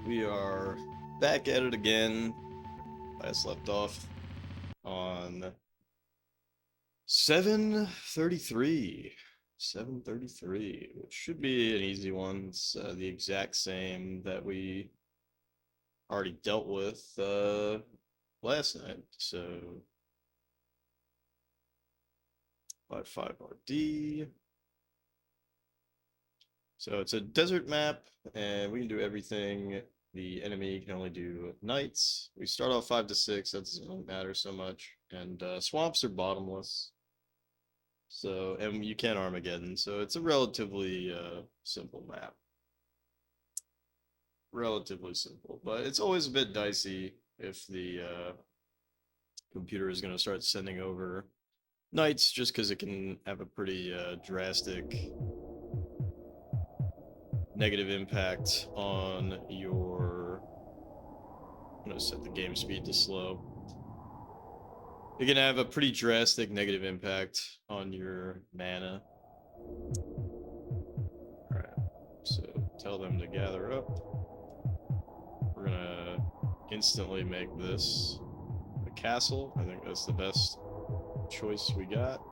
we are back at it again. Last left off on 733. 733, which should be an easy one. It's the exact same that we already dealt with last night. So 5-5 RD. So it's a desert map, and we can do everything. The enemy can only do nights. We start off 5 to 6. That doesn't really matter so much. And swamps are bottomless. So, and you can't Armageddon. So it's a relatively simple map. Relatively simple, but it's always a bit dicey if the computer is going to start sending over nights, just because it can have a pretty drastic negative impact on your. I'm going to set the game speed to slow. It can have a pretty drastic negative impact on your mana. Alright, so tell them to gather up. We're gonna instantly make this a castle. I think that's the best choice we got.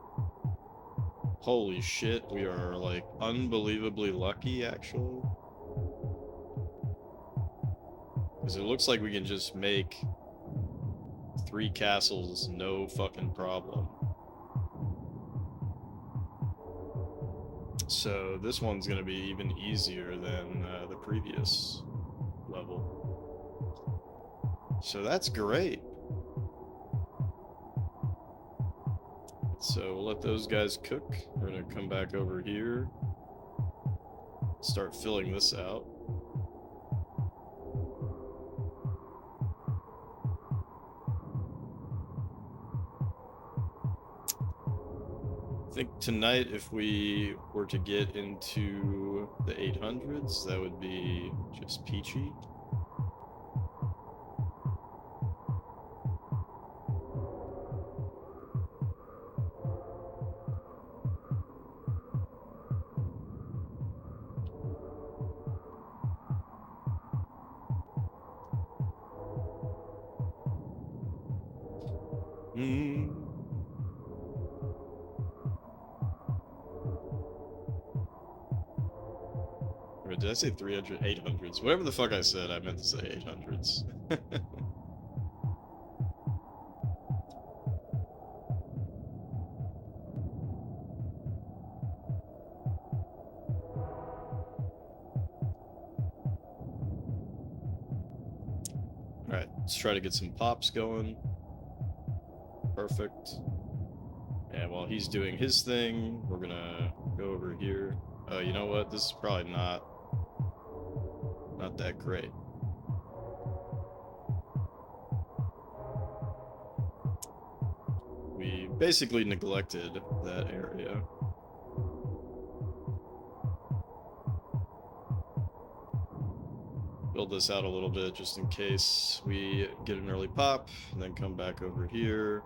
Holy shit, we are like unbelievably lucky actually. Because it looks like we can just make 3 castles no fucking problem. So this one's gonna be even easier than the previous level. So that's great. So we'll let those guys cook. We're gonna come back over here, start filling this out. I think tonight, if we were to get into the 800s, that would be just peachy. Did I say 300? 800s. Whatever the fuck I said, I meant to say 800s. Alright, let's try to get some pops going. Perfect. And while he's doing his thing, we're gonna go over here. Oh, you know what? This is probably not that great. We basically neglected that area. Build this out a little bit just in case we get an early pop, and then come back over here,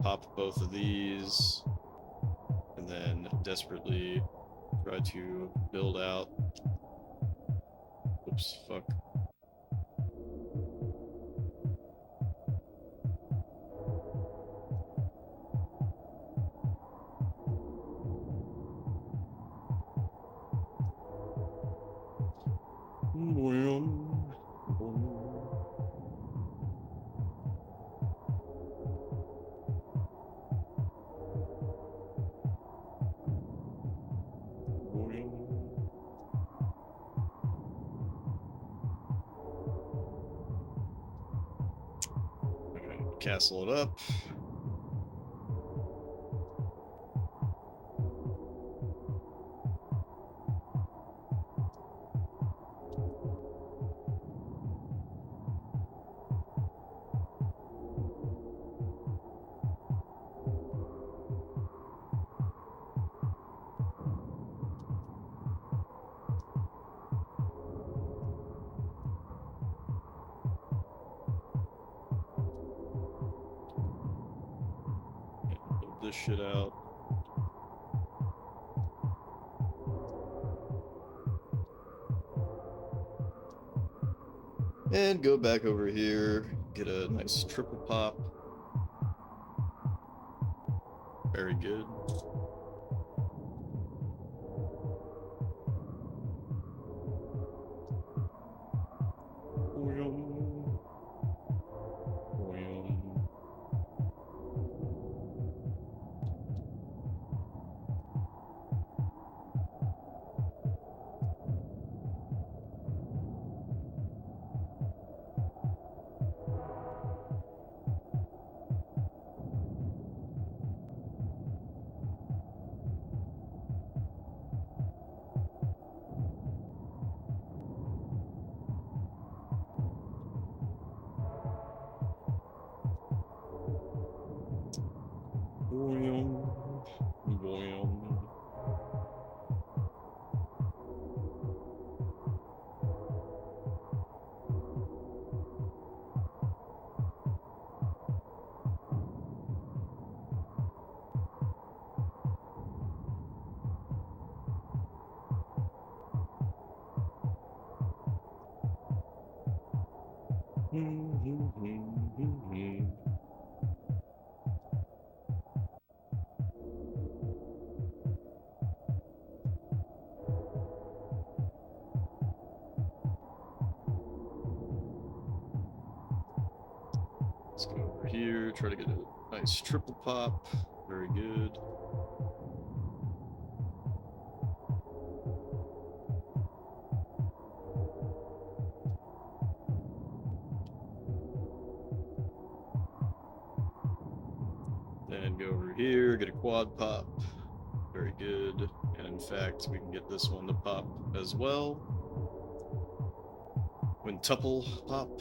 pop both of these, and then desperately try to build out. Oops, fuck. Castle it up. This shit out. And go back over here, get a nice triple pop. Very good. Let's go over here, try to get a nice triple pop. Very good. Then go over here, get a quad pop. Very good. And in fact, we can get this one to pop as well. Quintuple pop.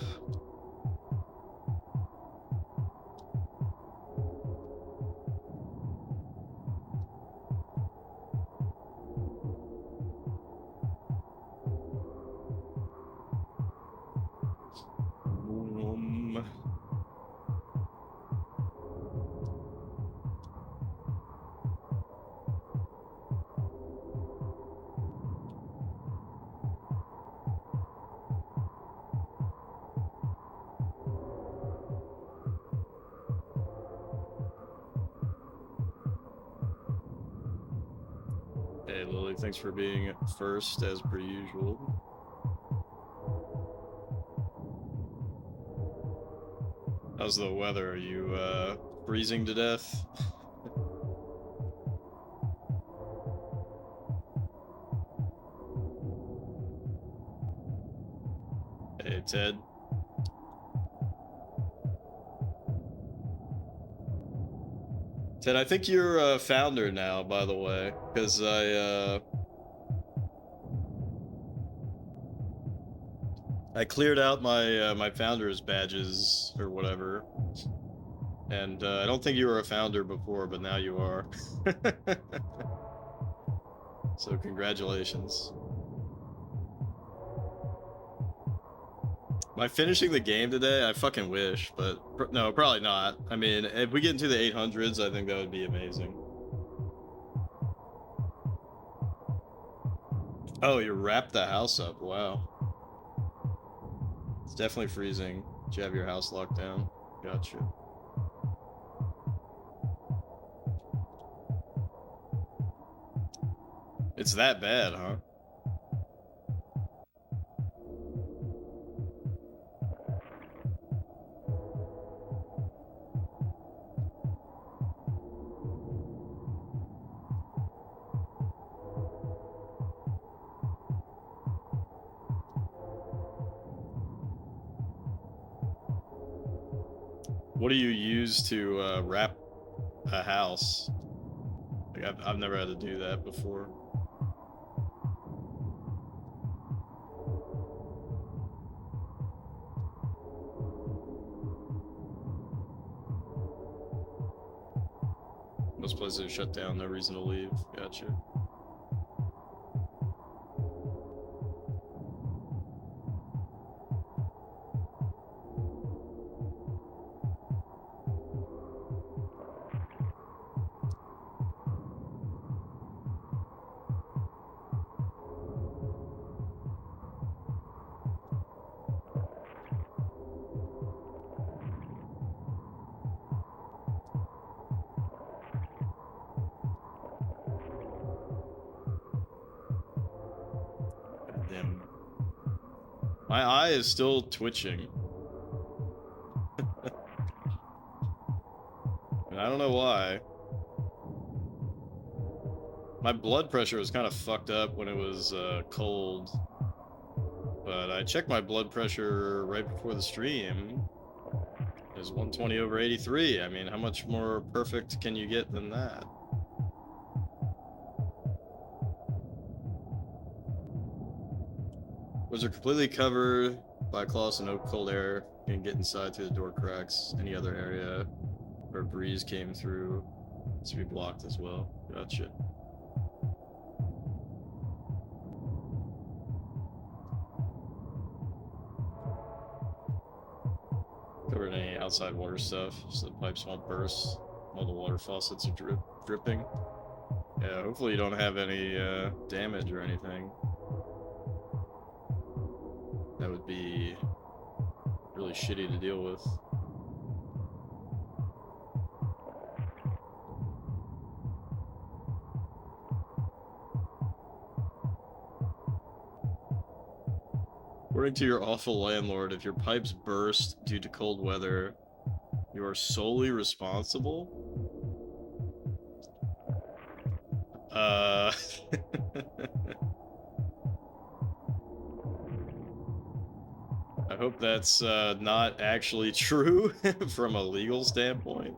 Hey Lily, thanks for being first as per usual. How's the weather? Are you freezing to death? Hey Ted. Ted, I think you're a founder now, by the way, because I cleared out my my founder's badges or whatever, and I don't think you were a founder before, but now you are. So congratulations. Am I finishing the game today? I fucking wish, but no, probably not. I mean, if we get into the 800s, I think that would be amazing. Oh, you wrapped the house up. Wow. It's definitely freezing. Did you have your house locked down? Gotcha. It's that bad, huh? What do you use to wrap a house? Like I've never had to do that before. Most places are shut down, no reason to leave. Gotcha. My eye is still twitching. And I don't know why. My blood pressure was kind of fucked up when it was cold. But I checked my blood pressure right before the stream. It was 120/83. I mean, how much more perfect can you get than that? Those are completely covered by cloths and oak cold air. You can get inside through the door cracks. Any other area where a breeze came through to be blocked as well. Gotcha. Covered any outside water stuff so the pipes won't burst while the water faucets are dripping. Yeah, hopefully you don't have any damage or anything. That would be really shitty to deal with. According to your awful landlord, if your pipes burst due to cold weather, you are solely responsible? I hope that's not actually true from a legal standpoint.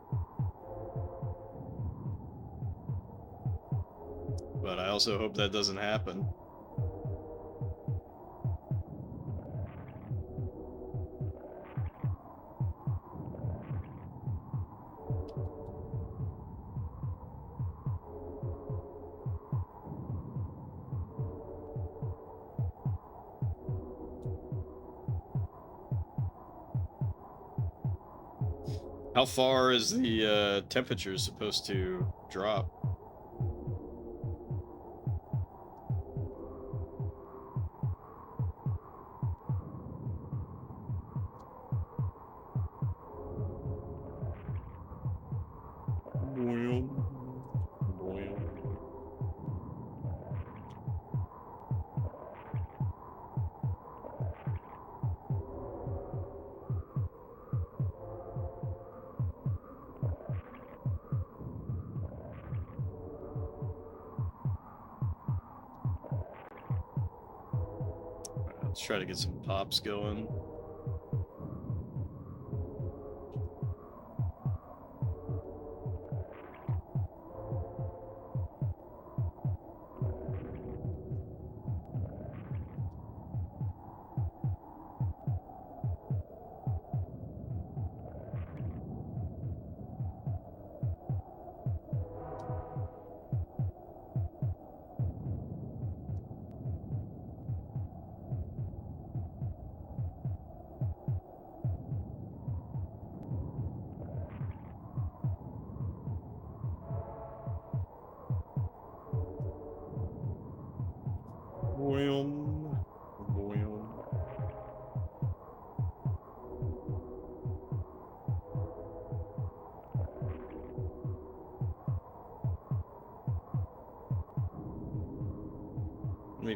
But I also hope that doesn't happen. How far is the temperature supposed to drop? Let's try to get some pops going.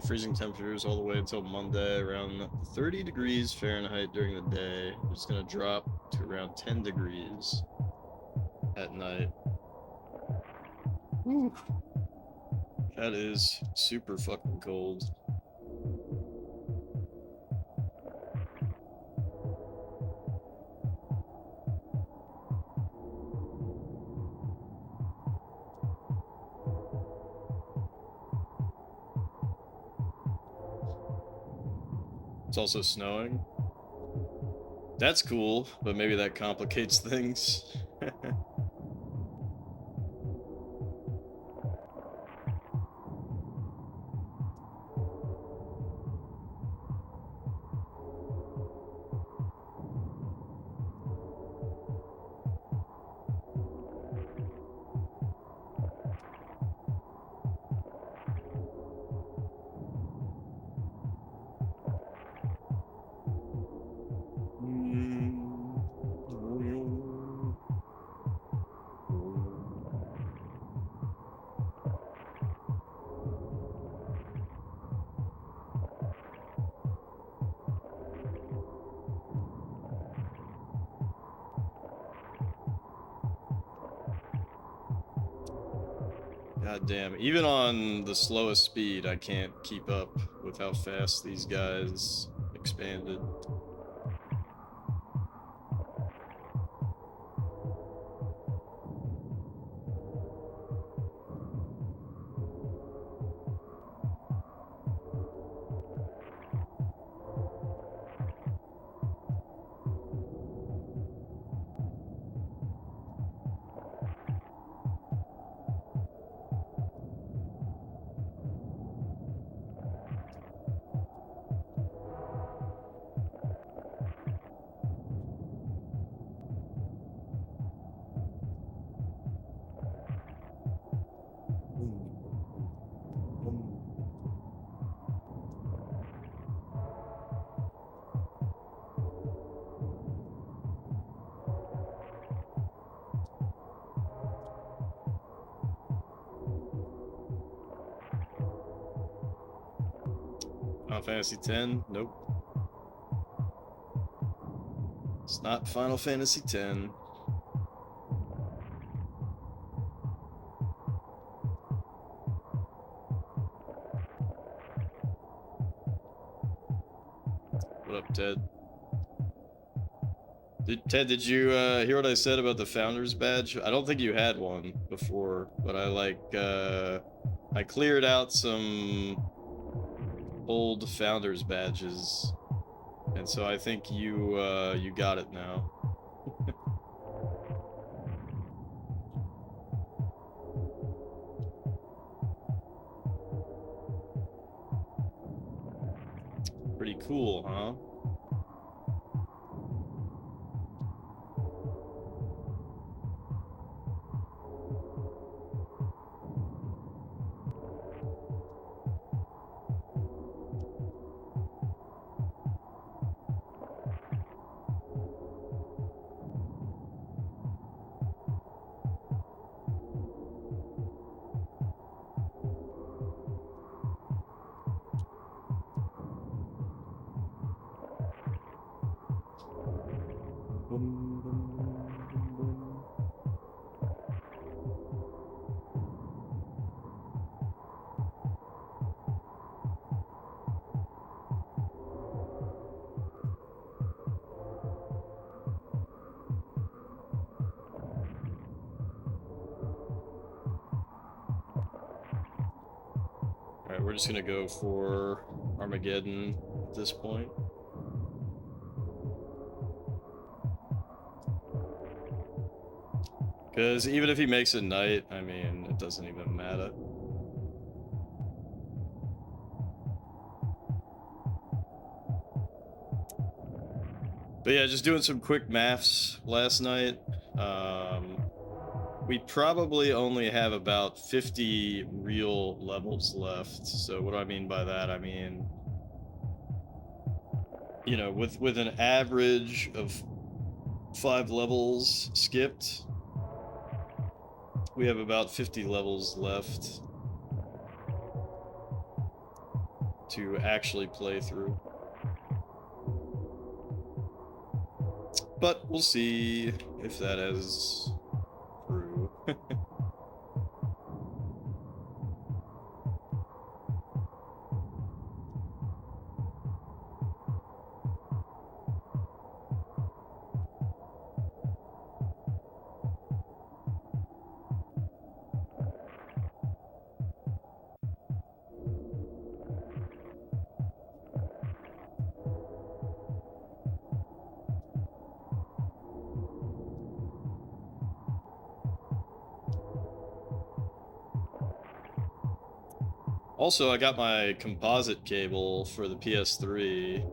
Freezing temperatures all the way until Monday, around 30 degrees Fahrenheit during the day. It's gonna drop to around 10 degrees at night. Whew. That is super fucking cold. It's also snowing. That's cool, but maybe that complicates things. God damn, even on the slowest speed, I can't keep up with how fast these guys expanded. Final Fantasy X? Nope. It's not Final Fantasy X. What up, Ted? Ted, did you hear what I said about the Founders Badge? I don't think you had one before, but I cleared out some old Founders Badges, and so I think you got it now. Pretty cool, huh? Alright, we're just gonna go for Armageddon at this point. Because even if he makes it night, I mean, it doesn't even matter. But yeah, just doing some quick maths last night. We probably only have about 50 real levels left. So what do I mean by that? I mean, you know, with an average of 5 levels skipped, we have about 50 levels left to actually play through. But we'll see if that is true. Also, I got my composite cable for the PS3,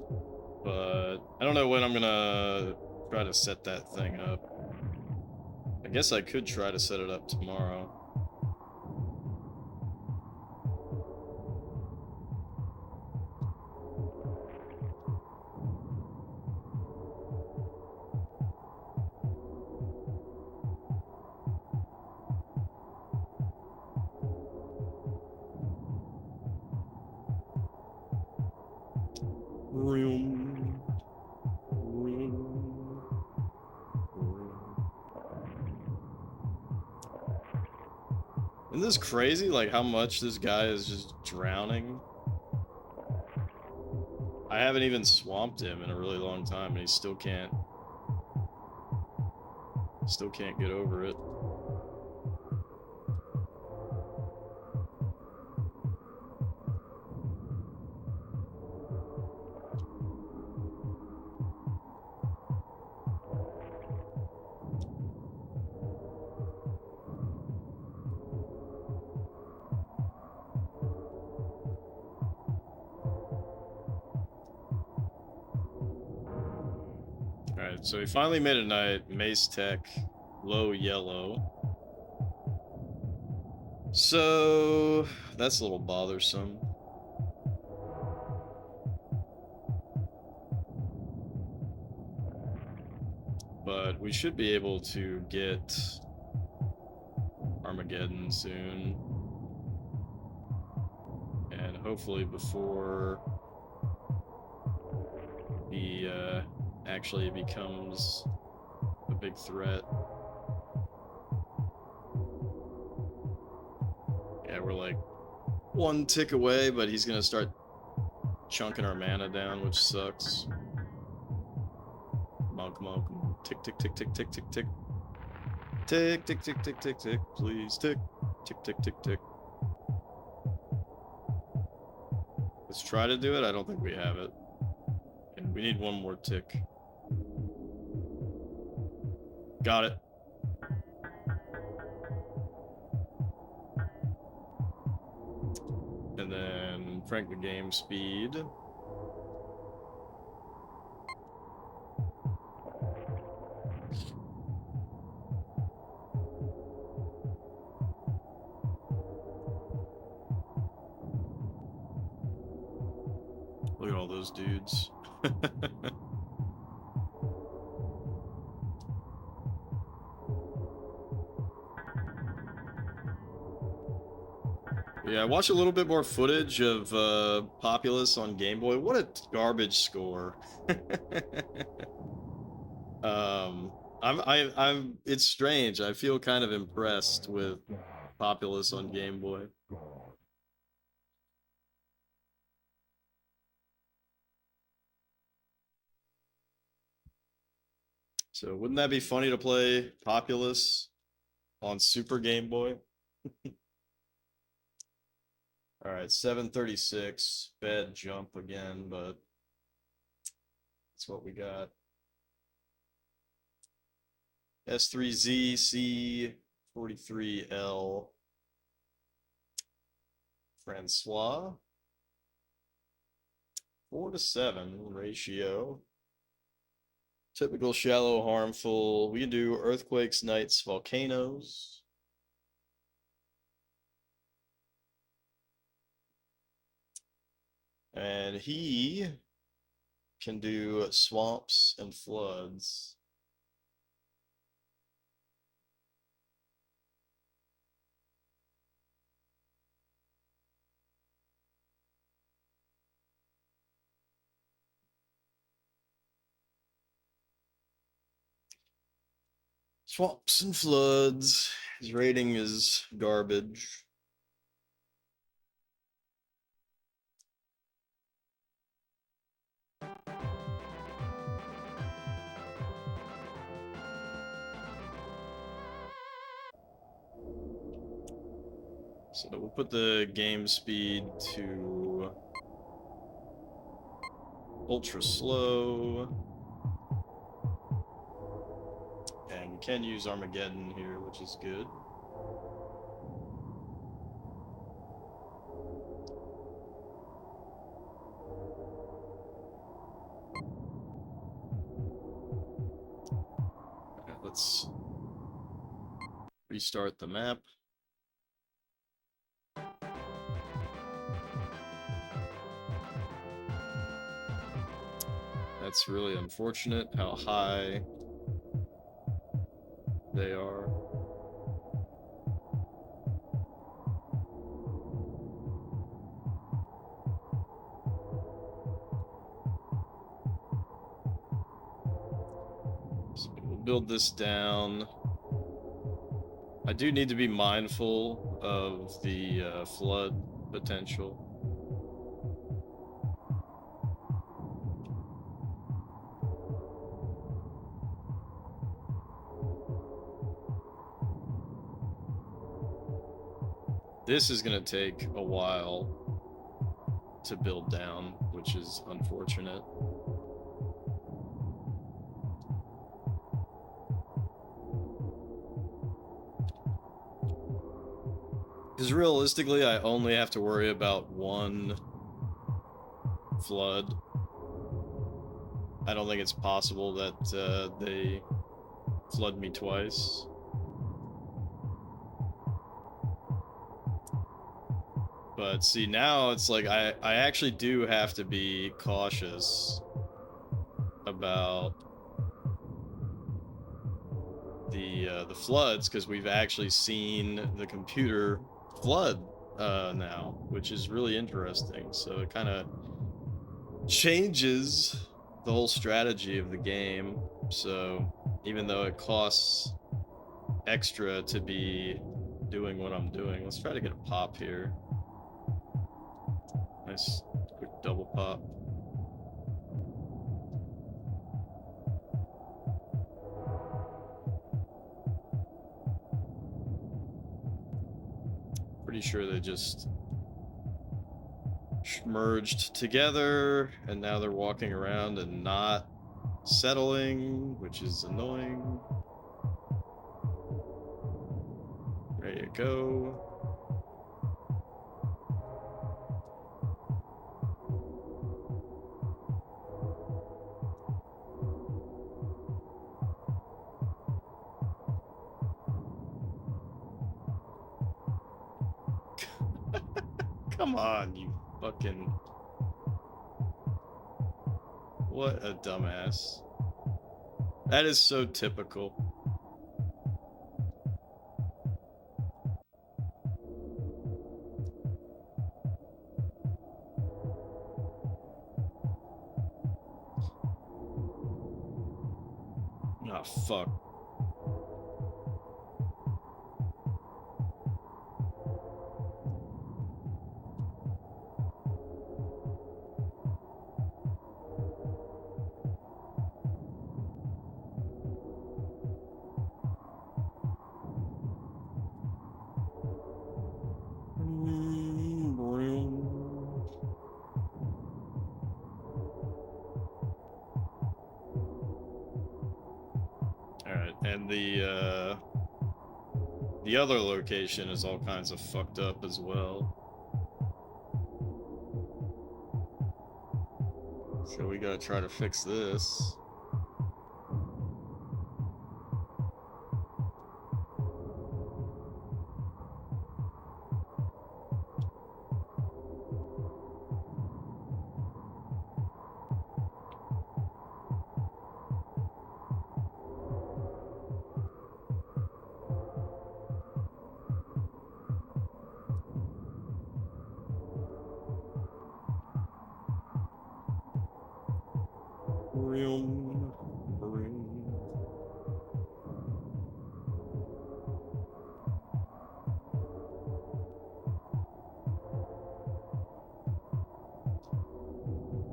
but I don't know when I'm gonna try to set that thing up. I guess I could try to set it up tomorrow. Isn't this crazy? Like how much this guy is just drowning? I haven't even swamped him in a really long time, and he still can't get over it. Alright, so he finally made a night. Mace Tech, low yellow. So that's a little bothersome. But we should be able to get Armageddon soon. And hopefully before he actually becomes a big threat. Yeah, we're like one tick away, but he's gonna start chunking our mana down, which sucks. Come on, come on, come on. Tick, tick, tick, tick, tick, tick, tick. Tick, tick, tick, tick, tick, tick. Please, tick. Tick, tick, tick, tick. Let's try to do it. I don't think we have it. And we need one more tick. Got it. And then crank the game speed. Look at all those dudes. Yeah, I watched a little bit more footage of Populous on Game Boy. What a garbage score. It's strange. I feel kind of impressed with Populous on Game Boy. So wouldn't that be funny to play Populous on Super Game Boy? All right, 736. Bad jump again, but that's what we got. S3Z, C43L. Francois. 4-7 ratio. Typical shallow, harmful. We can do earthquakes, nights, volcanoes. And he can do swamps and floods. Swamps and floods. His rating is garbage. So we'll put the game speed to ultra slow. And we can use Armageddon here, which is good. Okay, let's restart the map. That's really unfortunate how high they are. So we'll build this down. I do need to be mindful of the flood potential. This is going to take a while to build down, which is unfortunate. Because realistically, I only have to worry about one flood. I don't think it's possible that they flood me twice. But see, now it's like I actually do have to be cautious about the floods, because we've actually seen the computer flood now, which is really interesting. So it kind of changes the whole strategy of the game. So even though it costs extra to be doing what I'm doing, let's try to get a pop here. Nice quick double pop. Pretty sure they just merged together, and now they're walking around and not settling, which is annoying. There you go. Come on, you fucking... What a dumbass. That is so typical. Ah, fuck. Alright, and the other location is all kinds of fucked up as well. So we gotta try to fix this.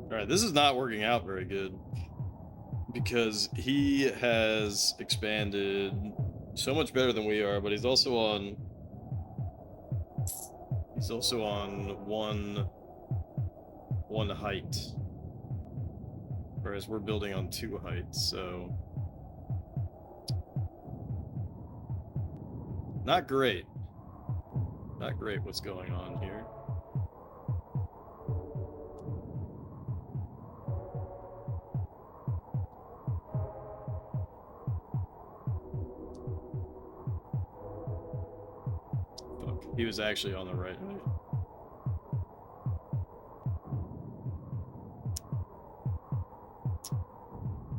Alright, this is not working out very good, because he has expanded so much better than we are, but he's also on one height, whereas we're building on 2 heights. So not great what's going on here. He was actually on the right height.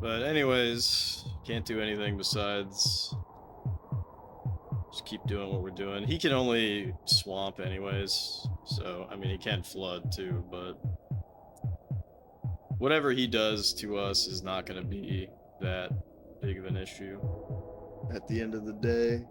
But anyways, can't do anything besides just keep doing what we're doing. He can only swamp anyways, so I mean he can flood too, but whatever he does to us is not going to be that big of an issue at the end of the day.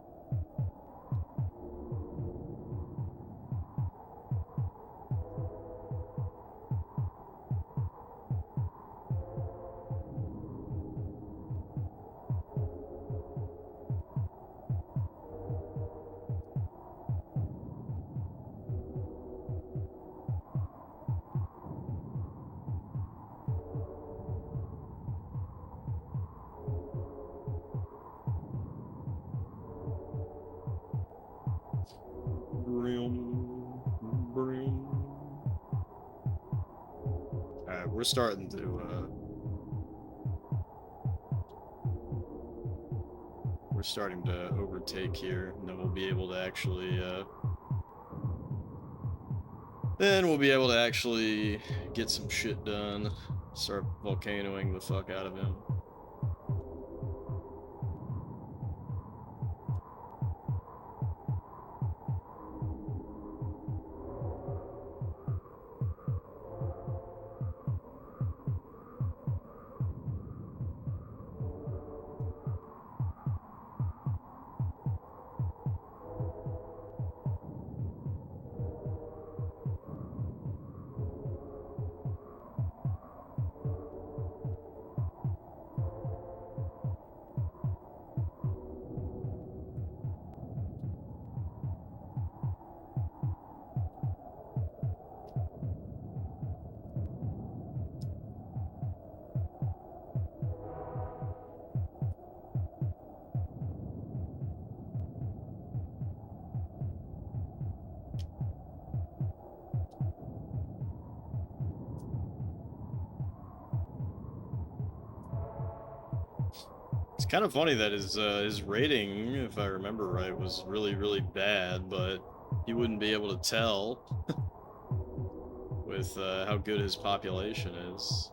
Alright, we're starting to overtake here, and then we'll be able to actually get some shit done. Start volcanoing the fuck out of him. It's kind of funny that his rating, if I remember right, was really, really bad, but you wouldn't be able to tell with how good his population is.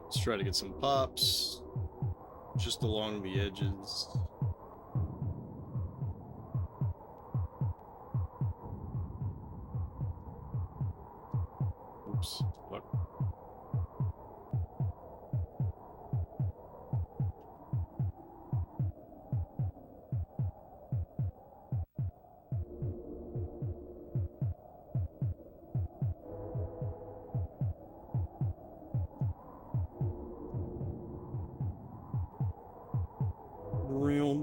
Let's try to get some pops just along the edges. Oops. Fuck. Real.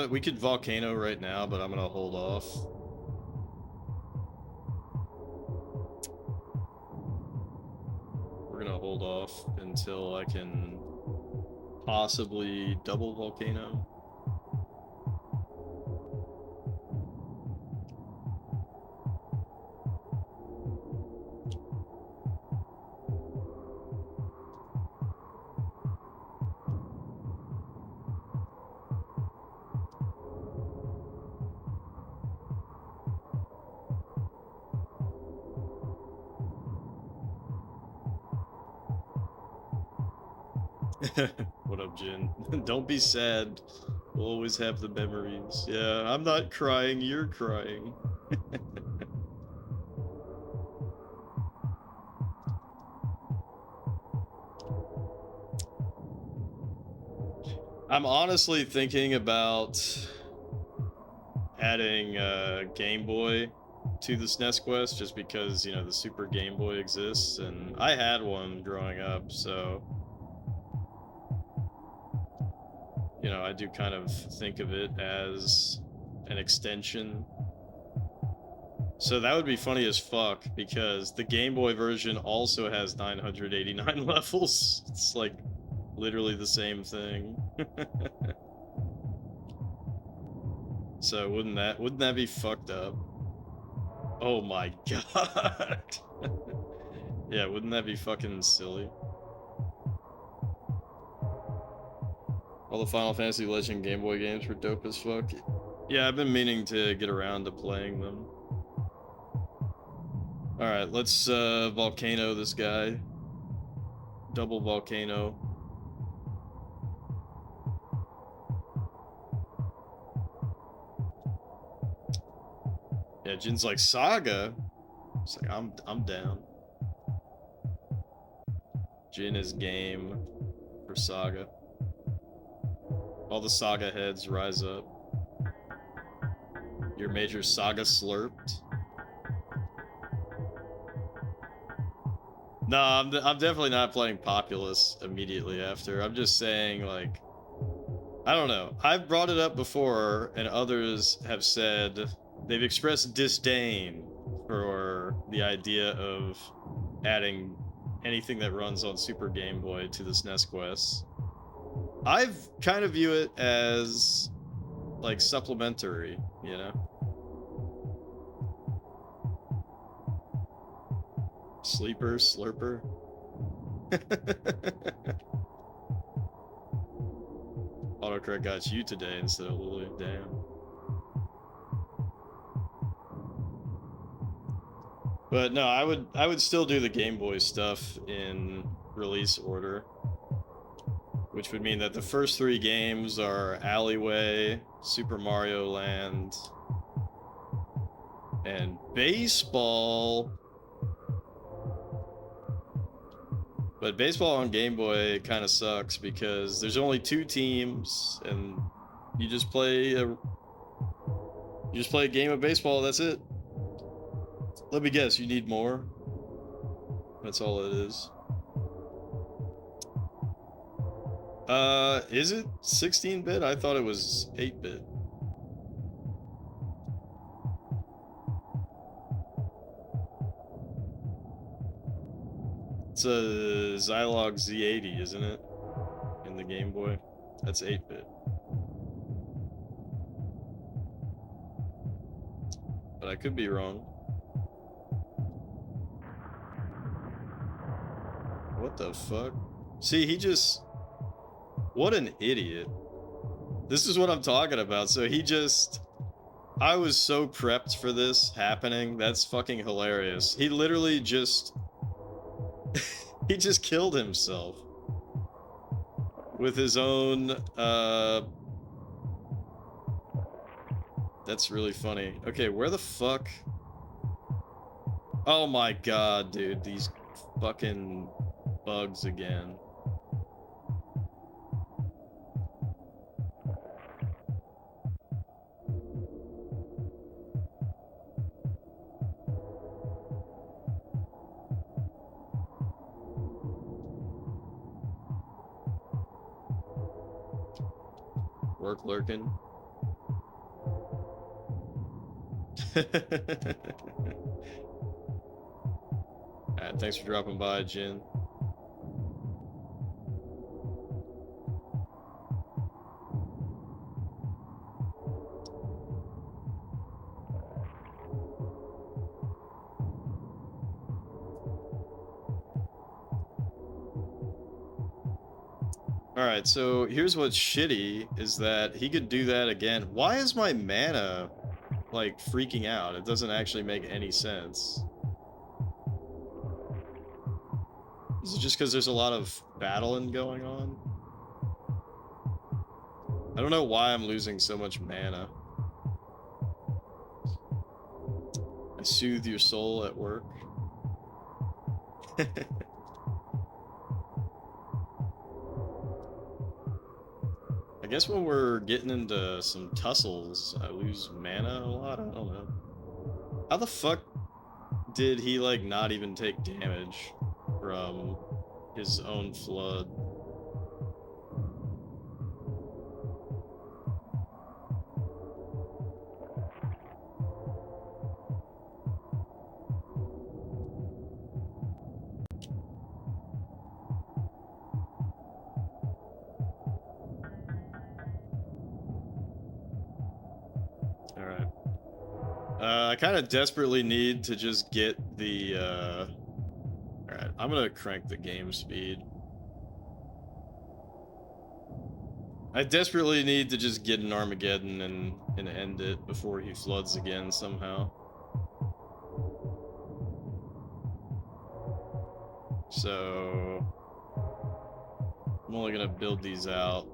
we could volcano right now, but I'm gonna hold off. We're gonna hold off until I can possibly double volcano. What up, Jin? Don't be sad. We'll always have the memories. Yeah, I'm not crying, you're crying. I'm honestly thinking about adding Game Boy to the SNES Quest just because, you know, the Super Game Boy exists, and I had one growing up, so you know, I do kind of think of it as an extension. So that would be funny as fuck, because the Game Boy version also has 989 levels. It's like literally the same thing. So wouldn't that be fucked up? Oh my god. Yeah, wouldn't that be fucking silly? All the Final Fantasy Legend Game Boy games were dope as fuck. Yeah, I've been meaning to get around to playing them. Alright, let's volcano this guy. Double volcano. Yeah, Jin's like, Saga? It's like, I'm down. Jin is game for Saga. All the Saga heads rise up. Your major Saga slurped. No, I'm definitely not playing Populous immediately after. I'm just saying, like, I don't know. I've brought it up before, and others have said they've expressed disdain for the idea of adding anything that runs on Super Game Boy to the SNES Quest. I've kind of view it as like supplementary, you know? Sleeper, slurper. Autocorrect got you today instead of Lily. Damn. But no, I would still do the Game Boy stuff in release order, which would mean that the first 3 games are Alleyway, Super Mario Land, and Baseball. But Baseball on Game Boy kind of sucks because there's only 2 teams, and you just play a game of baseball. That's it. Let me guess, you need more? That's all it is. Is it 16-bit? I thought it was 8-bit. It's a Zilog Z80, isn't it? In the Game Boy. That's 8-bit. But I could be wrong. What the fuck? See, he just... What an idiot. This is what I'm talking about. So he just... I was so prepped for this happening. That's fucking hilarious. He literally just... he just killed himself. With his own, That's really funny. Okay, where the fuck... Oh my god, dude. These fucking bugs again. Work lurking. Alright, thanks for dropping by, Jin. Alright, so here's what's shitty is that he could do that again. Why is my mana, like, freaking out? It doesn't actually make any sense. Is it just because there's a lot of battling going on? I don't know why I'm losing so much mana. I soothe your soul at work. I guess when we're getting into some tussles, I lose mana a lot. I don't know. How the fuck did he, like, not even take damage from his own flood? Alright. I kind of desperately need to just get the, Alright, I'm gonna crank the game speed. I desperately need to just get an Armageddon and end it before he floods again somehow. So I'm only gonna build these out.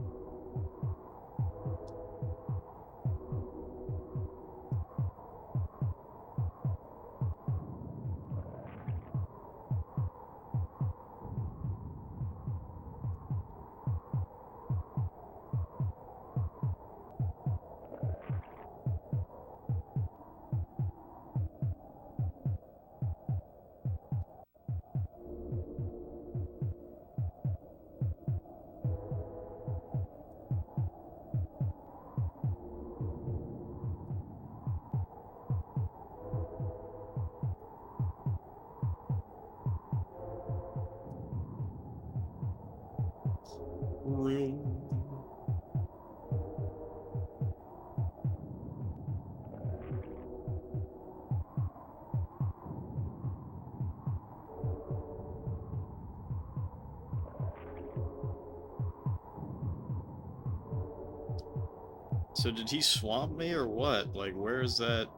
So did he swamp me or what? Like, where is that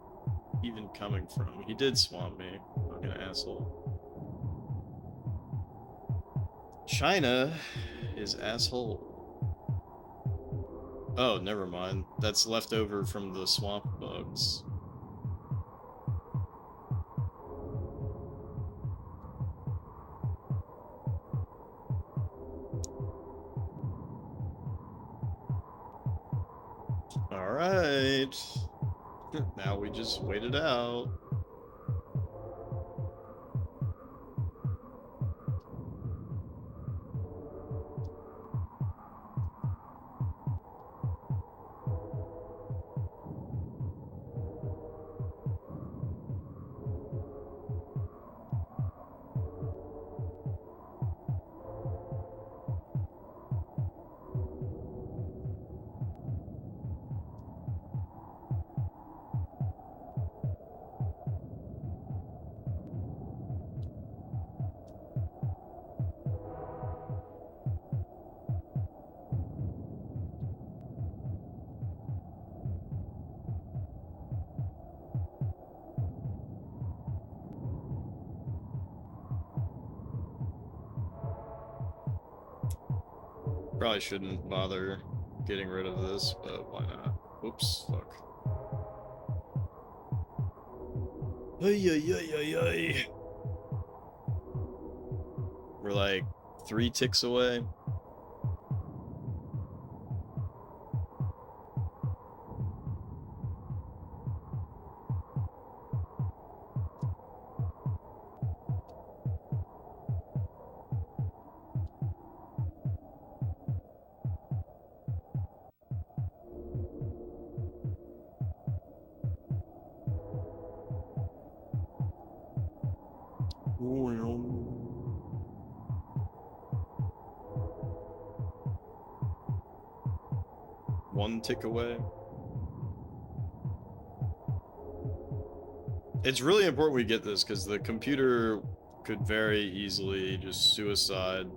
even coming from? He did swamp me. Fucking asshole. China is asshole. Oh, never mind. That's left over from the swamp bugs. Alright. Now we just wait it out. Probably shouldn't bother getting rid of this, but why not? Oops, fuck. Ay, ay, ay, ay, ay. We're like 3 ticks away. One tick away. It's really important we get this because the computer could very easily just suicide,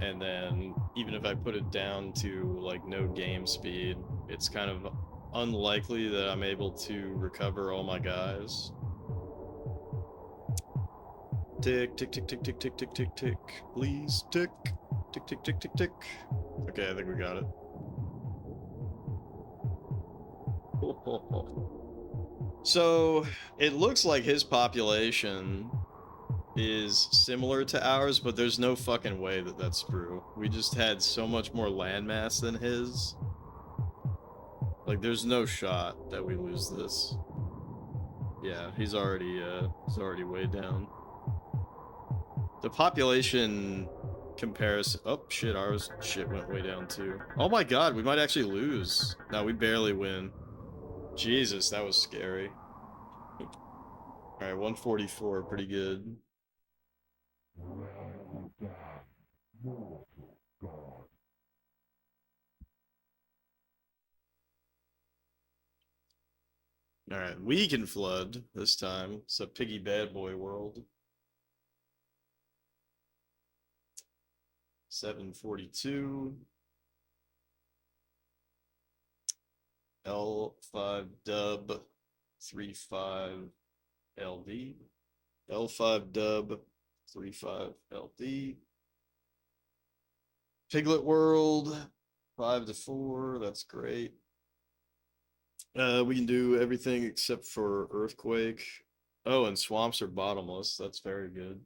and then even if I put it down to like no game speed, it's kind of unlikely that I'm able to recover all my guys. Tick, tick, tick, tick, tick, tick, tick, tick, tick. Please, tick. Tick, tick, tick, tick, tick. Okay, I think we got it. So, it looks like his population is similar to ours, but there's no fucking way that that's true. We just had so much more landmass than his. Like, there's no shot that we lose this. Yeah, he's already way down. The population comparison. Oh shit, ours shit went way down too. Oh my god, we might actually lose. No, we barely win. Jesus, that was scary. Alright, 144, pretty good. Alright, we can flood this time. It's a piggy bad boy world. 742. L5 dub 35 LD. L5 dub 35 LD. Piglet world 5 to 4. That's great. We can do everything except for earthquake. Oh, and swamps are bottomless. That's very good.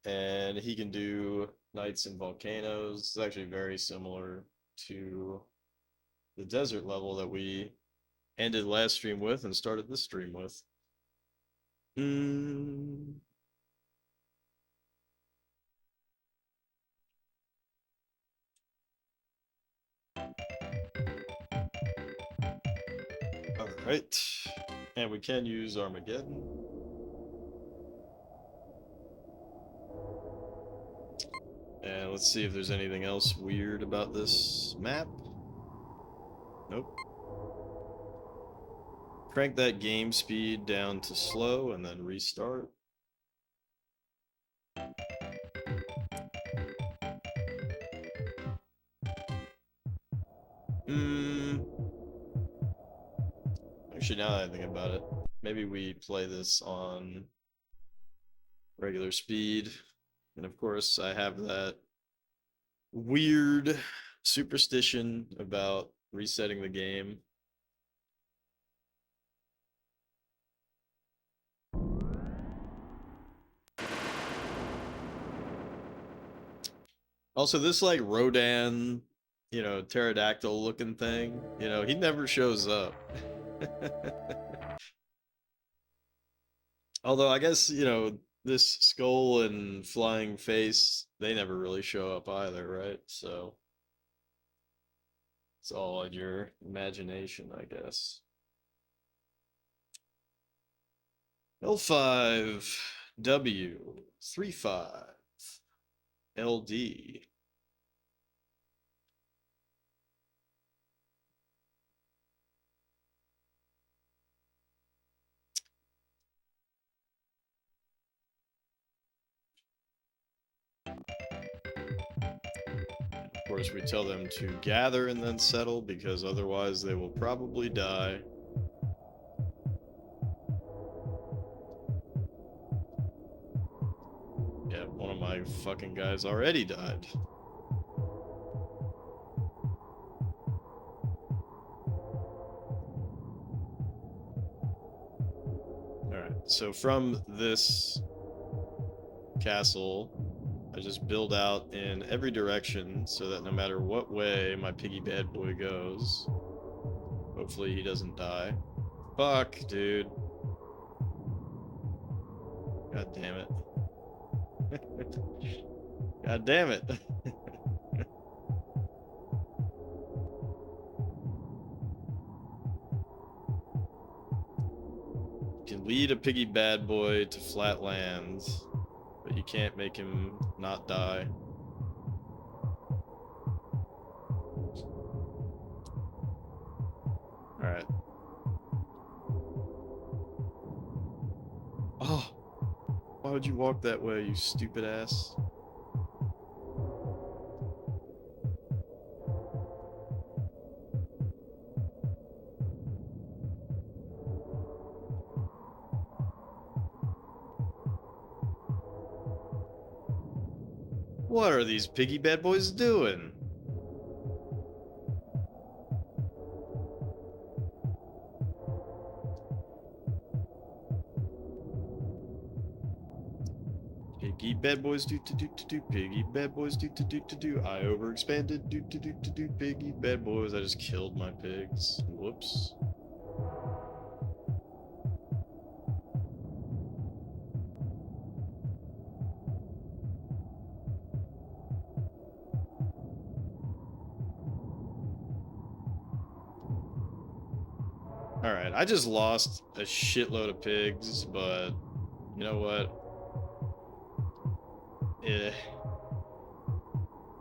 And he can do nights and volcanoes. It's actually very similar to the desert level that we ended last stream with and started this stream with. All right, and we can use Armageddon. And let's see if there's anything else weird about this map. Nope. Crank that game speed down to slow and then restart. Actually, now that I think about it, maybe we play this on regular speed. And of course, I have that weird superstition about resetting the game. Also, this like Rodan, you know, pterodactyl looking thing, you know, he never shows up. Although I guess, you know, this skull and flying face, they never really show up either, right? So it's all in your imagination, I guess. L5W35 LD. Of course, we tell them to gather and then settle, because otherwise they will probably die. Yeah, one of my fucking guys already died. Alright, so from this castle, I just build out in every direction so that no matter what way my piggy bad boy goes, hopefully he doesn't die. Fuck, dude. God damn it. God damn it. lead a piggy bad boy to flat land, but you can't make him not die. Alright. Oh! Why would you walk that way, you stupid ass? What are these piggy bad boys doing? Piggy bad boys do to do to do. Piggy bad boys do to do to do. I overexpanded do to do to do. Piggy bad boys. I just killed my pigs. Whoops. Alright, I just lost a shitload of pigs, but you know what?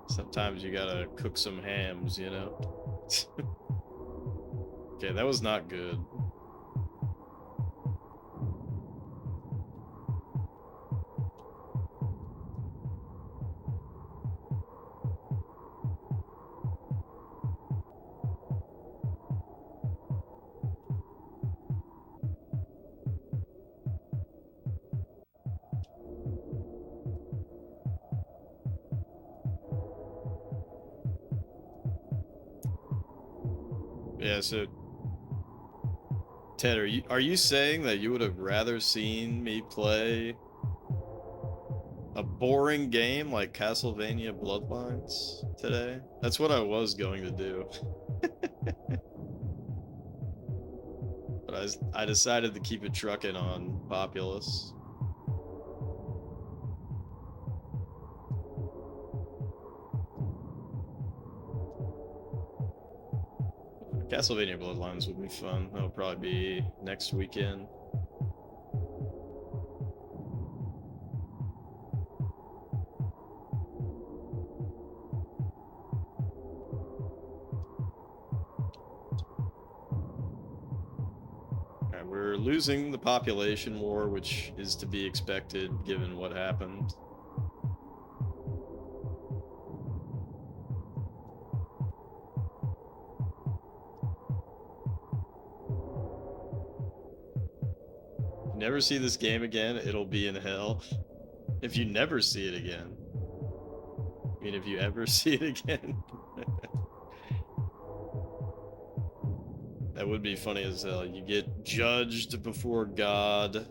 Sometimes you gotta cook some hams, you know? Okay, that was not good. Yeah, so Ted, are you saying that you would have rather seen me play a boring game like Castlevania Bloodlines today? That's what I was going to do. But I decided to keep it trucking on Populous. Castlevania Bloodlines would be fun. That'll probably be next weekend. Alright, we're losing the population war, which is to be expected given what happened. Never see this game again, it'll be in hell. If you never see it again. I mean, if you ever see it again. That would be funny as hell. You get judged before God.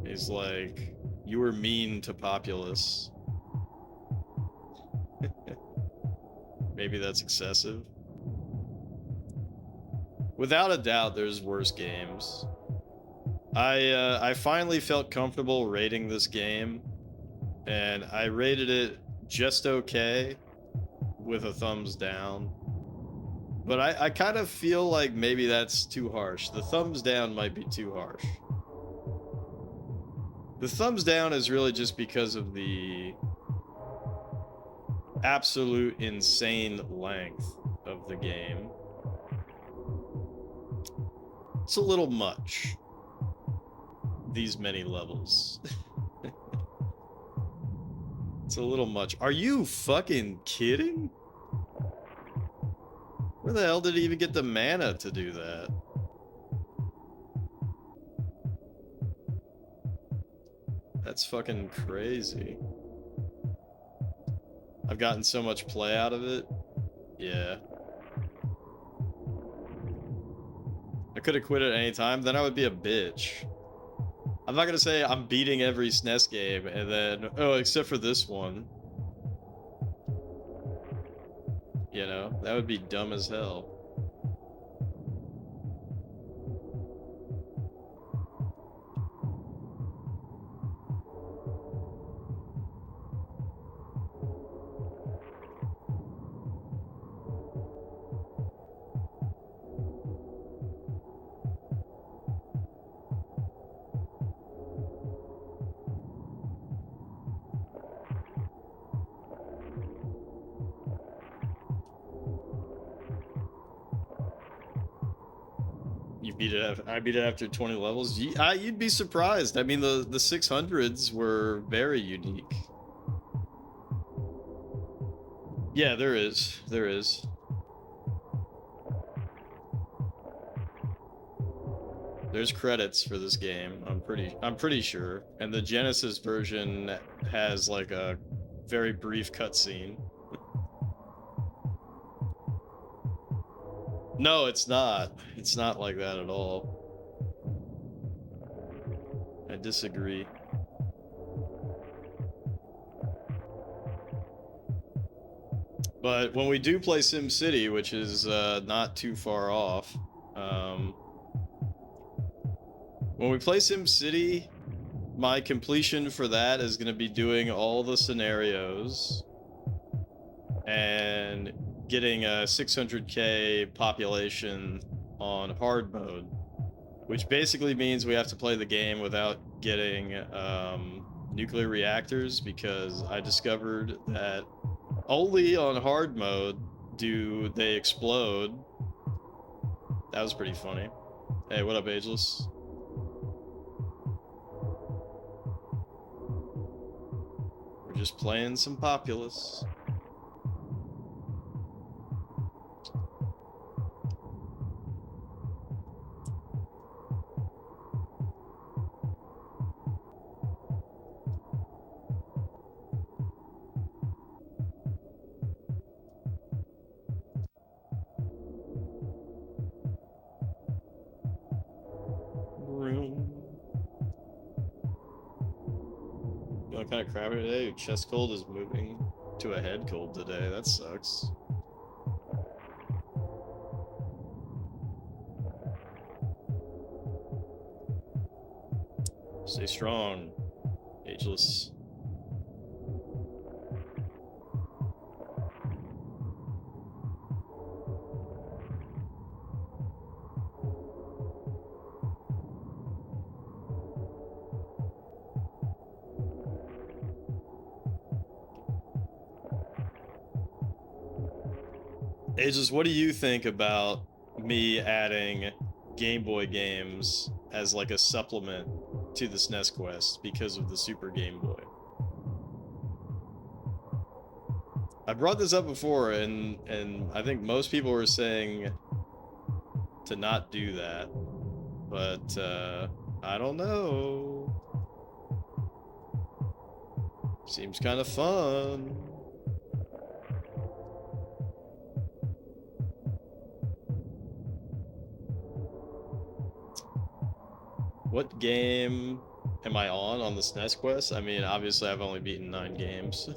He's like, you were mean to Populous. Maybe that's excessive. Without a doubt, there's worse games. I finally felt comfortable rating this game, and I rated it just okay with a thumbs down. But I kind of feel like maybe that's too harsh. The thumbs down might be too harsh. The thumbs down is really just because of the absolute insane length of the game. It's a little much. These many levels. It's a little much. Are you fucking kidding? Where the hell did he even get the mana to do that? That's fucking crazy. I've gotten so much play out of it. Yeah. I could have quit at any time, then I would be a bitch. I'm not gonna say I'm beating every SNES game and then, oh, except for this one. You know, that would be dumb as hell. You beat it. I beat it after 20 levels. You'd be surprised. I mean, the 600s were very unique. Yeah, there is. There is. There's credits for this game. I'm pretty sure. And the Genesis version has like a very brief cutscene. No, it's not. It's not like that at all. I disagree. But when we do play SimCity, which is not too far off, when we play SimCity, my completion for that is going to be doing all the scenarios and getting a 600k population on hard mode, which basically means we have to play the game without getting nuclear reactors, because I discovered that only on hard mode do they explode. That was pretty funny. Hey, what up, Ageless? We're just playing some Populous. Kind of crappy today. Your chest cold is moving to a head cold today. That sucks. Stay strong, Ageless. Ageless, what do you think about me adding Game Boy games as like a supplement to the SNES Quest because of the Super Game Boy? I brought this up before, and I think most people were saying to not do that, but I don't know. Seems kind of fun. What game am I on the SNES Quest? I mean, obviously I've only beaten 9 games.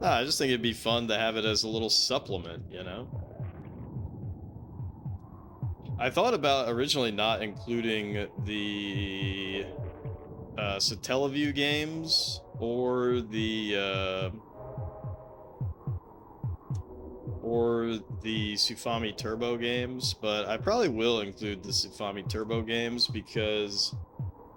I just think it'd be fun to have it as a little supplement, you know? I thought about originally not including the Satellaview games or the Sufami Turbo games, but I probably will include the Sufami Turbo games, because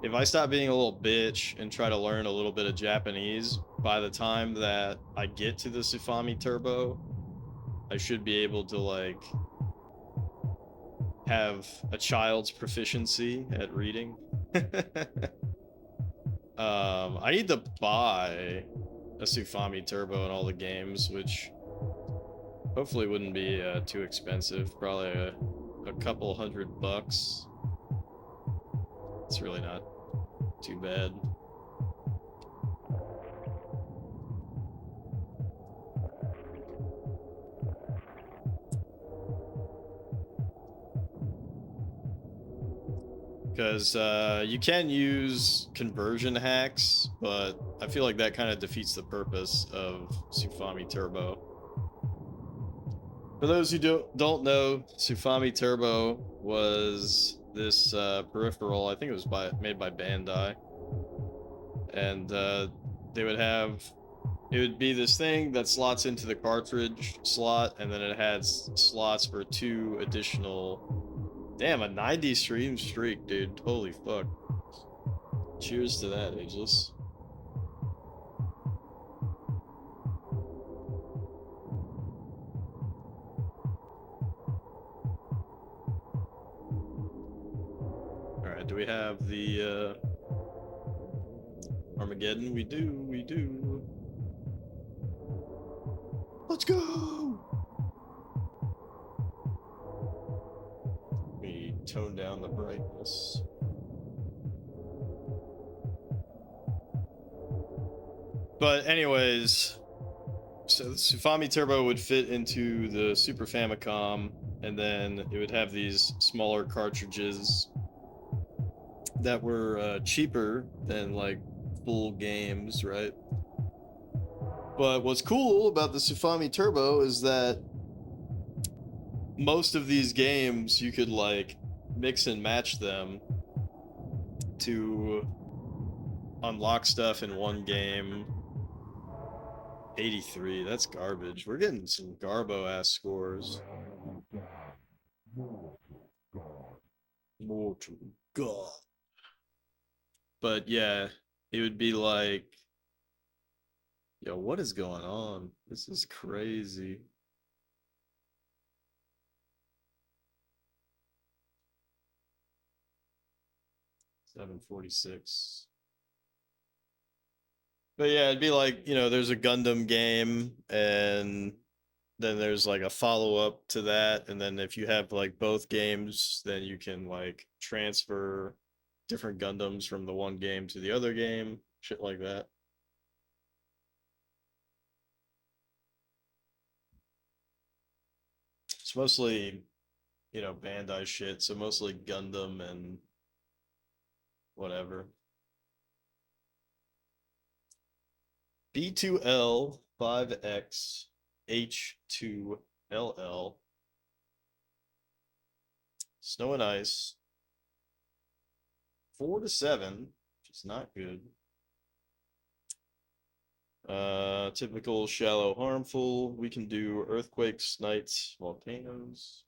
if I stop being a little bitch and try to learn a little bit of Japanese, by the time that I get to the Sufami Turbo, I should be able to, like, have a child's proficiency at reading. I need to buy a Sufami Turbo in all the games, which hopefully wouldn't be too expensive. Probably a couple $100. It's really not too bad. Because you can use conversion hacks, but I feel like that kind of defeats the purpose of Sufami Turbo. For those who don't know, Sufami Turbo was this peripheral. I think it was made by Bandai, and they would have. It would be this thing that slots into the cartridge slot, and then it has slots for 2 additional. Damn, a 90 stream streak, dude. Holy fuck. Cheers to that, Ageless. Alright, do we have the Armageddon? We do. Let's go! We tone down the brightness. But anyways, so the Sufami Turbo would fit into the Super Famicom, and then it would have these smaller cartridges that were cheaper than like full games, right? But what's cool about the Sufami Turbo is that most of these games you could like mix and match them to unlock stuff in one game. 83, that's garbage. We're getting some garbo ass scores. Mortal God. But yeah, it would be like, yo, what is going on? This is crazy. $746. But yeah, it'd be like, you know, there's a Gundam game, and then there's like a follow-up to that, and then if you have like both games, then you can like transfer different Gundams from the one game to the other game, shit like that. It's mostly, you know, Bandai shit, so mostly Gundam and whatever. B2L 5X H2LL. Snow and Ice. 4 to 7, which is not good. Typical shallow harmful. We can do earthquakes, nights, volcanoes.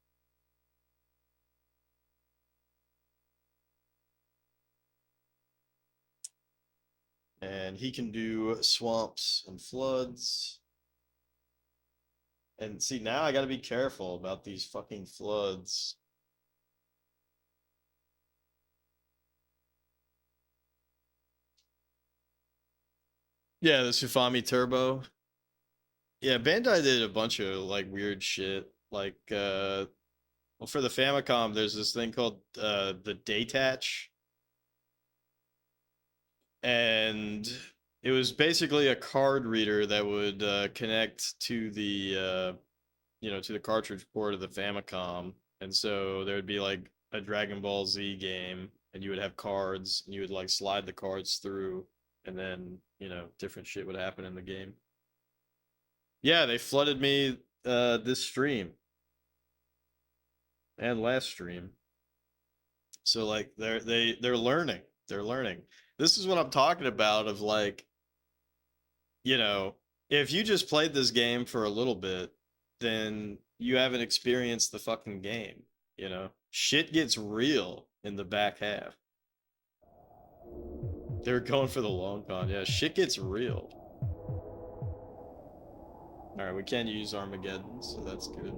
And he can do swamps and floods. And see, now I gotta be careful about these fucking floods. Yeah, the Sufami Turbo. Yeah, Bandai did a bunch of like weird shit. Like well, for the Famicom, there's this thing called the Detach. And it was basically a card reader that would connect to the you know, to the cartridge port of the Famicom. And so there would be like a Dragon Ball Z game, and you would have cards, and you would like slide the cards through, and then, you know, different shit would happen in the game. Yeah, they flooded me this stream and last stream. So like they're learning. They're learning. This is what I'm talking about, of like, you know, if you just played this game for a little bit, then you haven't experienced the fucking game, you know? Shit gets real in the back half. They're going for the long con. Yeah, shit gets real. Alright, we can use Armageddon, so that's good.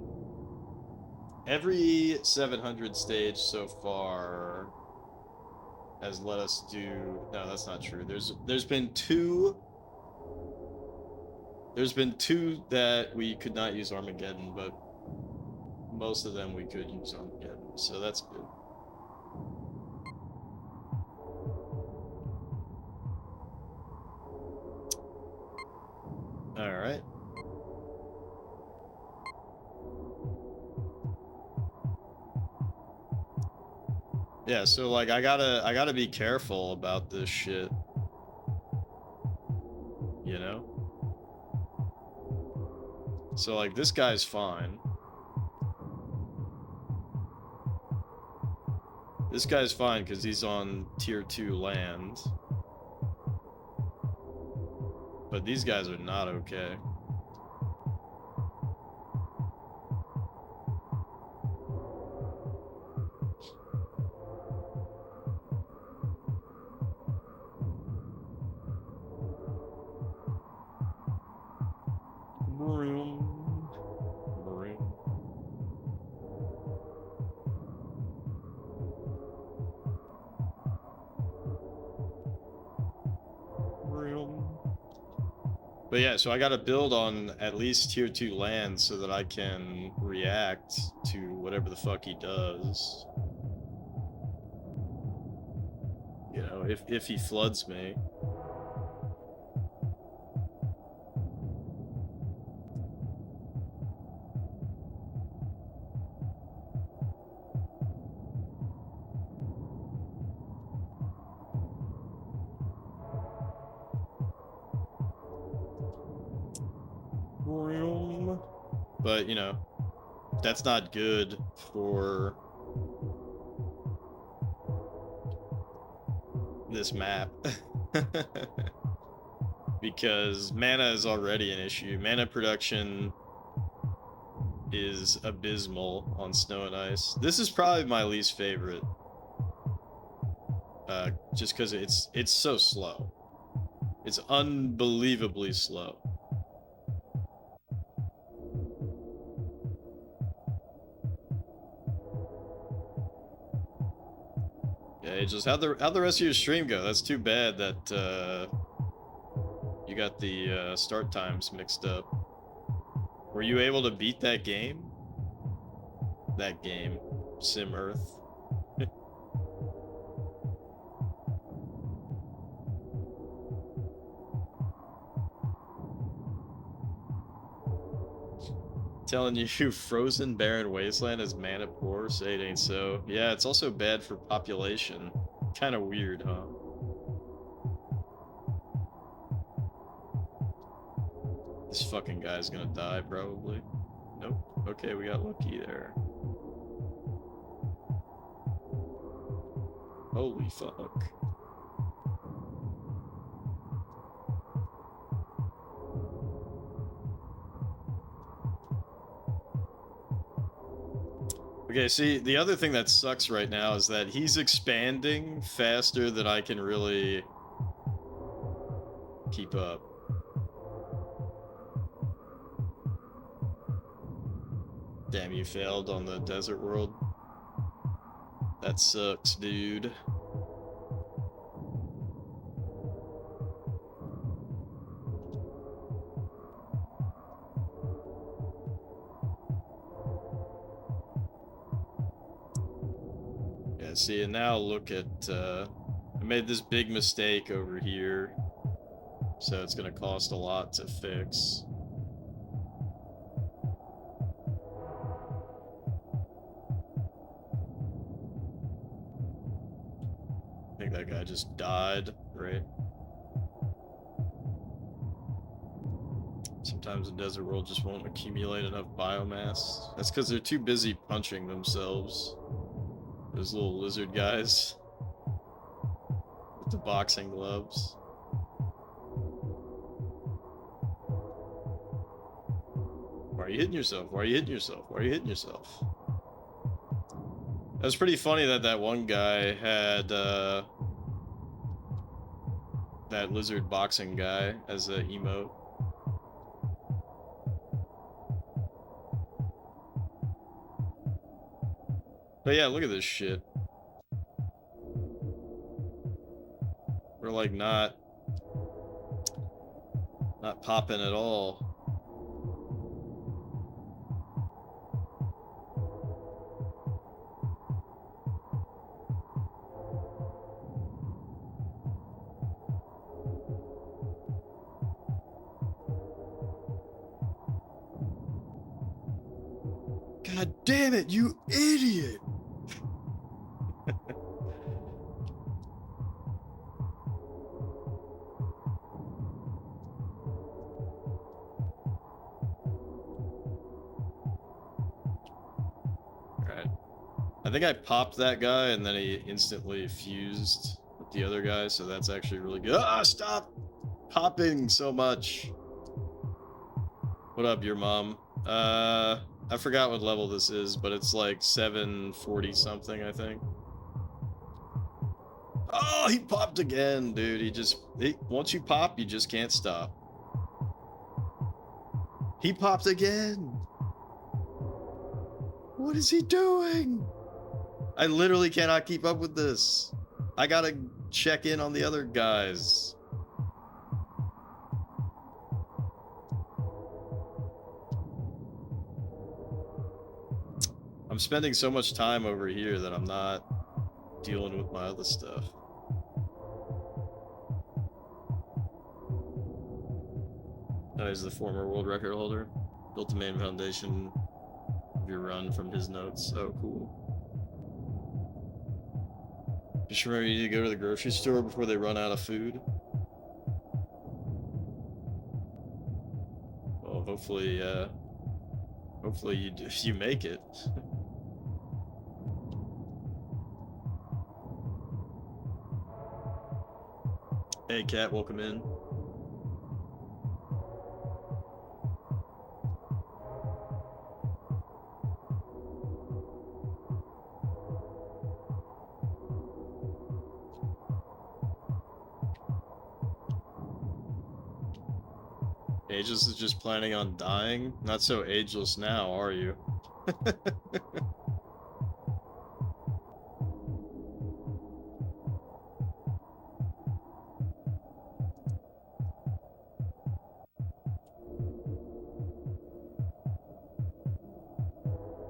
Every 700 stage so far has let us do... No, that's not true. There's been two that we could not use Armageddon, but most of them we could use Armageddon, so that's good. Alright. Yeah, so like I gotta be careful about this shit. You know? So like this guy's fine. This guy's fine because he's on tier 2 land. But these guys are not okay. But yeah, so I gotta build on at least tier 2 land so that I can react to whatever the fuck he does. You know, if he floods me. But, you know, that's not good for this map. Because mana is already an issue. Mana production is abysmal on Snow and Ice. This is probably my least favorite. Just because it's so slow. It's unbelievably slow. Yeah, just how'd the rest of your stream go? That's too bad that you got the start times mixed up. Were you able to beat that game? That game, Sim Earth. Telling you, Frozen Barren Wasteland is mana poor, say it ain't so. Yeah, it's also bad for population. Kind of weird, huh? This fucking guy's gonna die, probably. Nope. Okay, we got lucky there. Holy fuck. Okay, see, the other thing that sucks right now is that he's expanding faster than I can really keep up. Damn, you failed on the desert world. That sucks, dude. Yeah, see, and now look at, I made this big mistake over here, so it's gonna cost a lot to fix. I think that guy just died, right? Sometimes the desert world just won't accumulate enough biomass. That's because they're too busy punching themselves. Those little lizard guys with the boxing gloves. Why are you hitting yourself? Why are you hitting yourself? Why are you hitting yourself? It was pretty funny that that one guy had that lizard boxing guy as an emote. But yeah, look at this shit. We're like not popping at all. God damn it, you idiot! I think I popped that guy and then he instantly fused with the other guy, so that's actually really good. Ah, stop popping so much. What up, your mom? I forgot what level this is, but it's like 740 something, I think. Oh, he popped again, dude. Once you pop, you just can't stop. He popped again. What is he doing? I literally cannot keep up with this. I gotta check in on the other guys. I'm spending so much time over here that I'm not dealing with my other stuff. He's the former world record holder. Built the main foundation of your run from his notes. Oh, cool. Just remember you need to go to the grocery store before they run out of food. Well, hopefully you make it. Hey, Cat, welcome in. Ageless is just planning on dying? Not so ageless now, are you?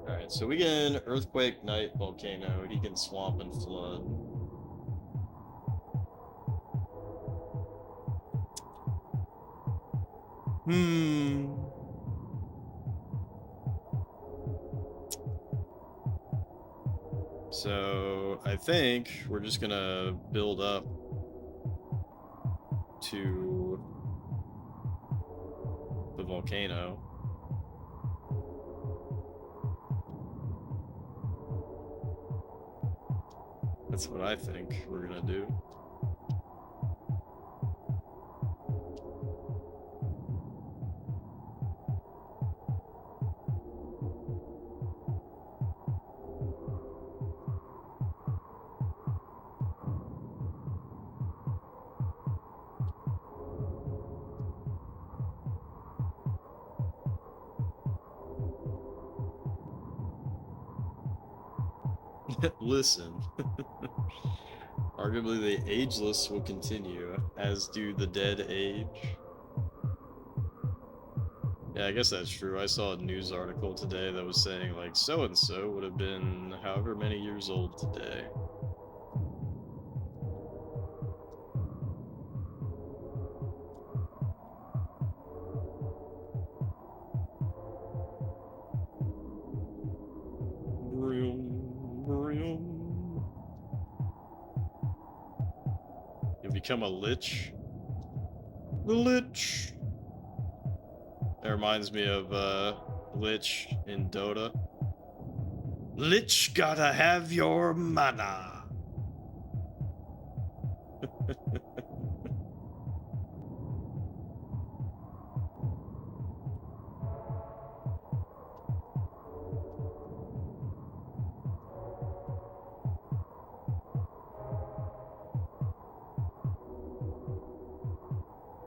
Alright, so we get an earthquake, night, volcano. He can swamp and flood. So I think we're just gonna build up to the volcano. That's what I think we're gonna do. Listen. Arguably the ageless will continue, as do the dead age. Yeah, I guess that's true. I saw a news article today that was saying, like, so-and-so would have been however many years old today. You'll become a lich. The lich. That reminds me of Lich in Dota. Lich gotta have your mana.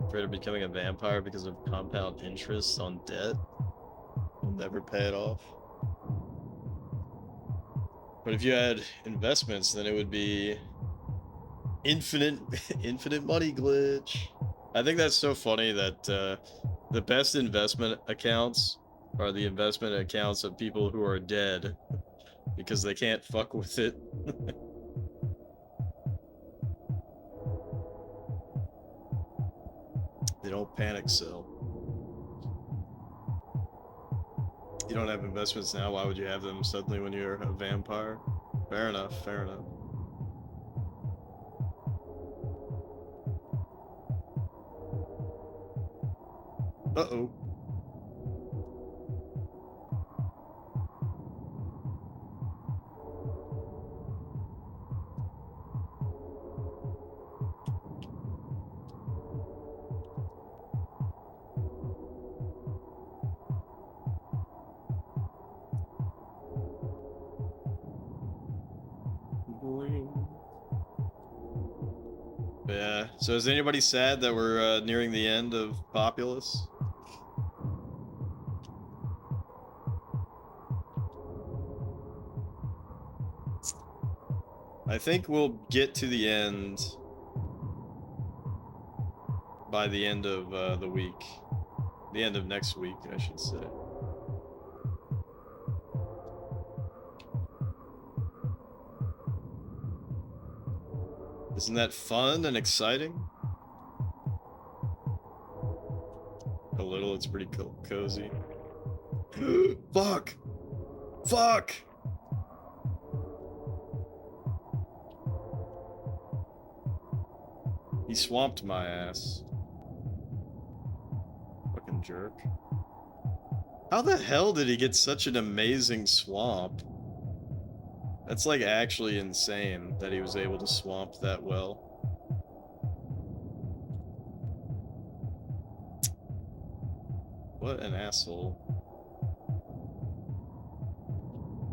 Afraid of becoming a vampire because of compound interest on debt. You'll never pay it off. But if you had investments, then it would be infinite money glitch. I think that's so funny that the best investment accounts are the investment accounts of people who are dead because they can't fuck with it. They don't panic sell. You don't have investments now, why would you have them suddenly when you're a vampire? Fair enough, fair enough. Uh-oh. Yeah. So is anybody sad that we're nearing the end of Populous? I think we'll get to the end by the end of the week. The end of next week, I should say. Isn't that fun and exciting? A little, it's pretty cozy. Fuck! Fuck! He swamped my ass. Fucking jerk. How the hell did he get such an amazing swamp? That's like actually insane that he was able to swamp that well. What an asshole.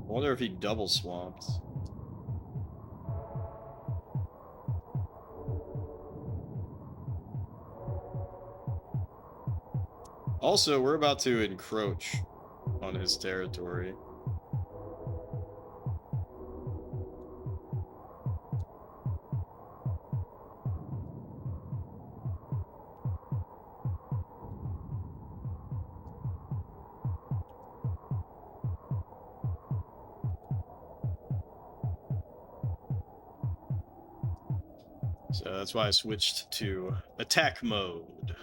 I wonder if he double swamped. Also, we're about to encroach on his territory. So that's why I switched to attack mode.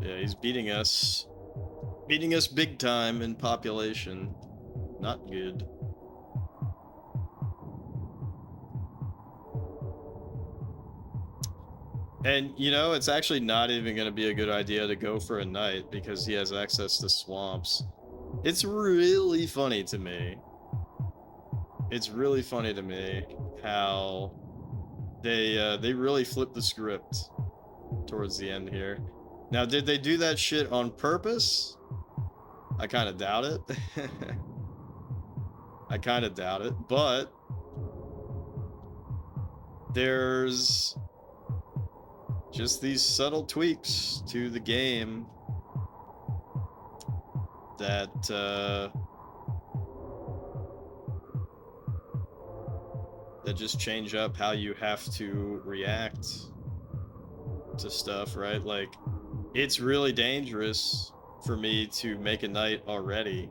Yeah, he's beating us. Beating us big time in population. Not good. And, you know, it's actually not even going to be a good idea to go for a night because he has access to swamps. It's really funny to me. It's really funny to me how they really flipped the script towards the end here. Now, did they do that shit on purpose? I kind of doubt it. I kind of doubt it, but there's just these subtle tweaks to the game that that just change up how you have to react to stuff, right? Like, it's really dangerous for me to make a night already.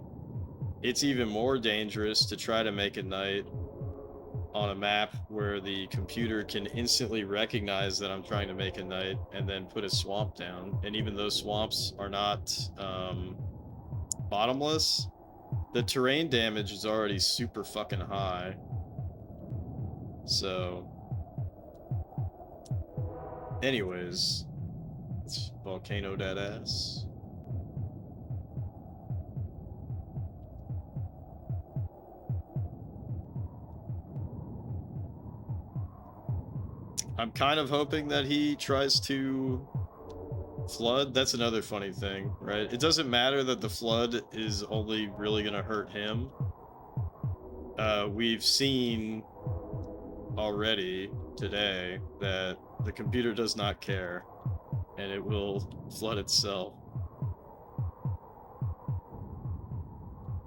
It's even more dangerous to try to make a night on a map where the computer can instantly recognize that I'm trying to make a night and then put a swamp down. And even though swamps are not bottomless, the terrain damage is already super fucking high. So, anyways, it's volcano dead ass. I'm kind of hoping that he tries to flood. That's another funny thing, right? It doesn't matter that the flood is only really gonna hurt him. We've seen already today that the computer does not care and it will flood itself,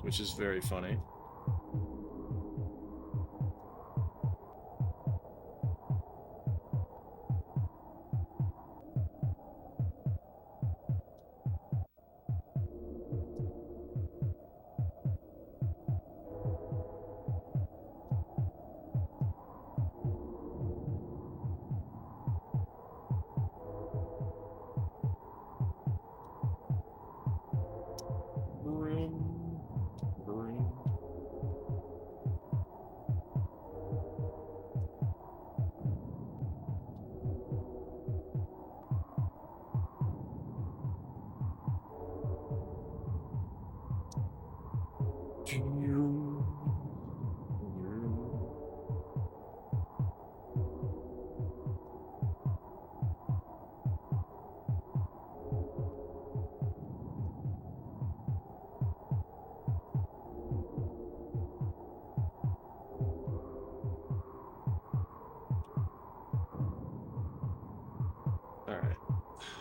which is very funny. Vroom, vroom.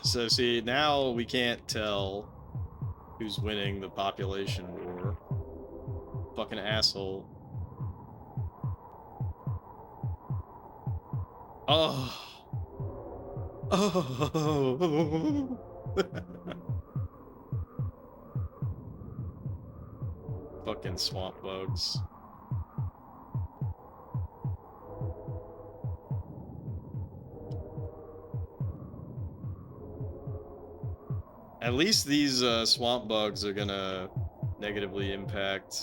So see, now we can't tell who's winning the population war. Fucking asshole. Oh. Oh. Fucking swamp bugs. At least these swamp bugs are gonna negatively impact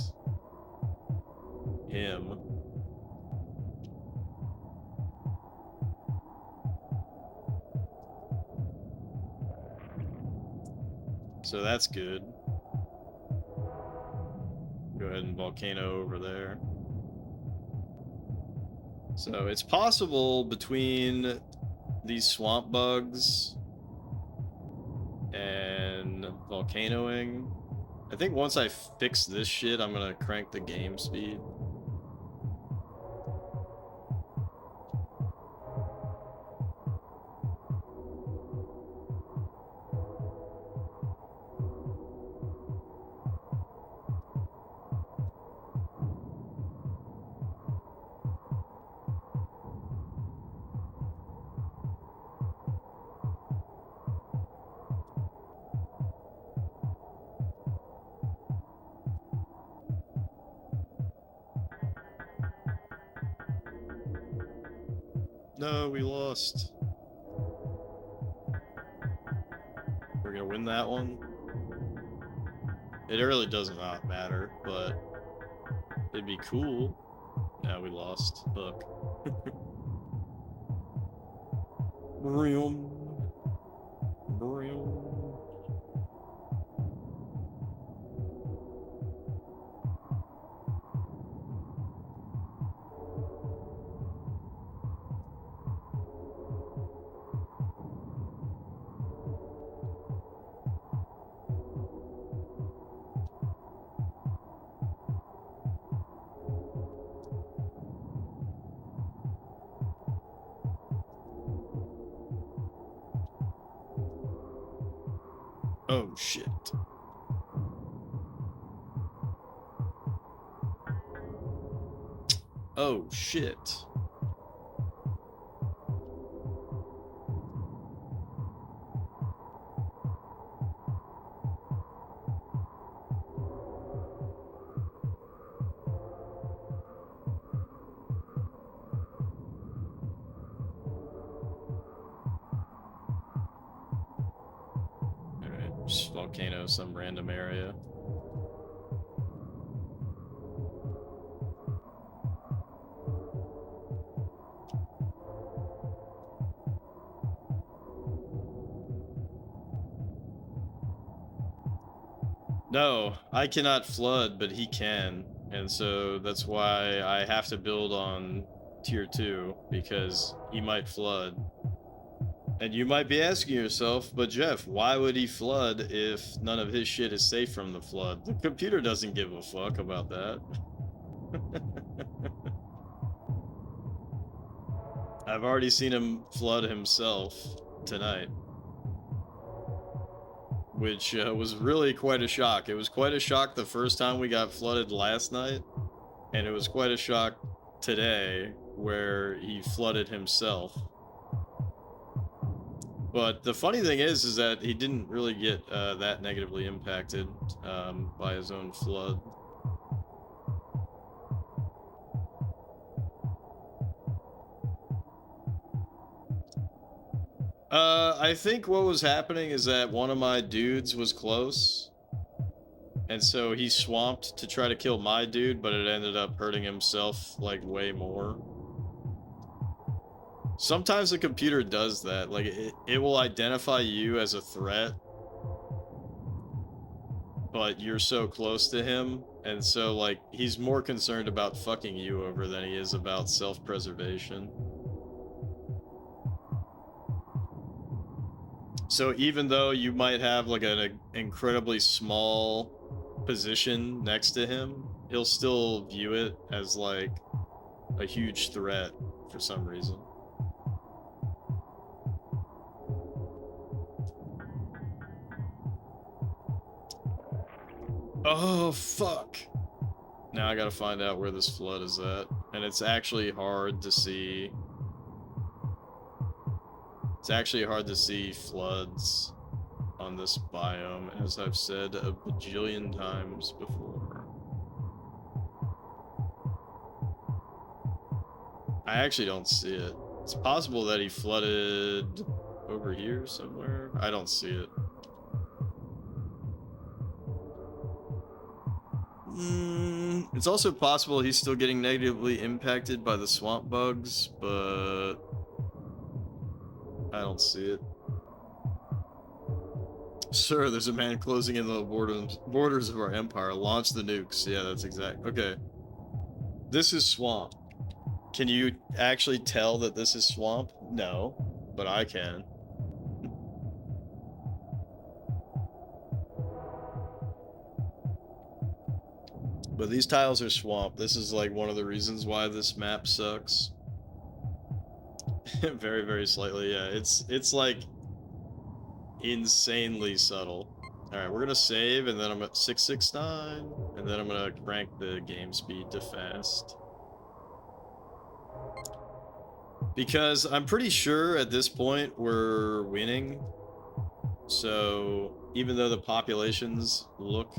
him. So that's good. Go ahead and volcano over there. So it's possible between these swamp bugs and volcanoing. I think once I fix this shit, I'm gonna crank the game speed. No, we lost. We're gonna win that one. It really does not matter, but it'd be cool. No, we lost. Fuck. Brim. Brim. Oh shit. Oh shit. Alright, just volcano some random area. No, I cannot flood, but he can. And so that's why I have to build on tier 2, because he might flood. And you might be asking yourself, but Jeff, why would he flood if none of his shit is safe from the flood? The computer doesn't give a fuck about that. I've already seen him flood himself tonight. Which was really quite a shock. It was quite a shock the first time we got flooded last night, and it was quite a shock today where he flooded himself. But the funny thing is that he didn't really get that negatively impacted by his own flood. I think what was happening is that one of my dudes was close, and so he swamped to try to kill my dude, but it ended up hurting himself, like, way more. Sometimes the computer does that. Like, it will identify you as a threat, but you're so close to him, and so, like, he's more concerned about fucking you over than he is about self-preservation. So even though you might have, like, an incredibly small position next to him, he'll still view it as, like, a huge threat for some reason. Oh, fuck. Now I gotta find out where this flood is at. And it's actually hard to see. It's actually hard to see floods on this biome, as I've said a bajillion times before. I actually don't see it. It's possible that he flooded over here somewhere. I don't see it. It's also possible he's still getting negatively impacted by the swamp bugs, but I don't see it. Sir, there's a man closing in the borders of our empire. Launch the nukes. Yeah, that's exact. Okay. This is swamp. Can you actually tell that this is swamp? No, but I can. But these tiles are swamp. This is like one of the reasons why this map sucks. Very, very slightly, yeah. It's like insanely subtle. Alright, we're gonna save, and then I'm at 669, and then I'm gonna crank the game speed to fast. Because I'm pretty sure at this point we're winning. So even though the populations look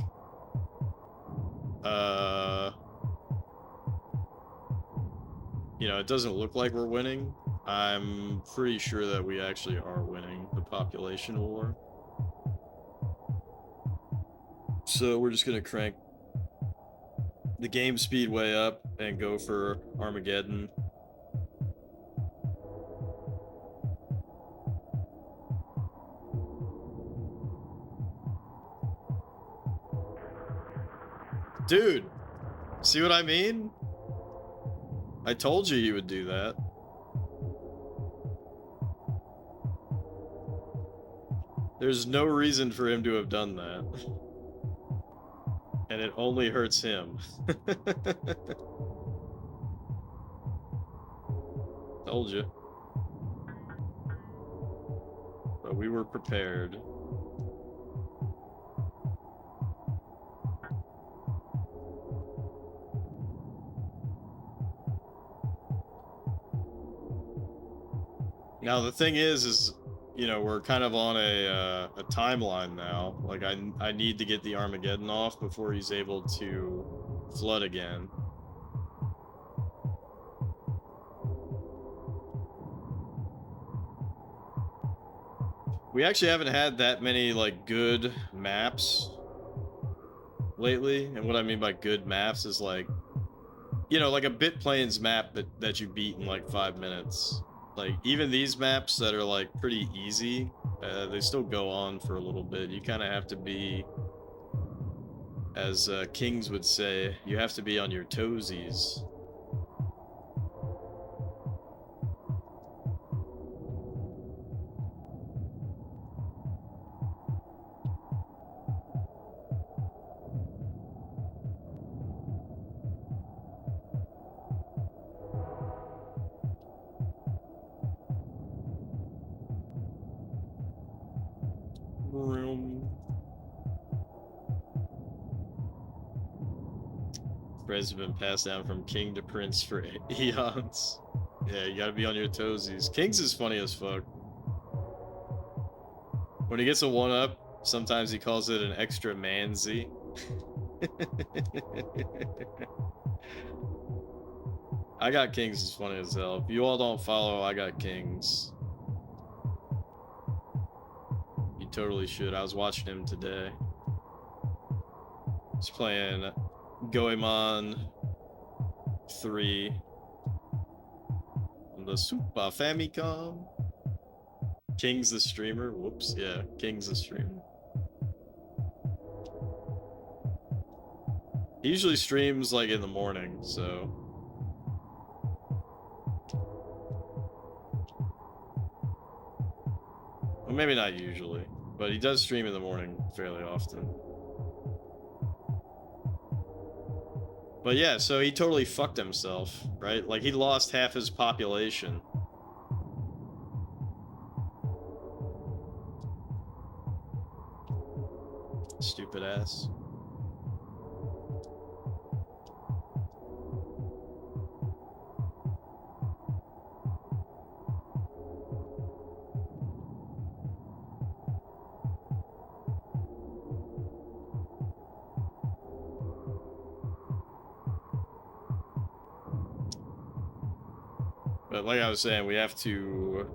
you know, it doesn't look like we're winning, I'm pretty sure that we actually are winning the population war. So we're just gonna crank the game speed way up and go for Armageddon. Dude, see what I mean? I told you he would do that. There's no reason for him to have done that. And it only hurts him. Told you. But we were prepared. Now the thing is, you know, we're kind of on a timeline now. Like I need to get the Armageddon off before he's able to flood again. We actually haven't had that many like good maps lately, and what I mean by good maps is like, you know, like a Bit Plains map that you beat in like 5 minutes. Like, even these maps that are, like, pretty easy, they still go on for a little bit. You kind of have to be, as Kings would say, you have to be on your toesies. Has been passed down from king to prince for eons. Yeah, you gotta be on your toesies. Kings is funny as fuck. When he gets a 1-up, sometimes he calls it an extra manzy. I Got Kings is funny as hell. If you all don't follow I Got Kings, you totally should. I was watching him today. He's playing Goemon 3 on the Super Famicom. King's the streamer. Whoops, yeah, King's the streamer. He usually streams like in the morning, so. Well, maybe not usually, but he does stream in the morning fairly often. But yeah, so he totally fucked himself, right? Like, he lost half his population. Stupid ass. But like I was saying, we have to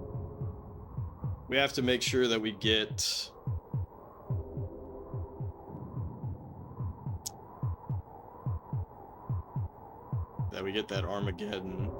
make sure that we get that Armageddon.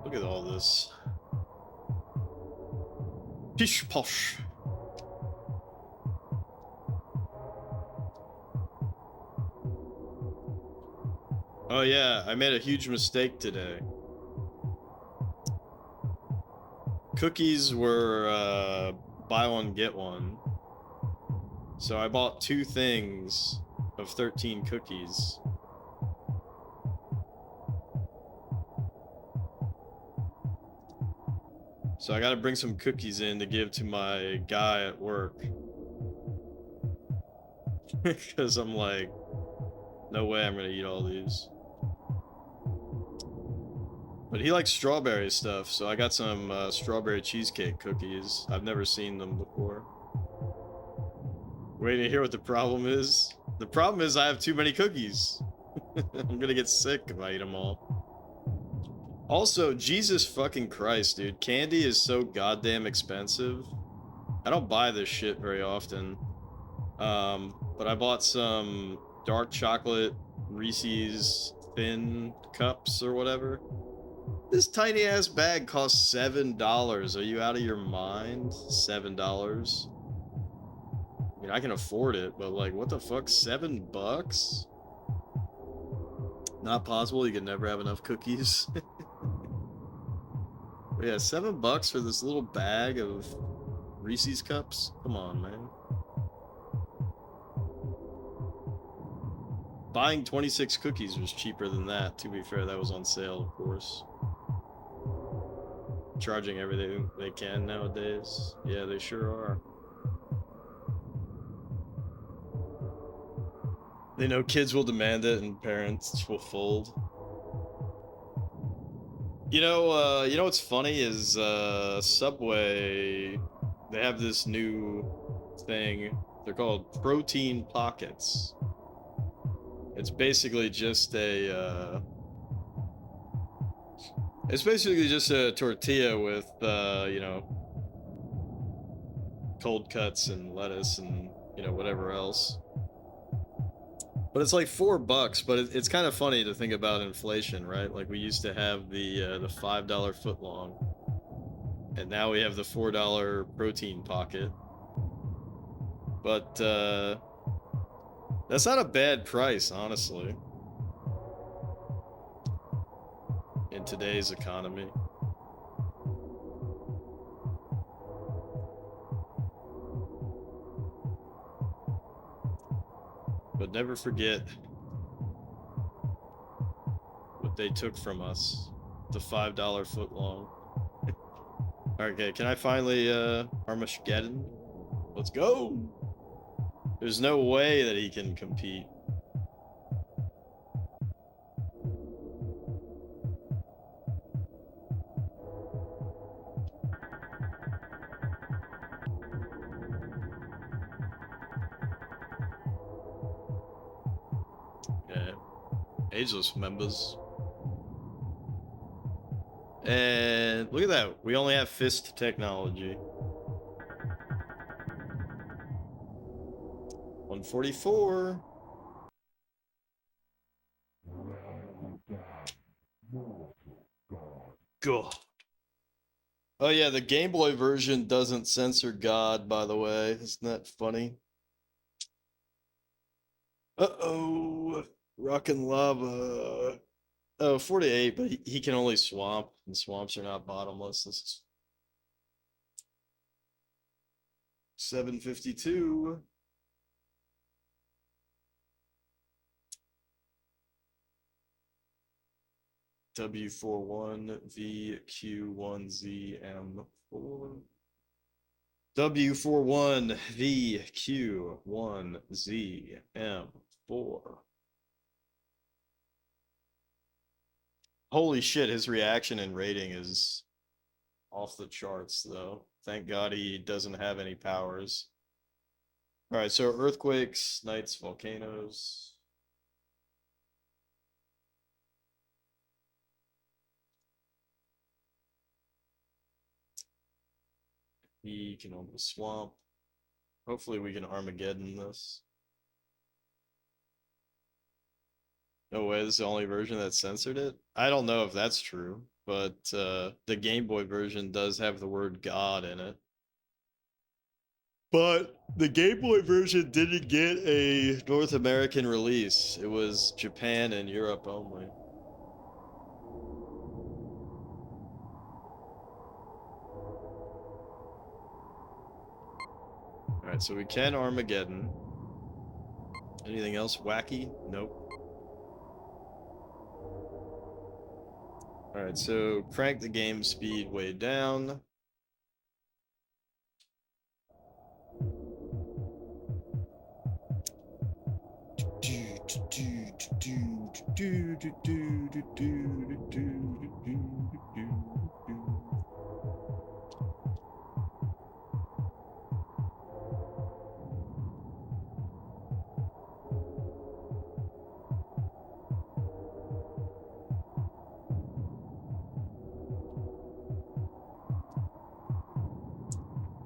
Look at all this. Pish posh. Oh yeah, I made a huge mistake today. Cookies were buy one get one. So I bought 2 things of 13 cookies. So I gotta bring some cookies in to give to my guy at work. Because I'm like, no way I'm gonna eat all these. But he likes strawberry stuff, so I got some strawberry cheesecake cookies. I've never seen them before. Waiting to hear what the problem is? The problem is I have too many cookies. I'm gonna get sick if I eat them all. Also, Jesus fucking Christ, dude. Candy is so goddamn expensive. I don't buy this shit very often. But I bought some dark chocolate Reese's Thin Cups or whatever. This tiny ass bag costs $7. Are you out of your mind? $7. I mean, I can afford it, but like, what the fuck? $7? Not possible. You can never have enough cookies. But yeah, $7 for this little bag of Reese's Cups? Come on, man. Buying 26 cookies was cheaper than that, to be fair. That was on sale, of course. Charging everything they can nowadays. Yeah, they sure are. They know kids will demand it and parents will fold. You know what's funny is Subway, they have this new thing. They're called protein pockets. It's basically just a tortilla with you know, cold cuts and lettuce and, you know, whatever else. But it's like $4, but it's kind of funny to think about inflation, right? Like, we used to have the $5 footlong, and now we have the $4 protein pocket. But that's not a bad price, honestly, in today's economy. But never forget what they took from us. The $5 footlong. Okay, can I finally Armageddon? Let's go! There's no way that he can compete. Yeah. Ageless members. And look at that. We only have fist technology. 144. God. Oh yeah, the Game Boy version doesn't censor God, by the way. Isn't that funny? Uh-oh. Rock and lava. Oh, 48, but he can only swamp, and swamps are not bottomless. This is 752. W41 VQ1ZM4. W41 VQ1ZM4. Holy shit, his reaction and rating is off the charts, though. Thank God he doesn't have any powers. Alright, so earthquakes, nights, volcanoes. He can only swamp. Hopefully we can Armageddon this. No way, this is the only version that censored it? I don't know if that's true, but the Game Boy version does have the word God in it. But the Game Boy version didn't get a North American release. It was Japan and Europe only. Alright, so we can Armageddon. Anything else wacky? Nope. Alright, so crank the game speed way down.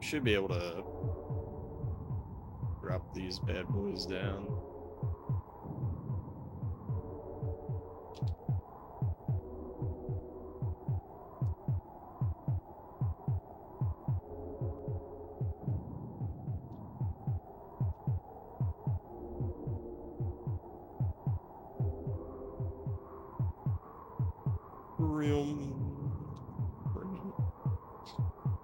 Should be able to drop these bad boys down.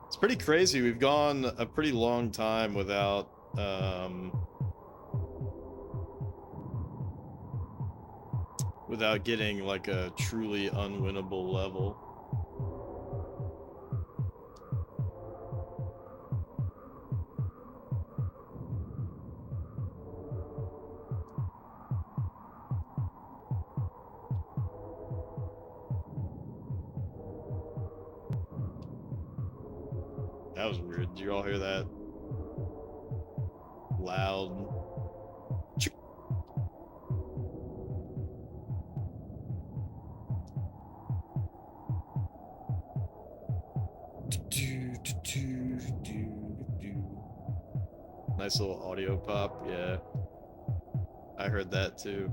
It's pretty crazy. We've gone a pretty long time without without getting like a truly unwinnable level. That was weird. Did you all hear that? Loud. Nice little audio pop, yeah. I heard that too.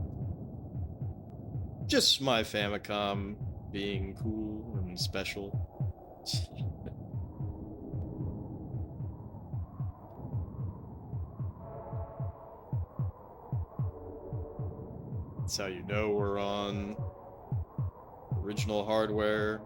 Just my Famicom being cool and special. That's how you know we're on original hardware.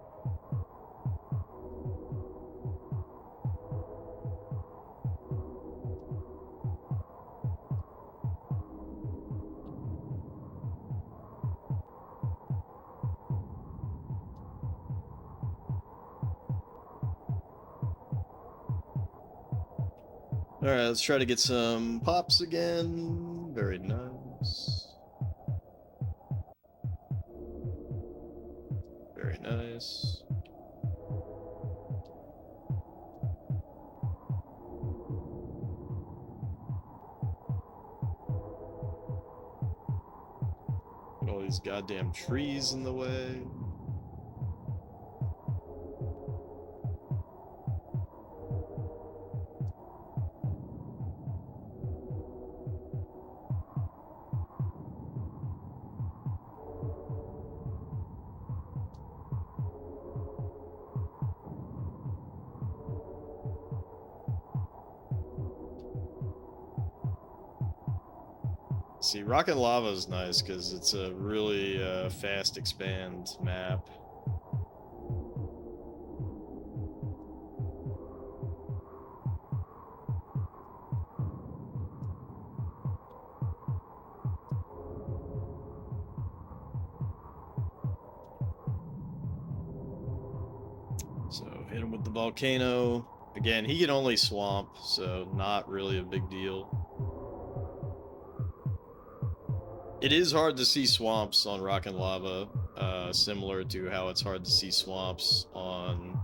Alright, let's try to get some pops again. Very nice. Very nice. Put all these goddamn trees in the way. See, Rock and Lava is nice because it's a really fast expand map. So hit him with the volcano. Again, he can only swamp, so not really a big deal. It is hard to see swamps on Rock and Lava, similar to how it's hard to see swamps on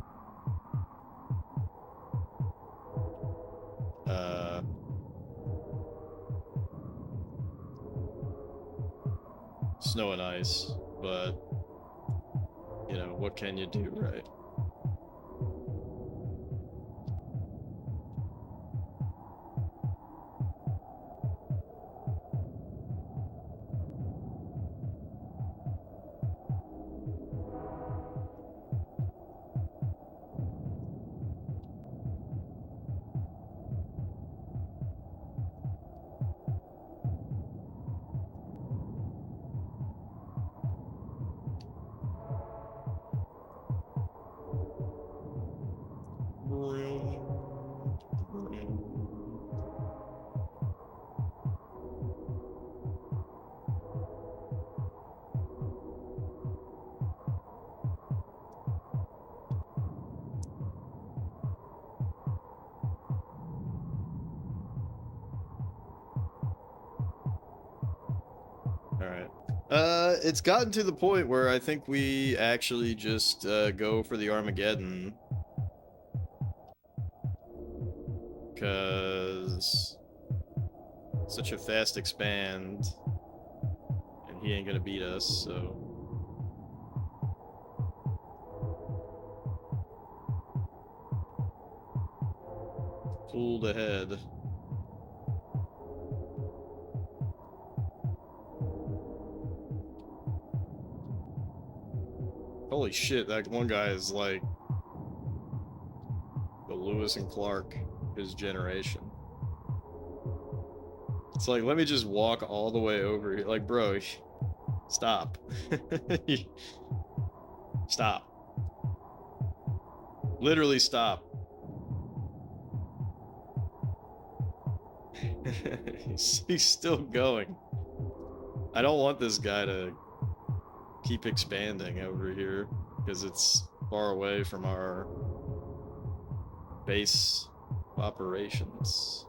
Snow and Ice, but you know, what can you do, right? It's gotten to the point where I think we actually just go for the Armageddon. Because such a fast expand, and he ain't gonna beat us, so... Pulled ahead. Holy shit, that one guy is like the Lewis and Clark, his generation. It's like, let me just walk all the way over here. Like, bro, stop. Stop. Literally stop. He's still going. I don't want this guy to keep expanding over here because it's far away from our base of operations.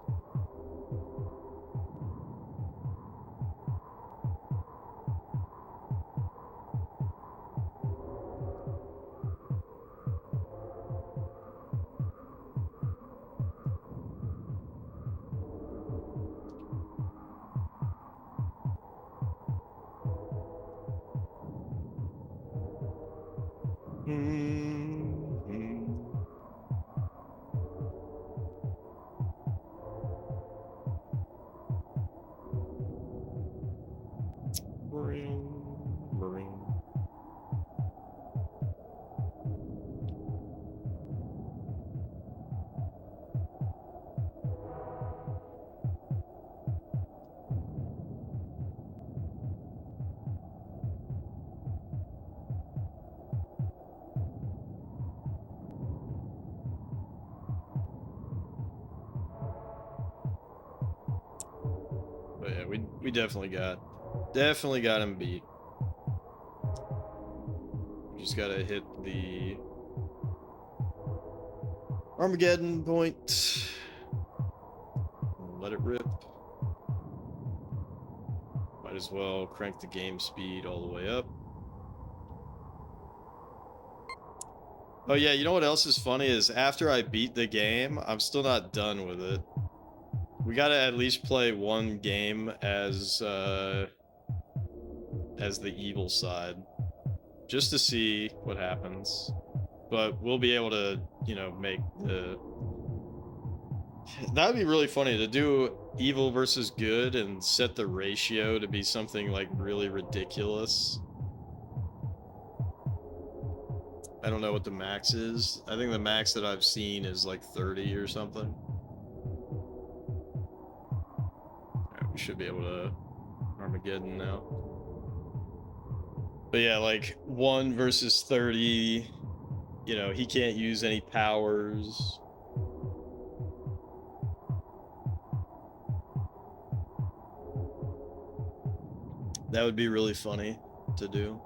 But yeah, we definitely got him beat. We just gotta hit the Armageddon point. Let it rip. Might as well crank the game speed all the way up. Oh yeah, you know what else is funny is after I beat the game, I'm still not done with it. We gotta at least play one game as the evil side, just to see what happens. But we'll be able to, you know, make the... That'd be really funny to do evil versus good and set the ratio to be something like really ridiculous. I don't know what the max is. I think the max that I've seen is like 30 or something. Alright, we should be able to Armageddon now. But yeah, like 1 versus 30, you know, he can't use any powers. That would be really funny to do.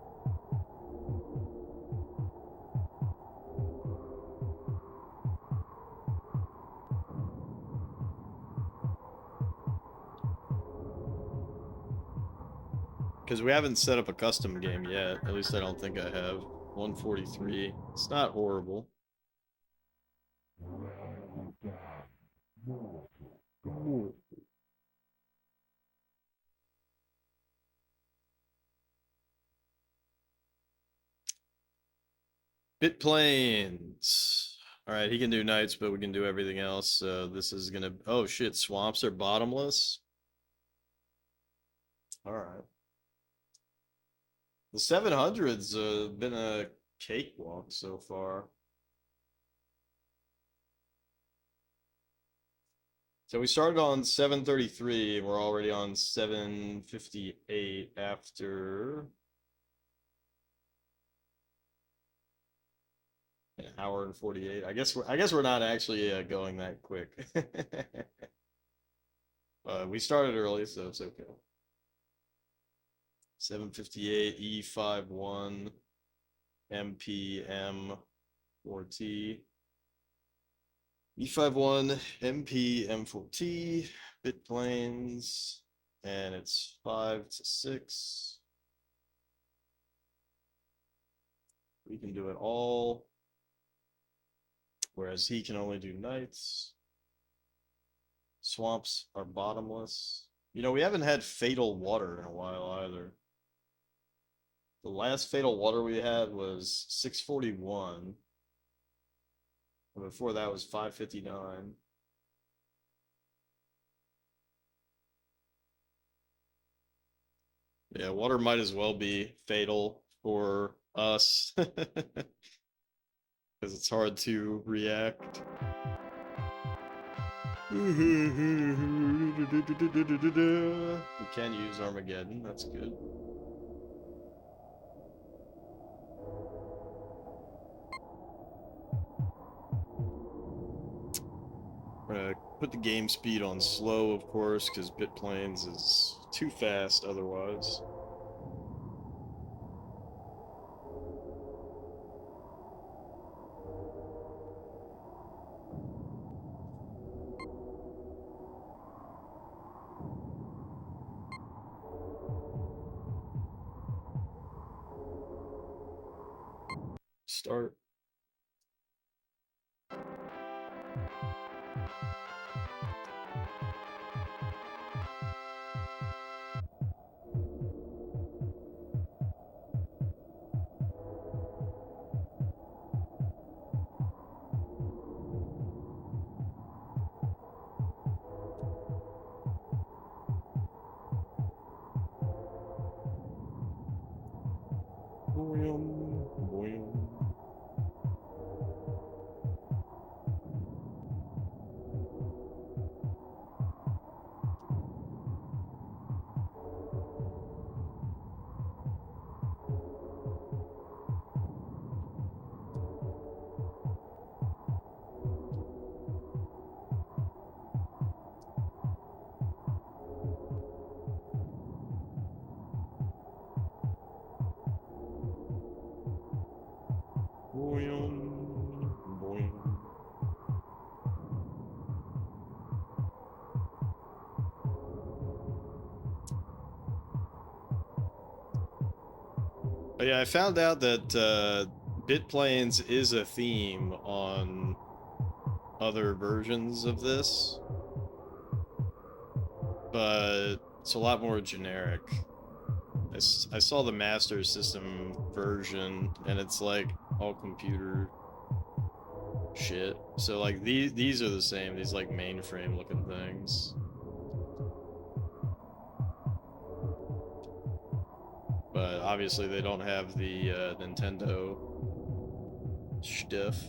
Because we haven't set up a custom game yet. At least I don't think I have. 143. It's not horrible. Bit planes. All right, he can do knights, but we can do everything else. So this is gonna. Oh shit! Swamps are bottomless. All right. The 700's been a cakewalk so far. So we started on 733, and we're already on 758 after an hour and 48. I guess we're not actually going that quick. We started early, so it's okay. 758 E51 MPM 4T E51 MP M4T bit planes, and it's 5 to 6. We can do it all, whereas he can only do knights. Swamps are bottomless. You know, we haven't had fatal water in a while either. The last fatal water we had was 641. And before that was 559. Yeah, water might as well be fatal for us. Because it's hard to react. We can use Armageddon, that's good. We're gonna put the game speed on slow, of course, because bit planes is too fast otherwise. Start. Oh yeah, I found out that bit planes is a theme on other versions of this, but it's a lot more generic. I saw the Master System version, and it's like all computer shit. So like these are the same. These like mainframe looking things. But obviously they don't have the Nintendo stiff.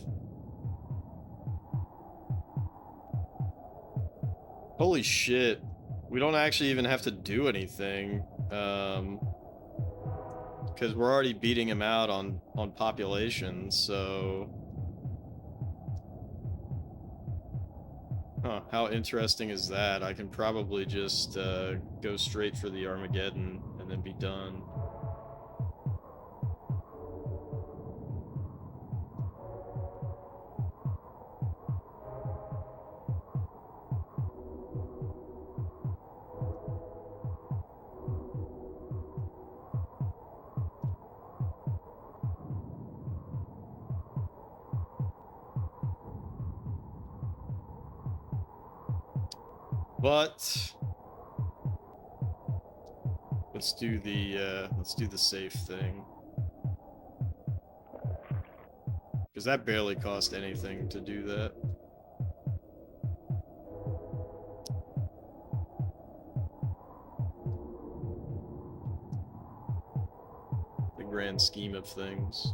Holy shit. We don't actually even have to do anything, because we're already beating him out on population. So, huh? How interesting is that? I can probably just go straight for the Armageddon and then be done. But let's do the safe thing, because that barely cost anything to do that. The grand scheme of things.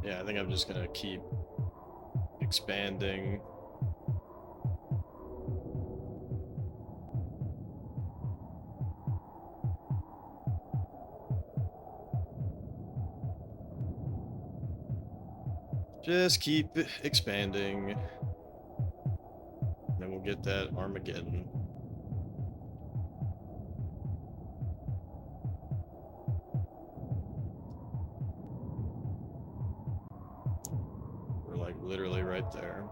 Yeah, I think I'm just gonna keep expanding. Just keep expanding. Then we'll get that Armageddon. We're like literally right there.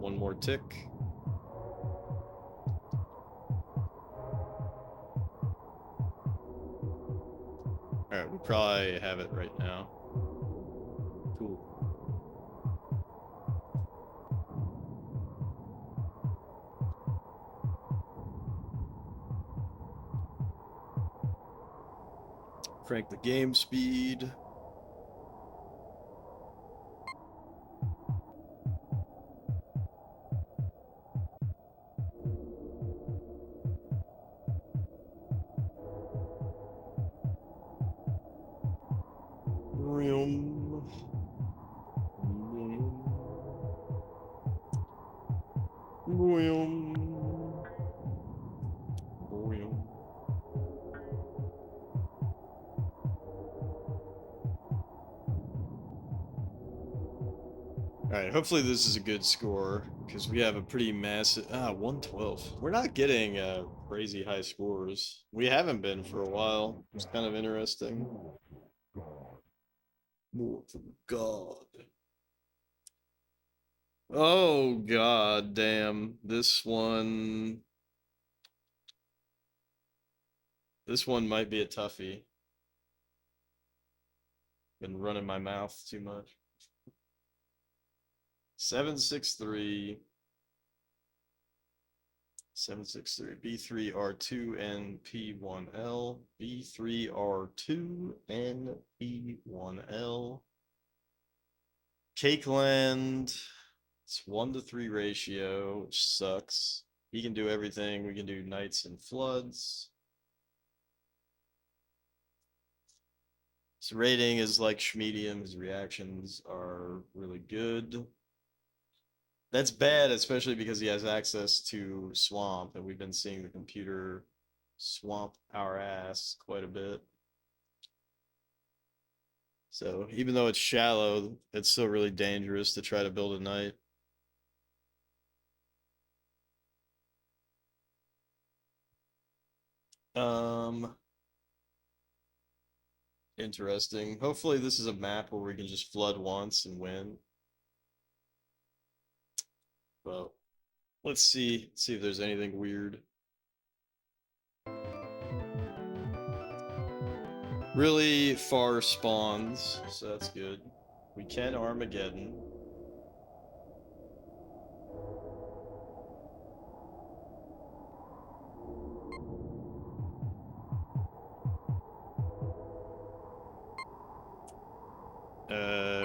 One more tick. Alright, we probably have it right now. Cool. Crank the game speed. Alright, hopefully this is a good score, because we have a pretty massive... 112. We're not getting crazy high scores. We haven't been for a while. It's kind of interesting. Oh, God. Oh, God damn. This one might be a toughie. Been running my mouth too much. 763. 763 B3R2 and P1L. B3R2 and P1L. Cakeland. It's 1-to-3 ratio, which sucks. He can do everything. We can do Knights and Floods. His rating is like medium. His reactions are really good. That's bad, especially because he has access to Swamp, and we've been seeing the computer swamp our ass quite a bit. So even though it's shallow, it's still really dangerous to try to build a knight. Interesting. Hopefully this is a map where we can just flood once and win. Well, let's see if there's anything weird. Really far spawns, so that's good. We can Armageddon.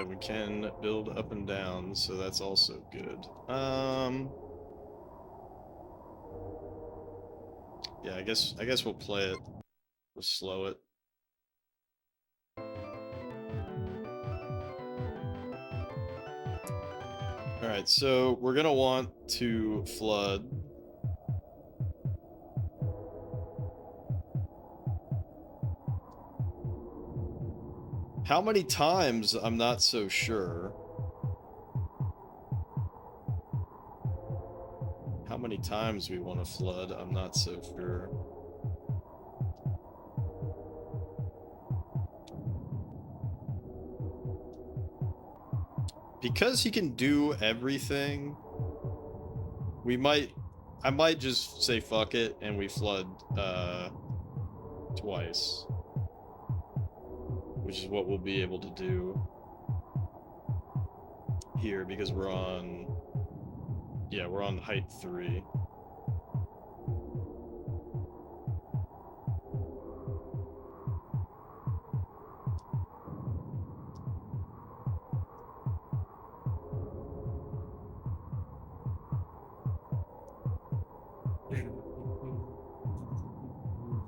We can build up and down, so that's also good. Yeah, I guess we'll play it. We'll slow it. Alright, so we're gonna want to flood. How many times? I'm not so sure. How many times we want to flood? I'm not so sure. Because he can do everything, I might just say fuck it and we flood twice. Which is what we'll be able to do here because we're on height 3.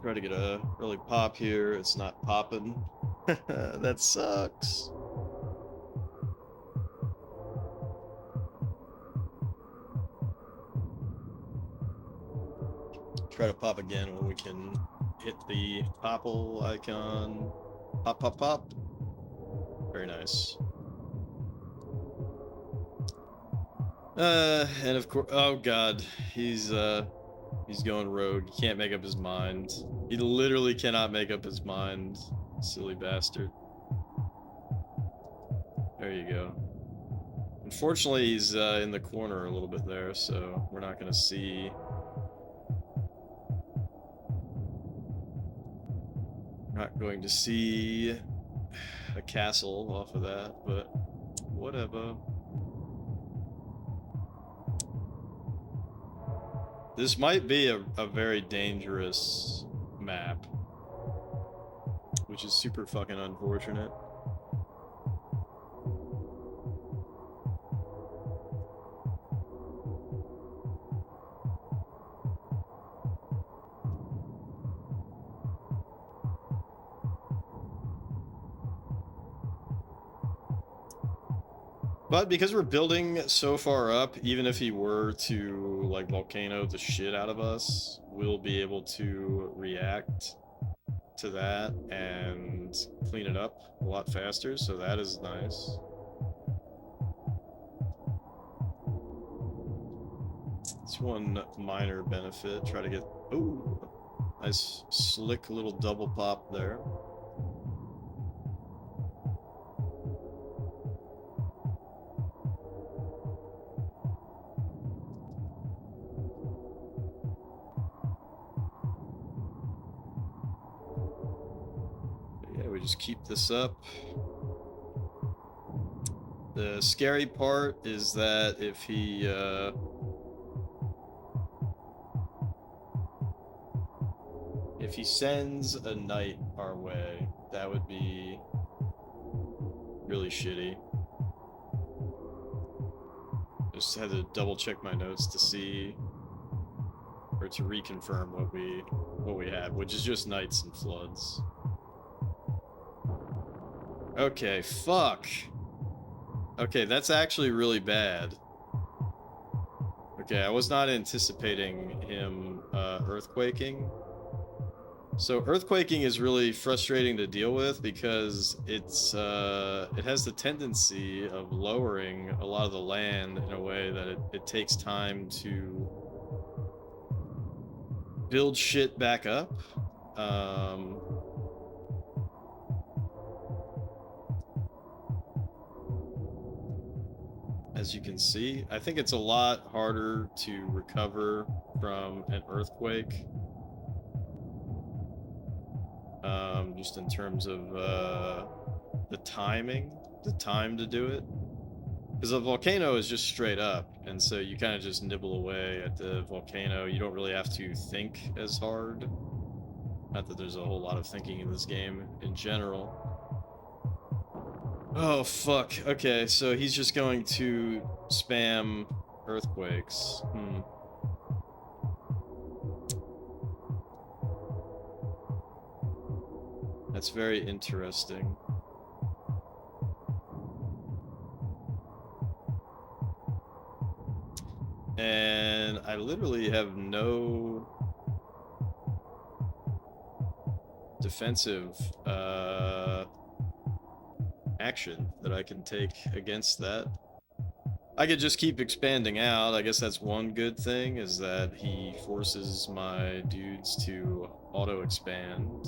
Try to get a early pop here. It's not popping. That sucks. Try to pop again when we can hit the popple icon. Pop, pop, pop. Very nice. And of course, oh god, he's going rogue. He can't make up his mind. He literally cannot make up his mind. Silly bastard. There you go. Unfortunately, he's in the corner a little bit there, so we're not gonna see. Not going to see a castle off of that, but whatever. This might be a very dangerous map, which is super fucking unfortunate. But because we're building so far up, even if he were to, like, volcano the shit out of us, we'll be able to react to that and clean it up a lot faster, so that is nice. It's one minor benefit. Try to get... Ooh! Nice, slick little double pop there. Just keep this up. The scary part is that if he sends a knight our way, that would be really shitty. Just had to double check my notes to see, or to reconfirm what we have, which is just knights and floods. Okay, fuck. Okay, that's actually really bad. Okay, I was not anticipating him earthquaking. So earthquaking is really frustrating to deal with because it has the tendency of lowering a lot of the land in a way that it takes time to build shit back up. As you can see, I think it's a lot harder to recover from an earthquake. Just in terms of the time to do it. Because a volcano is just straight up, and so you kind of just nibble away at the volcano. You don't really have to think as hard. Not that there's a whole lot of thinking in this game in general. Oh, fuck. Okay, so he's just going to spam earthquakes. That's very interesting. And I literally have no defensive action that I can take against that. I could just keep expanding out. I guess that's one good thing, is that he forces my dudes to auto-expand.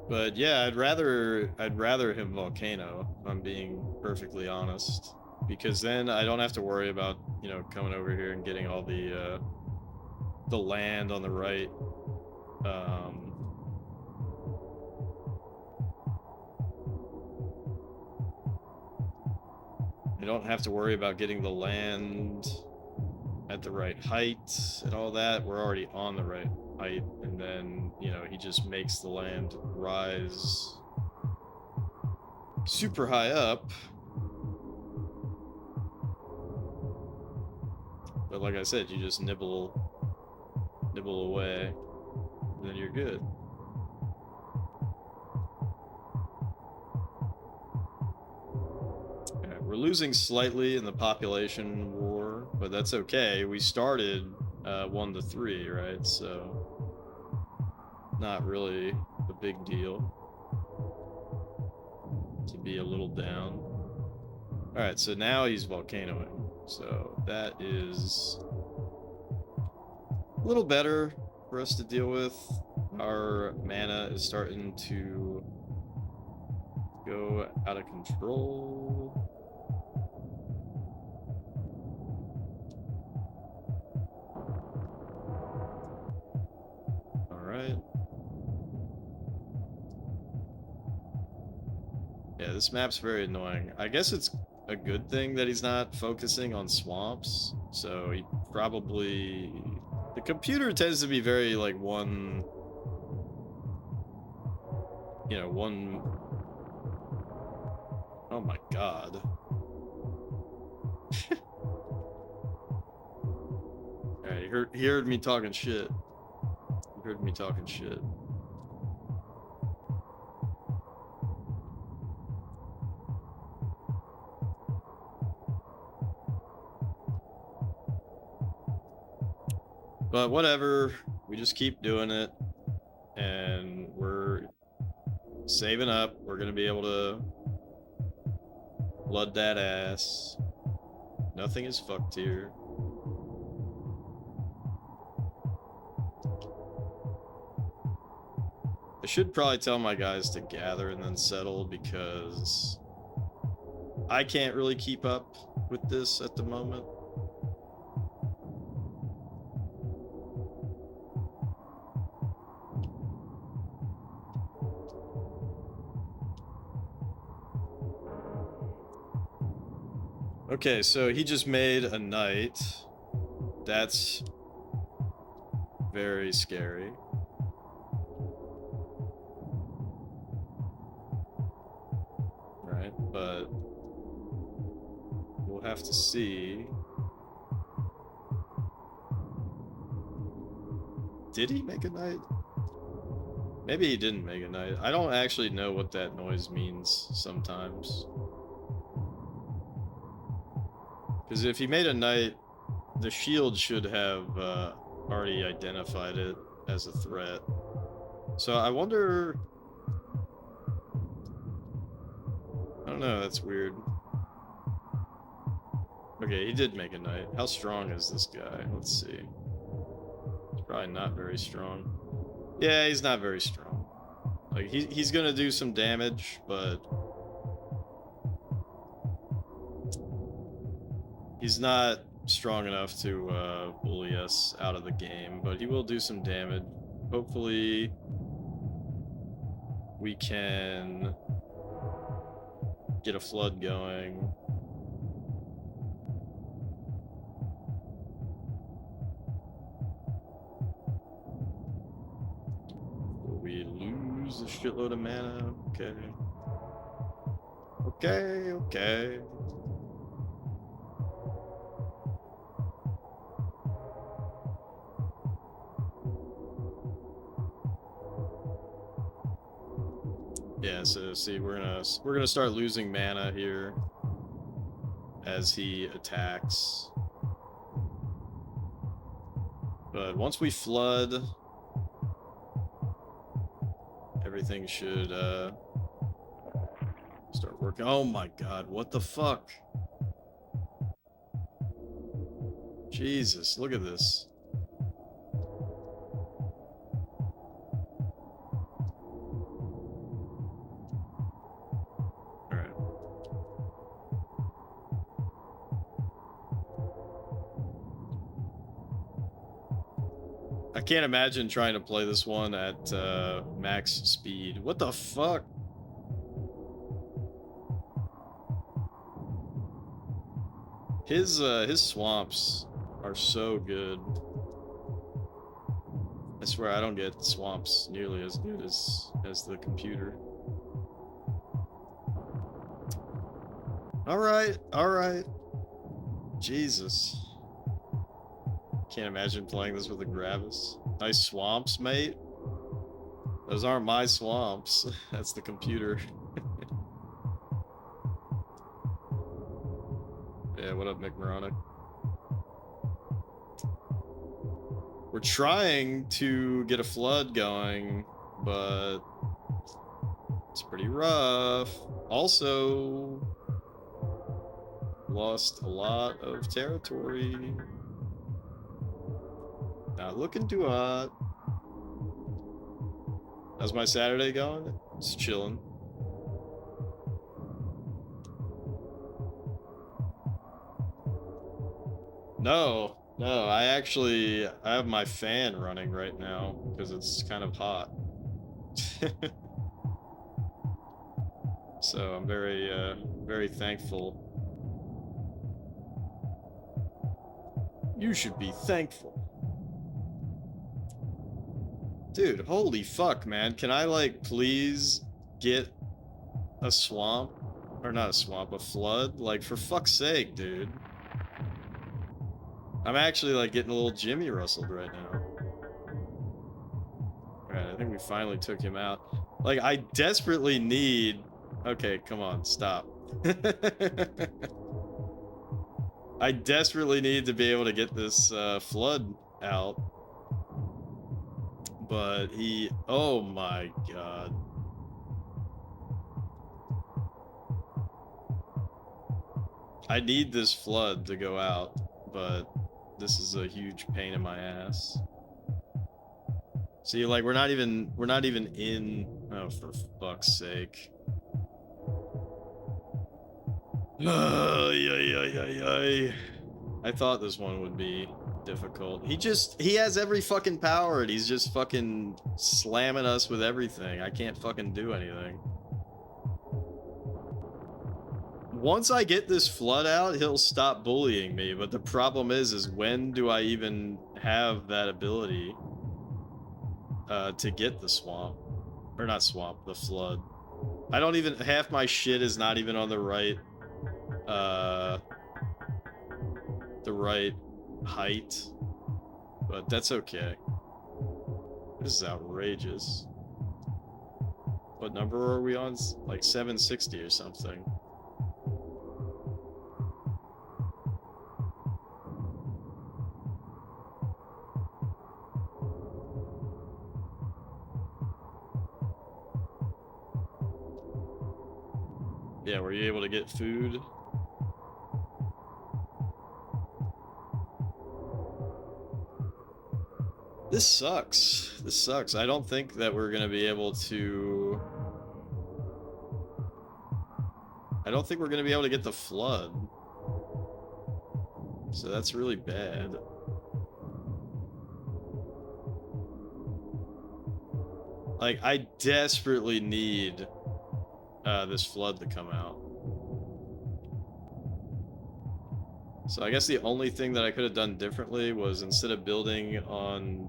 But yeah, I'd rather him volcano, if I'm being perfectly honest. Because then I don't have to worry about, you know, coming over here and getting all the land on the right. I don't have to worry about getting the land at the right height and all that. We're already on the right height, and then, you know, he just makes the land rise super high up. But like I said, you just nibble away, and then you're good. Okay, we're losing slightly in the population war, but that's okay. We started 1-3, right? So not really a big deal to be a little down. All right, so now he's volcanoing. So that is a little better for us to deal with. Our mana is starting to go out of control. All right. Yeah, this map's very annoying. I guess it's a good thing that he's not focusing on swamps. So he probably... The computer tends to be very, like, one... You know, one... Oh my god. Alright, he heard me talking shit. He heard me talking shit. But whatever, we just keep doing it, and we're saving up. We're gonna be able to blood that ass. Nothing is fucked here. I should probably tell my guys to gather and then settle, because I can't really keep up with this at the moment. Okay, so he just made a knight. That's very scary. Right, but we'll have to see. did he make a knight? Maybe he didn't make a knight. I don't actually know what that noise means sometimes. Because if he made a knight, the shield should have already identified it as a threat. So I wonder... I don't know, that's weird. Okay, he did make a knight. How strong is this guy? Let's see. He's probably not very strong. Yeah, he's not very strong. Like, he's gonna do some damage, but... he's not strong enough to bully us out of the game, but he will do some damage. Hopefully... we can... get a flood going. We lose a shitload of mana. Okay. Okay. Yeah, so see, we're gonna start losing mana here as he attacks. But once we flood, everything should start working. Oh my god, what the fuck? Jesus, look at this. Alright. I can't imagine trying to play this one at max speed. What the fuck? His swamps are so good. I swear I don't get swamps nearly as good as the computer. Alright. Jesus. Can't imagine playing this with a Gravis. Nice swamps, mate. Those aren't my swamps. That's the computer. Yeah, what up, Nick Moronic? We're trying to get a flood going, but it's pretty rough. Also, lost a lot of territory. Not looking too hot. How's my Saturday going? It's chilling. No, I have my fan running right now because it's kind of hot. So I'm very thankful. You should be thankful. Dude, holy fuck, man. Can I, like, please get a swamp? Or not a swamp, a flood? Like, for fuck's sake, dude. I'm actually, like, getting a little Jimmy rustled right now. Alright, I think we finally took him out. Like, I desperately need... Okay, come on, stop. I desperately need to be able to get this flood out. But he... Oh my god. I need this flood to go out, but this is a huge pain in my ass. See, like, we're not even in... Oh, for fuck's sake. I thought this one would be difficult. He has every fucking power and he's just fucking slamming us with everything. I can't fucking do anything. Once I get this flood out, he'll stop bullying me, but the problem is when do I even have that ability to get the swamp? Or not swamp, the flood. I don't even... Half my shit is not even on the right height, but that's okay. This is outrageous. What number are we on? Like 760 or something. Yeah, were you able to get food? This sucks. This sucks. I don't think that we're gonna be able to... I don't think we're gonna be able to get the flood. So that's really bad. Like, I desperately need this flood to come out. So I guess the only thing that I could have done differently was instead of building on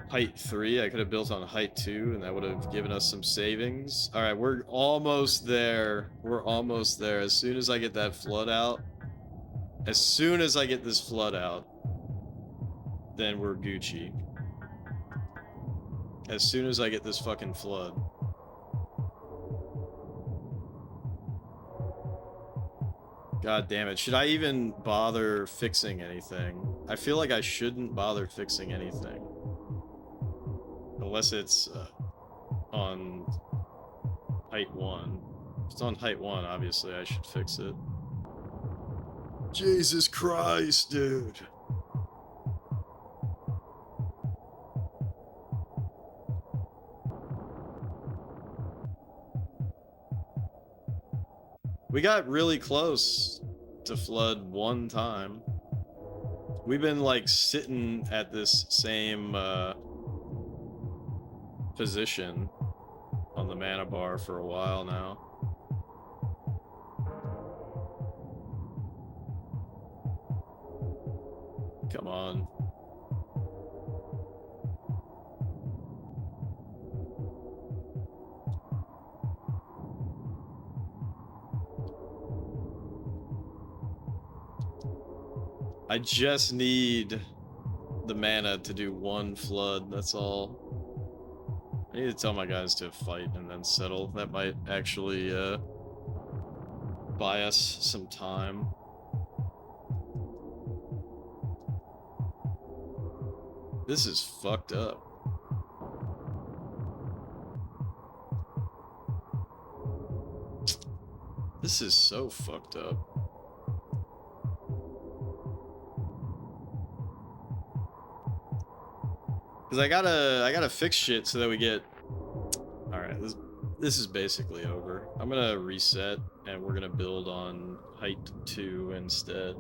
height 3, I could have built on height 2, and that would have given us some savings. Alright, we're almost there. We're almost there. As soon as I get that flood out, as soon as I get this flood out, then we're Gucci. As soon as I get this fucking flood. God damn it. Should I even bother fixing anything? I feel like I shouldn't bother fixing anything. Unless it's on height 1. If it's on height 1, obviously I should fix it. Jesus Christ, dude. We got really close to flood one time. We've been like sitting at this same position on the mana bar for a while now. Come on. I just need the mana to do one flood, that's all. I need to tell my guys to fight and then settle. That might actually buy us some time. This is fucked up. This is so fucked up. Cause I gotta fix shit so that we get... Alright, this is basically over. I'm gonna reset and we're gonna build on height 2 instead.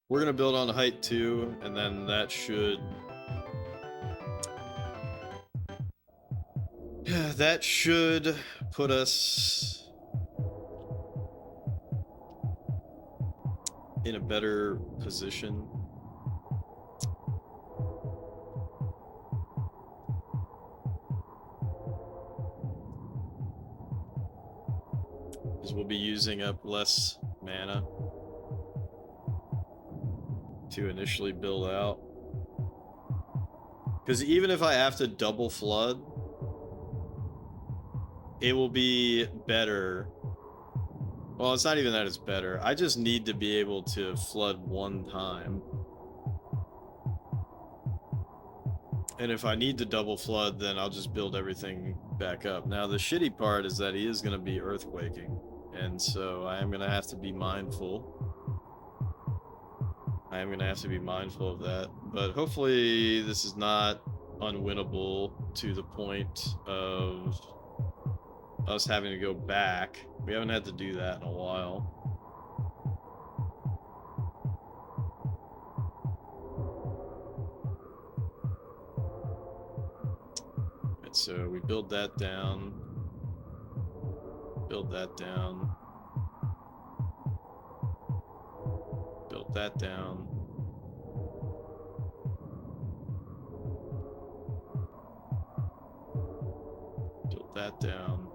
We're gonna build on height 2 and then that should... that should put us in a better position. Because we'll be using up less mana to initially build out. Because even if I have to double flood, it will be better. Well, it's not even that it's better. I just need to be able to flood one time. And if I need to double flood, then I'll just build everything back up. Now, the shitty part is that he is going to be earthquaking. And so I am going to have to be mindful. I am going to have to be mindful of that. But hopefully this is not unwinnable to the point of us having to go back. We haven't had to do that in a while. And so we build that down. Build that down. Build that down. Build that down.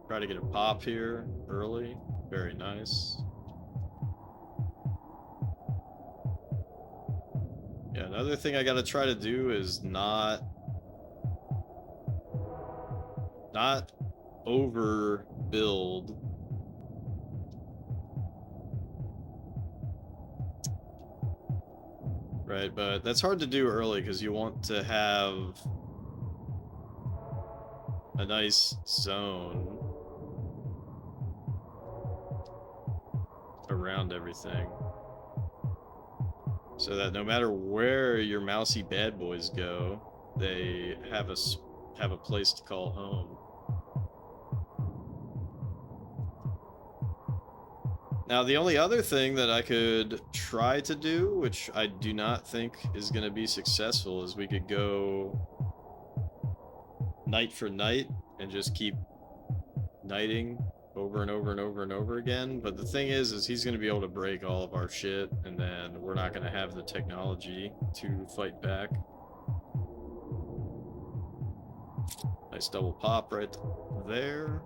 Try to get a pop here early. Very nice. Yeah, another thing I gotta try to do is not overbuild. Right, but that's hard to do early because you want to have a nice zone around everything. So that no matter where your mousy bad boys go, they have a place to call home. Now, the only other thing that I could try to do, which I do not think is going to be successful, is we could go night for night and just keep knighting over and over and over and over again. But the thing is he's going to be able to break all of our shit, and then we're not going to have the technology to fight back. Nice double pop right there.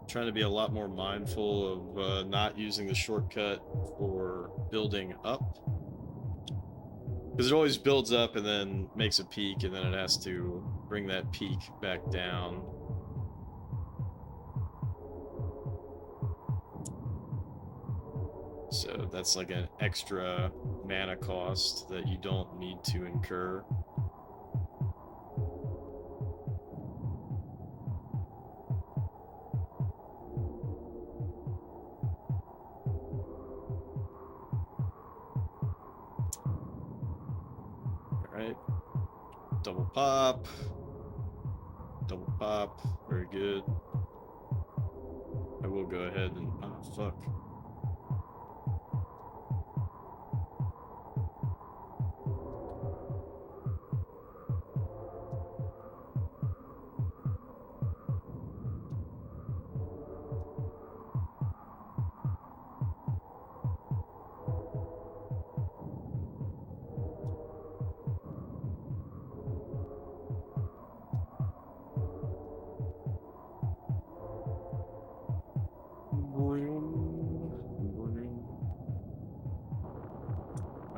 Trying to be a lot more mindful of not using the shortcut for building up, because it always builds up and then makes a peak, and then it has to bring that peak back down. So that's like an extra mana cost that you don't need to incur. Double pop. Double pop. Very good. I will go ahead and... Oh, fuck.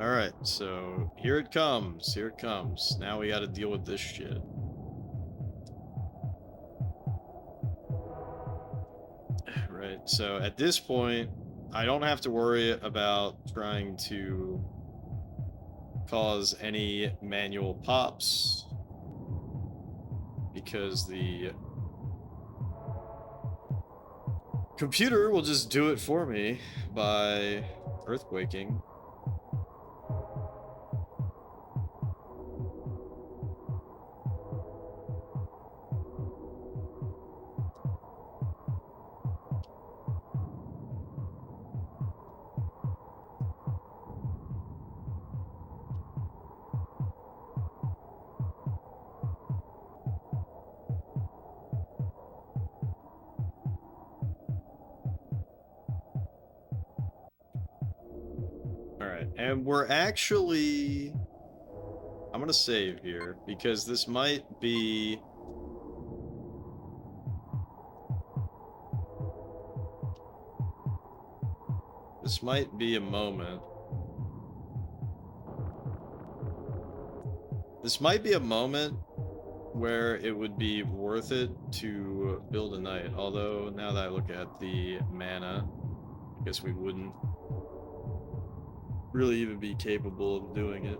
Alright, so here it comes. Here it comes. Now we gotta deal with this shit. Right, so at this point, I don't have to worry about trying to cause any manual pops, because the computer will just do it for me by earthquaking. And we're actually... I'm gonna save here, because this might be... This might be a moment. This might be a moment where it would be worth it to build a knight. Although, now that I look at the mana, I guess we wouldn't really even be capable of doing it.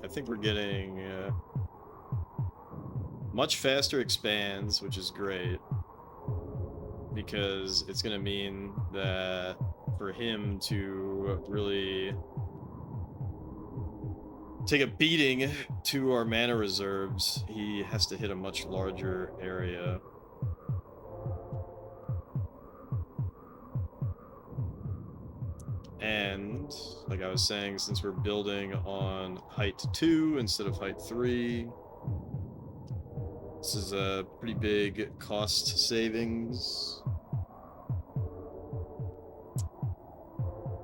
I think we're getting much faster expands, which is great, because it's going to mean that for him to really take a beating to our mana reserves, he has to hit a much larger area. And like I was saying, since we're building on height 2 instead of height 3, this is a pretty big cost savings.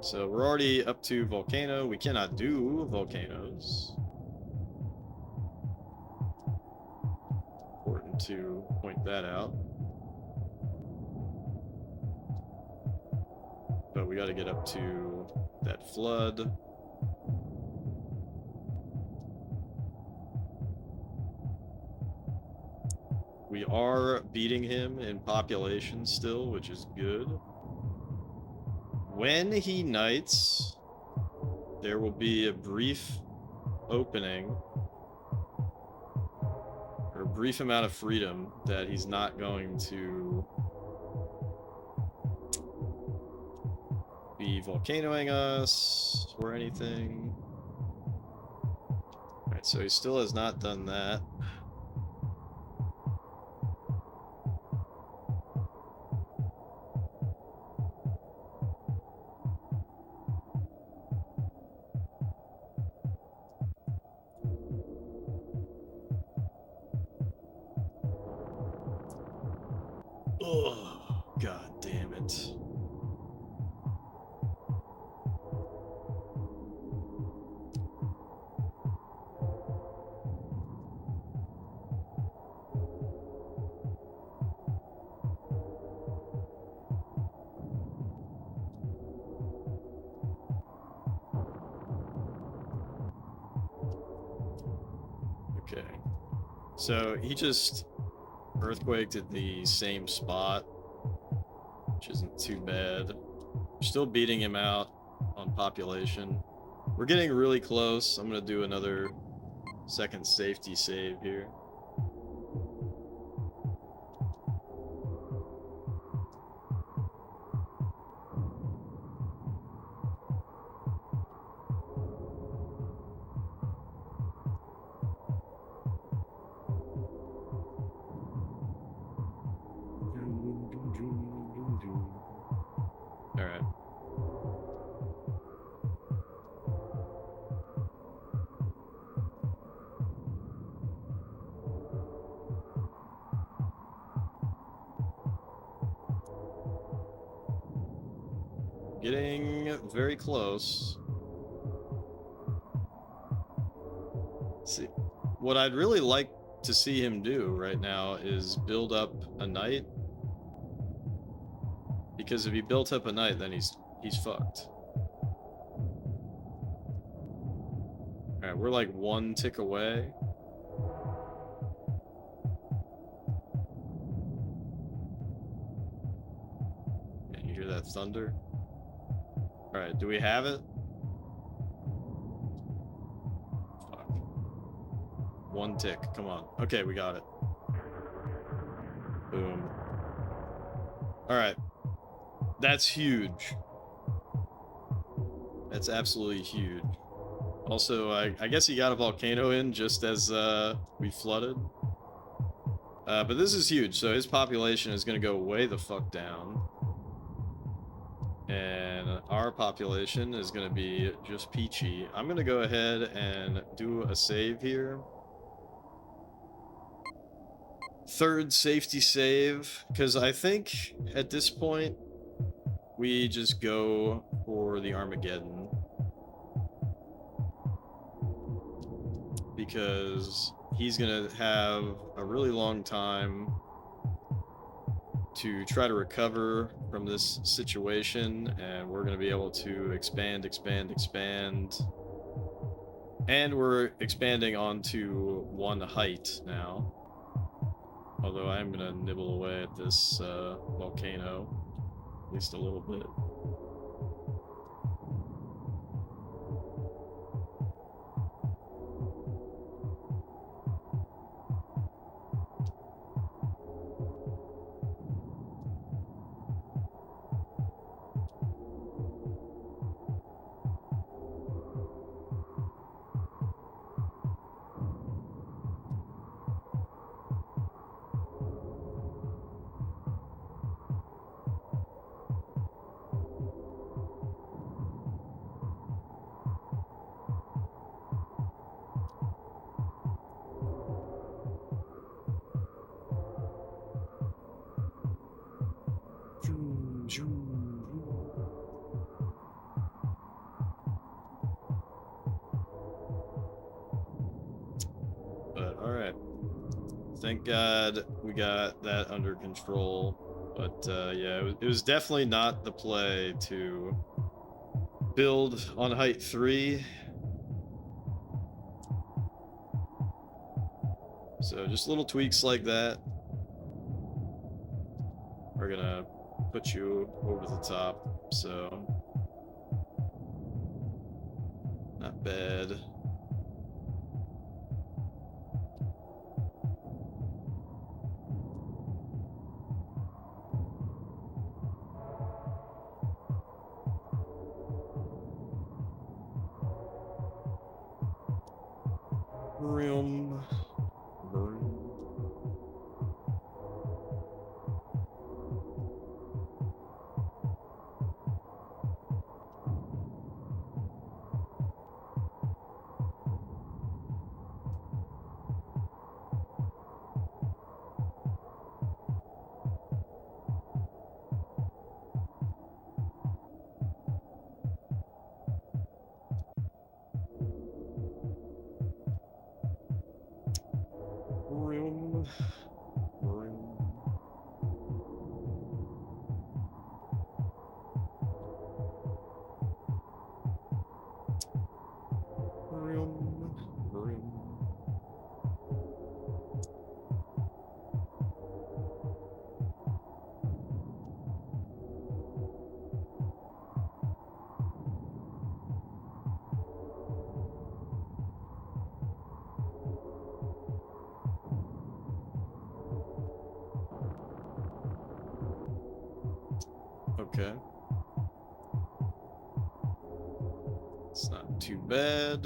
So we're already up to volcano. We cannot do volcanoes. Important to point that out. But we got to get up to that flood. We are beating him in population still, which is good. When he knights, there will be a brief opening, or a brief amount of freedom that he's not going to be volcanoing us or anything. Alright, so he still has not done that. Oh, god damn it. Okay. So he just earthquaked at the same spot, which isn't too bad. We're still beating him out on population. We're getting really close. I'm gonna do another second safety save here. All right. Getting very close. Let's see, what I'd really like to see him do right now is build up a knight. Because if he built up a knight, then he's fucked. Alright, we're like one tick away. Can you hear that thunder? Alright, do we have it? Fuck. One tick, come on. Okay, we got it. Boom. Alright. That's huge. That's absolutely huge. Also, I guess he got a volcano in just as we flooded. But this is huge, so his population is going to go way the fuck down. And our population is going to be just peachy. I'm going to go ahead and do a save here. Third safety save, because I think at this point, we just go for the Armageddon. Because he's gonna have a really long time to try to recover from this situation, and we're gonna be able to expand. And we're expanding onto one height now. Although I'm gonna nibble away at this volcano. At least a little bit. Thank God we got that under control. But yeah, it was definitely not the play to build on height 3. So just little tweaks like that are gonna put you over the top. So not bad. Room. Room. Okay. It's not too bad.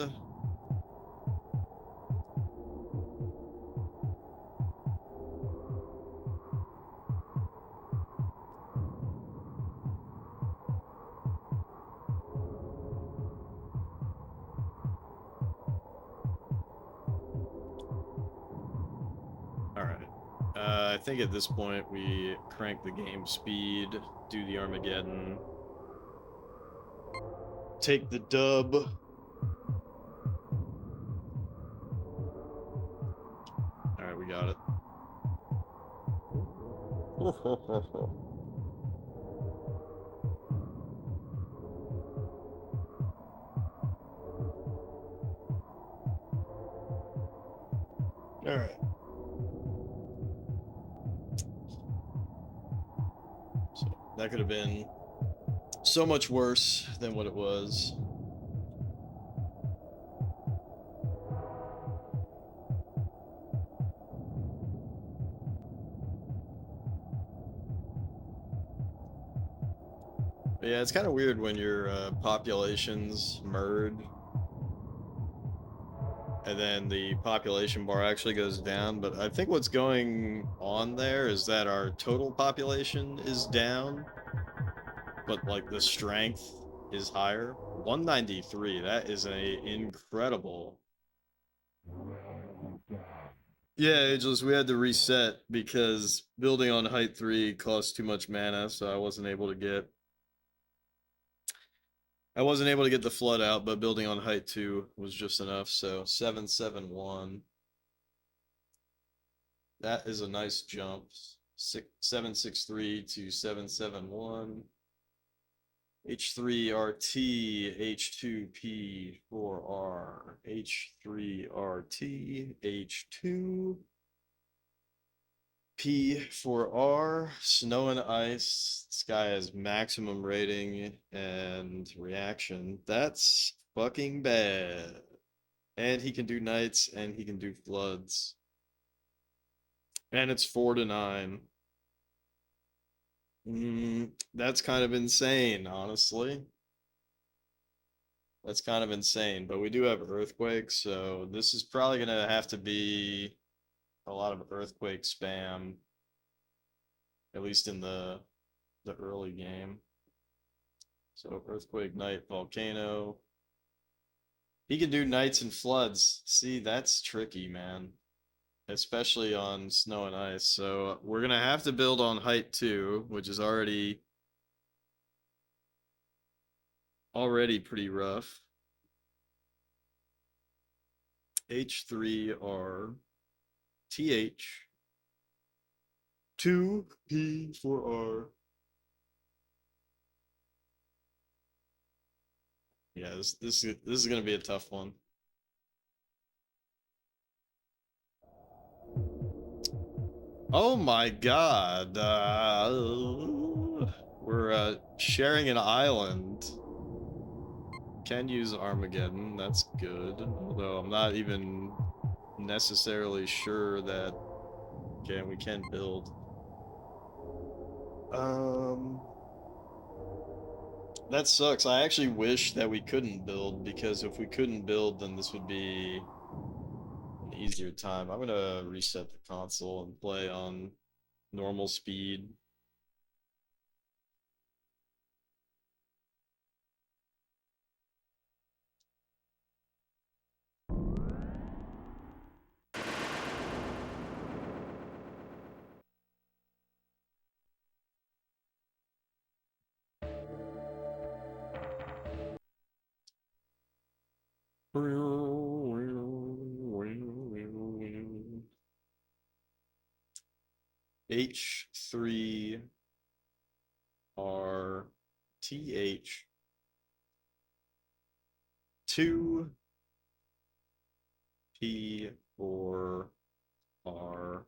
Alright. I think at this point we crank the game speed, do the Armageddon, take the dub. Alright, we got it. Alright. So that could have been so much worse than what it was. But yeah, it's kind of weird when your populations merge and then the population bar actually goes down. But I think what's going on there is that our total population is down, but like the strength is higher. 193, that is a incredible. Yeah, Ageless, we had to reset because building on height 3 costs too much mana, so I wasn't able to get the flood out, but building on height 2 was just enough. So 771. That is a nice jump. 763 to 771. H3RT, H2P4R, H3RT, H2 P4R, Snow and Ice. This guy has maximum rating and reaction. That's fucking bad. And he can do Knights and he can do Floods. And it's 4 to 9. That's kind of insane, honestly. That's kind of insane, but we do have Earthquake, so this is probably going to have to be a lot of Earthquake spam, at least in the early game. So Earthquake, Knight, Volcano. He can do Knights and Floods. See, that's tricky, man. Especially on Snow and Ice. So we're going to have to build on height 2, which is already pretty rough. H3R TH 2P for R. Yeah, this is gonna be a tough one. Oh my god. We're sharing an island. Can use Armageddon, that's good. Although I'm not even necessarily sure that we can build. That sucks. I actually wish that we couldn't build, because if we couldn't build, then this would be an easier time. I'm gonna reset the console and play on normal speed. H3 R TH 2 P 4 R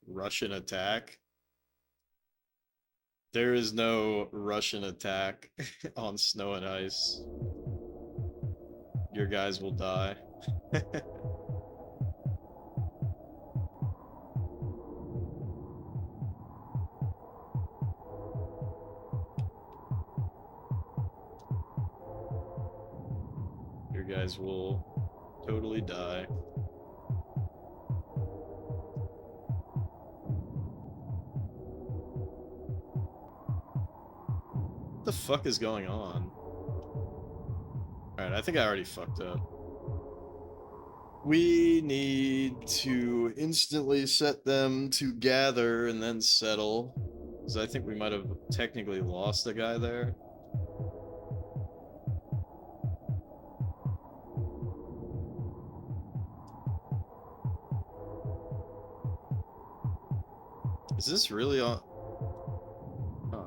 Russian attack. There is no Russian attack on snow and ice. Your guys will die. Your guys will totally die. What the fuck is going on? Alright, I think I already fucked up. We need to instantly set them to gather and then settle. Because I think we might have technically lost a guy there. Is this really on? Huh.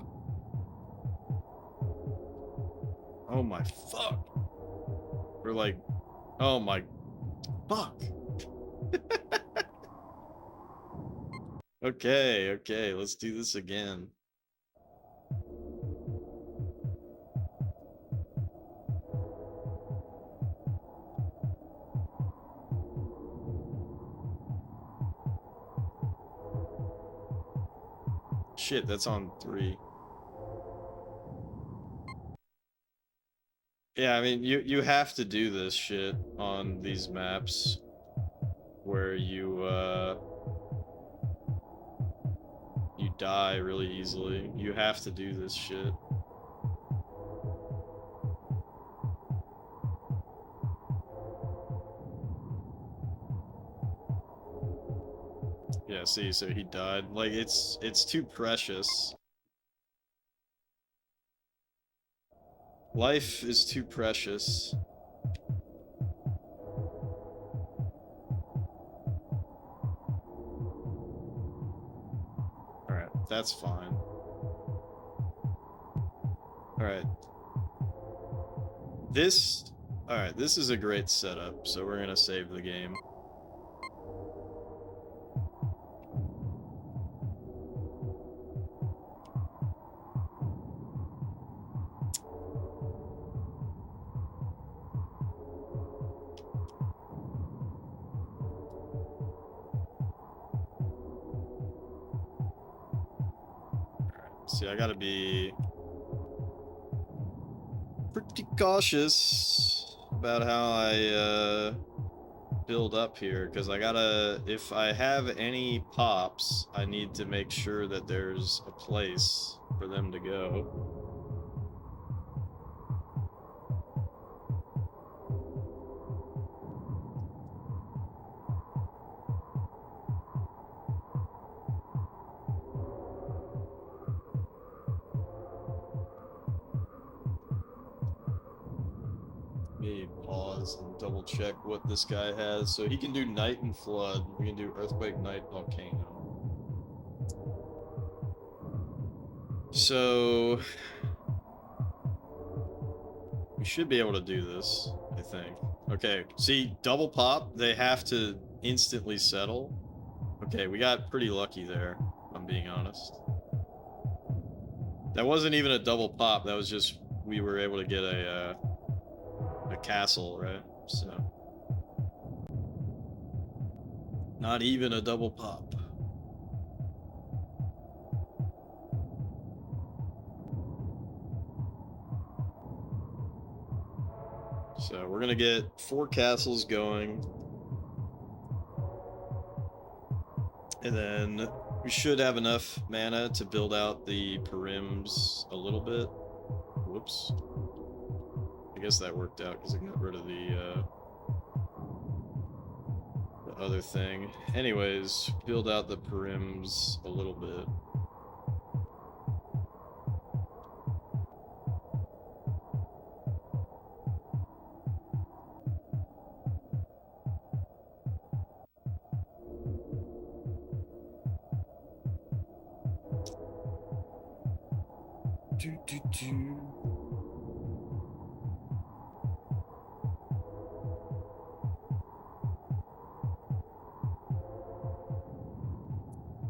Oh my fuck. We're like, oh my fuck. Okay, let's do this again. Shit, that's on 3. Yeah, I mean, you have to do this shit on these maps where you die really easily. You have to do this shit. Yeah, see, so he died. Like, it's too precious. Life is too precious. Alright, that's fine. Alright. Alright, this is a great setup, so we're gonna save the game. See, I gotta be pretty cautious about how I build up here, because I gotta, if I have any pops, I need to make sure that there's a place for them to go. Let me pause and double check what this guy has. So he can do night and flood. We can do earthquake, night, volcano. So we should be able to do this, I think. Okay, see, double pop, they have to instantly settle. Okay, we got pretty lucky there, if I'm being honest. That wasn't even a double pop, that was just, we were able to get a castle, right? So. Not even a double pop. So we're gonna get 4 castles going. And then we should have enough mana to build out the perims a little bit. Whoops. I guess that worked out because I got rid of the other thing. Anyways, build out the perims a little bit.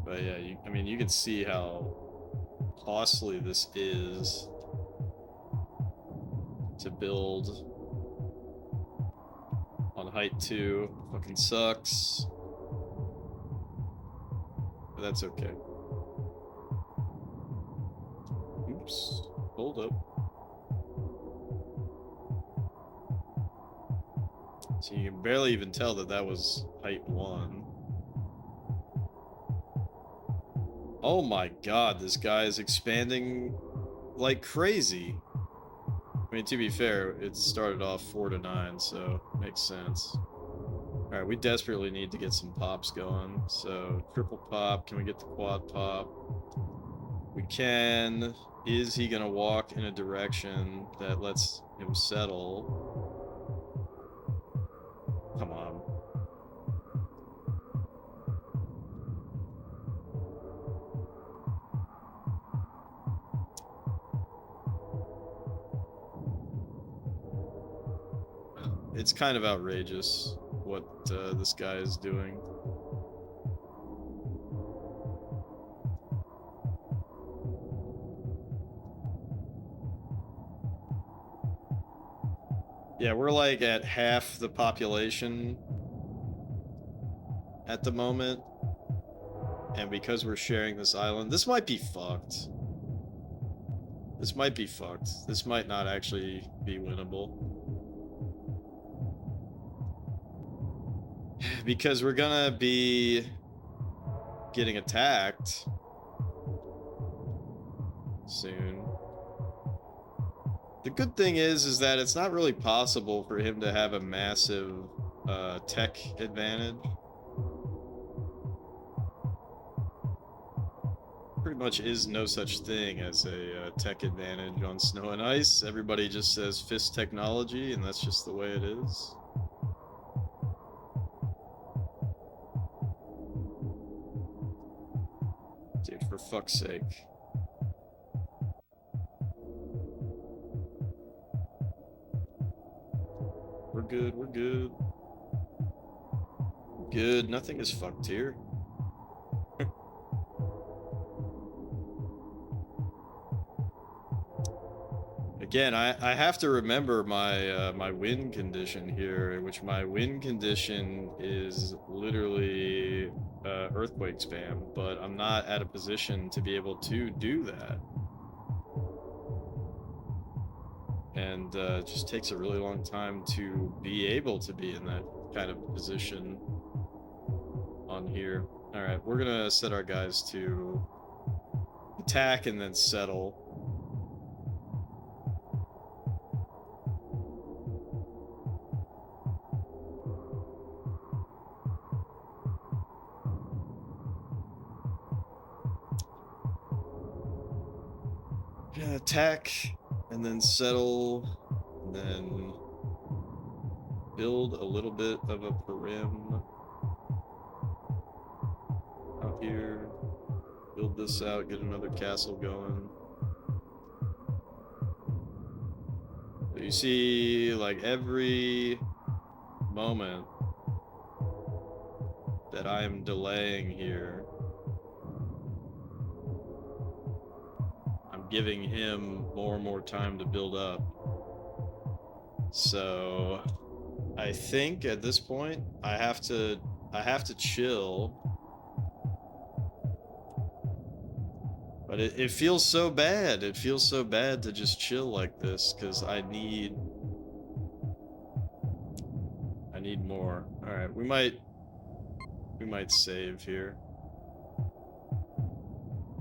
But yeah, I mean, you can see how costly this is to build on height 2. Fucking sucks. But that's okay. Oops. Hold up. So you can barely even tell that that was height 1. Oh my god, this guy is expanding like crazy. I mean, to be fair, it started off 4 to 9, so makes sense. Alright, we desperately need to get some pops going. So, triple pop, can we get the quad pop? We can. Is he gonna walk in a direction that lets him settle? Come on. It's kind of outrageous what this guy is doing. Yeah, we're like at half the population at the moment. And because we're sharing this island, this might be fucked. This might be fucked. This might not actually be winnable. Because we're gonna be getting attacked soon. The good thing is that it's not really possible for him to have a massive tech advantage. Pretty much is no such thing as a tech advantage on snow and ice. Everybody just says fist technology, and that's just the way it is. Dude, for fuck's sake. We're good, we're good. Good, nothing is fucked here. Again, I have to remember my my win condition here, which my win condition is literally earthquake spam, but I'm not at a position to be able to do that. And it just takes a really long time to be able to be in that kind of position on here. All right, we're gonna set our guys to attack and then settle. Yeah, attack and then settle, and then build a little bit of a perim out here. Build this out, get another castle going. So you see, like, every moment that I am delaying here, I'm giving him more and more time to build up. So I think at this point I have to chill. But it feels so bad. It feels so bad to just chill like this, because I need more. Alright, we might save here.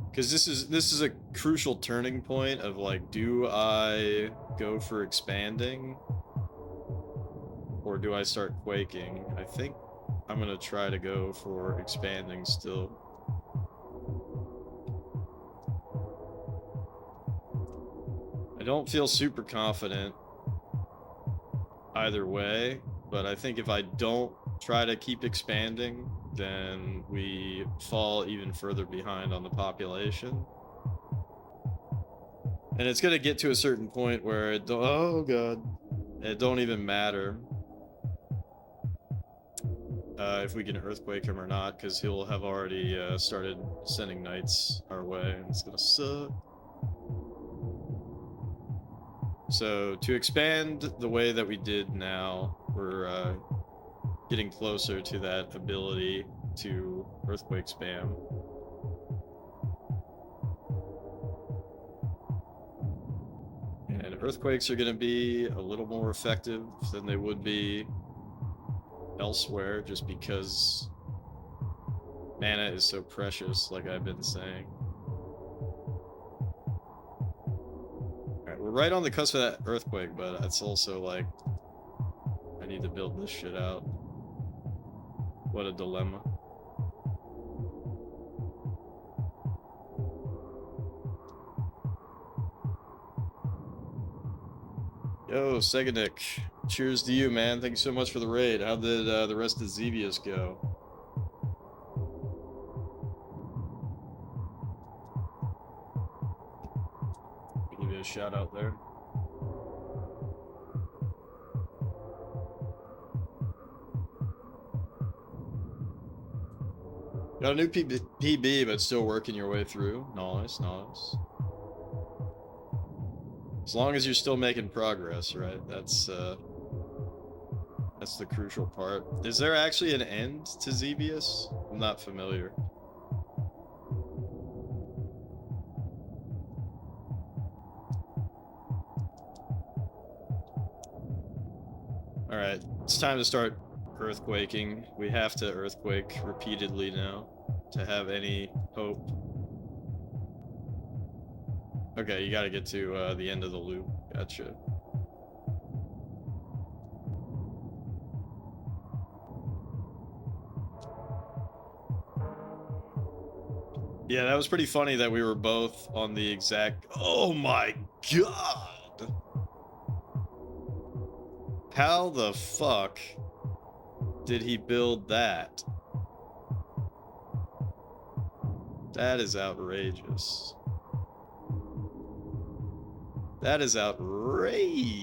Because this is a crucial turning point of, like, do I go for expanding? Or do I start quaking? I think I'm gonna try to go for expanding still. I don't feel super confident either way, but I think if I don't try to keep expanding, then we fall even further behind on the population. And it's gonna get to a certain point where it don't, oh god, it don't even matter if we can earthquake him or not, because he'll have already started sending knights our way, and it's gonna suck. So to expand the way that we did now, we're getting closer to that ability to earthquake spam. And earthquakes are going to be a little more effective than they would be elsewhere, just because mana is so precious, like I've been saying. Alright, we're right on the cusp of that earthquake, but it's also like, I need to build this shit out. What a dilemma. Yo, Seganik. Cheers to you, man. Thank you so much for the raid. How did the rest of Xevious go? Give you a shout out there. Got a new PB, but still working your way through. Nice, nice. As long as you're still making progress, right? That's the crucial part. Is there actually an end to Xevious? I'm not familiar. Alright, it's time to start earthquaking. We have to earthquake repeatedly now to have any hope. Okay, you gotta get to the end of the loop. Gotcha. Yeah, that was pretty funny that we were both on the exact... Oh my god! How the fuck did he build that? That is outrageous. That is outrageous.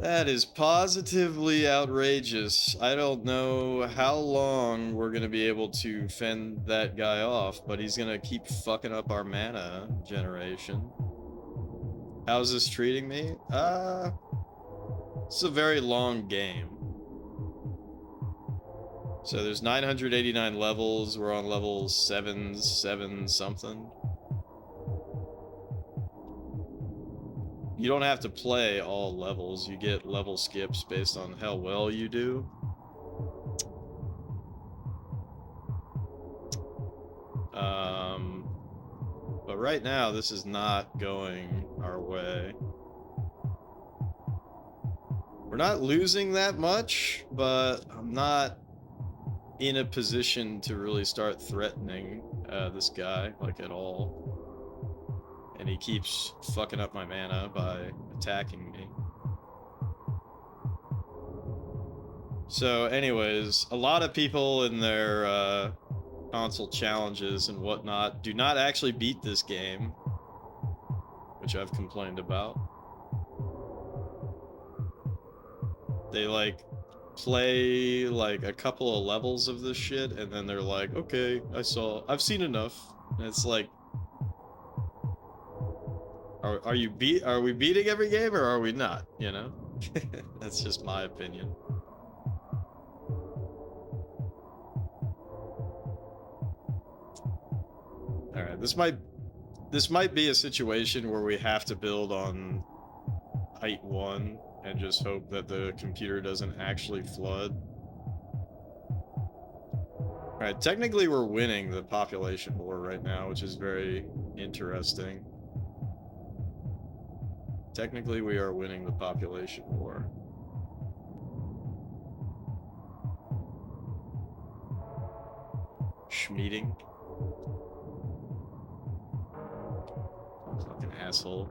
That is positively outrageous. I don't know how long we're gonna be able to fend that guy off, but he's gonna keep fucking up our mana generation. How's this treating me? It's a very long game. So there's 989 levels. We're on level 7 something. You don't have to play all levels. You get level skips based on how well you do. But right now, this is not going our way. We're not losing that much, but I'm not in a position to really start threatening this guy, like, at all. And he keeps fucking up my mana by attacking me. So anyways, a lot of people in their console challenges and whatnot do not actually beat this game, which I've complained about. They like play like a couple of levels of this shit and then they're like, okay, I've seen enough. And it's like, are we beating every game or are we not, you know? That's just my opinion. All right, this might be a situation where we have to build on height 1 and just hope that the computer doesn't actually flood. All right, technically we're winning the population war right now, which is very interesting. Technically we are winning the population war. Schmeeting. Fucking asshole.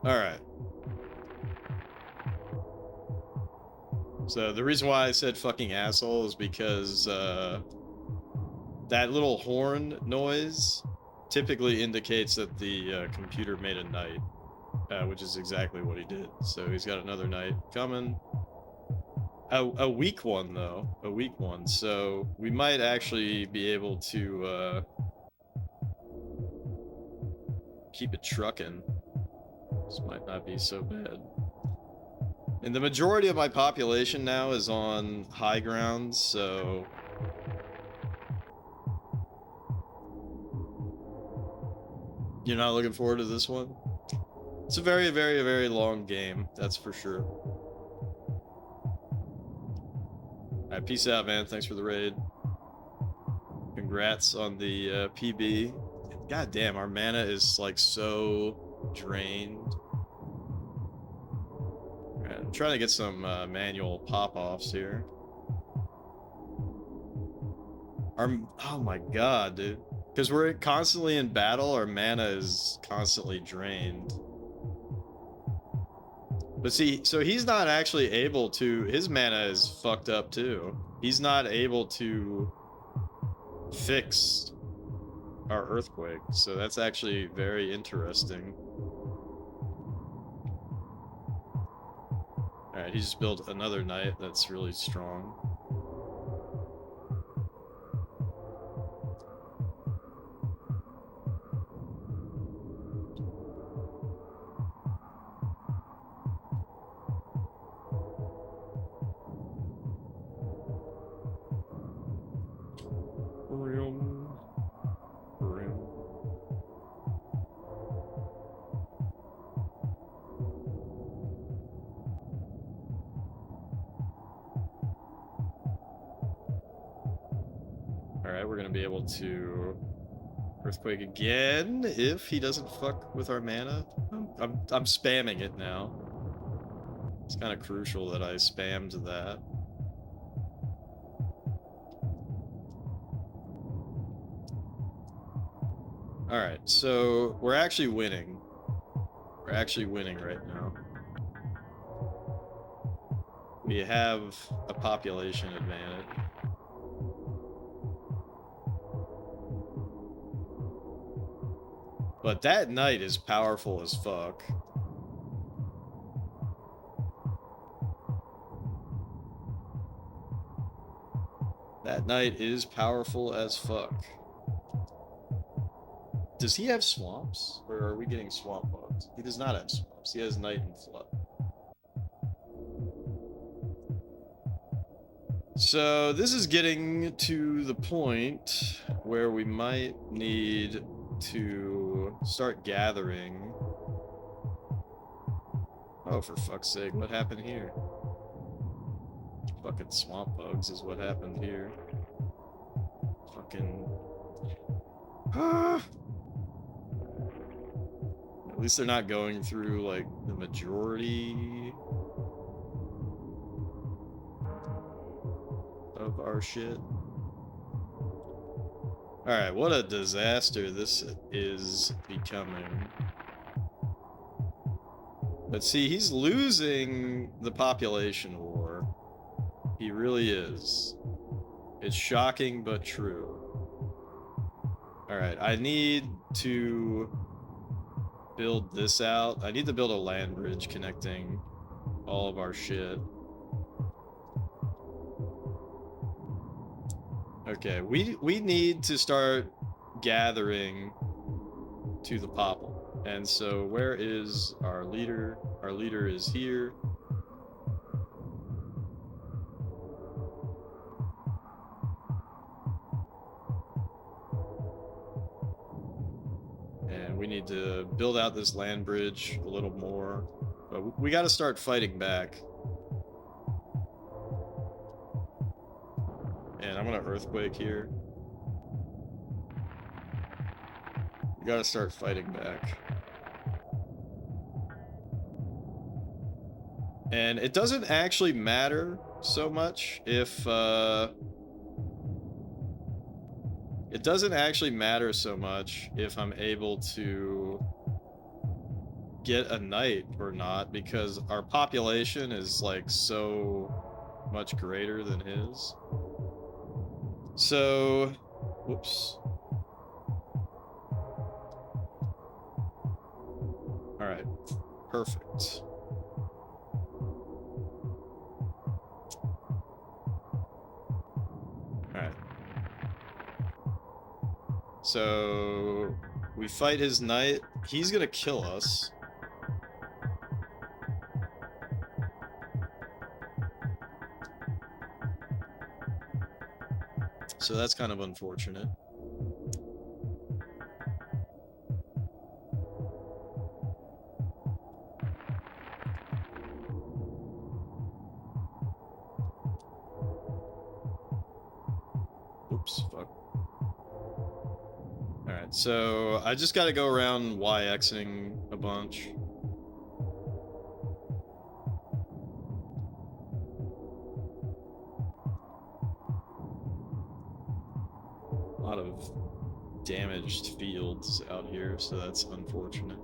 Alright. So the reason why I said fucking asshole is because that little horn noise typically indicates that the computer made a knight, which is exactly what he did. So he's got another knight coming. A weak one, though. A weak one. So we might actually be able to keep it trucking. This might not be so bad. And the majority of my population now is on high ground, so... You're not looking forward to this one? It's a very, very, very long game, that's for sure. Alright, peace out, man. Thanks for the raid. Congrats on the PB. God damn, our mana is, like, so drained. Alright, I'm trying to get some manual pop-offs here. Oh my god, dude. Because we're constantly in battle, our mana is constantly drained. But see, so he's not actually able to... His mana is fucked up, too. He's not able to fix our earthquake, so that's actually very interesting. Alright, he just built another knight that's really strong. Alright, we're gonna be able to earthquake again if he doesn't fuck with our mana. I'm spamming it now. It's kind of crucial that I spammed that. Alright, so we're actually winning. We're actually winning right now. We have a population advantage. But that knight is powerful as fuck. That knight is powerful as fuck. Does he have swamps? Or are we getting swamp bugs? He does not have swamps. He has knight and flood. So this is getting to the point where we might need to start gathering. Oh, for fuck's sake, what happened here? Fucking swamp bugs is what happened here. Fucking... At least they're not going through, like, the majority of our shit. Alright, what a disaster this is becoming. But see, he's losing the population war. He really is. It's shocking but true. Alright, I need to build this out. I need to build a land bridge connecting all of our shit. Okay, we need to start gathering to the Popple. And so where is our leader? Our leader is here. And we need to build out this land bridge a little more. But we got to start fighting back. And I'm going to earthquake here. We got to start fighting back. And it doesn't actually matter so much if, it doesn't actually matter so much if I'm able to get a knight or not, because our population is like so much greater than his. So, whoops. All right, perfect. Alright. So we fight his knight. He's gonna kill us. So that's kind of unfortunate. Oops, fuck. Alright, so I just gotta go around YXing a bunch. A lot of damaged fields out here, so that's unfortunate.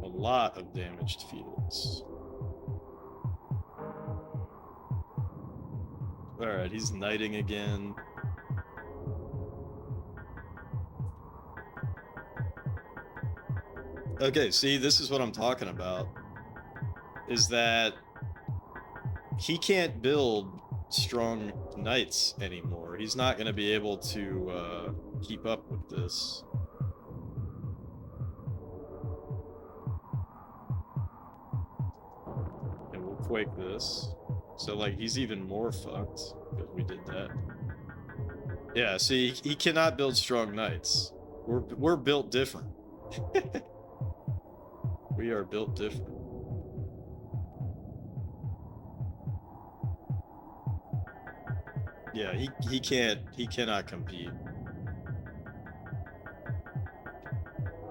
Lot of damaged fields. Alright, he's knighting again. Okay, see, this is what I'm talking about. Is that he can't build strong knights anymore. He's not going to be able to keep up with this. Quake this. So like he's even more fucked because we did that. Yeah, see, he cannot build strong knights. We're built different. We are built different. Yeah, he cannot compete.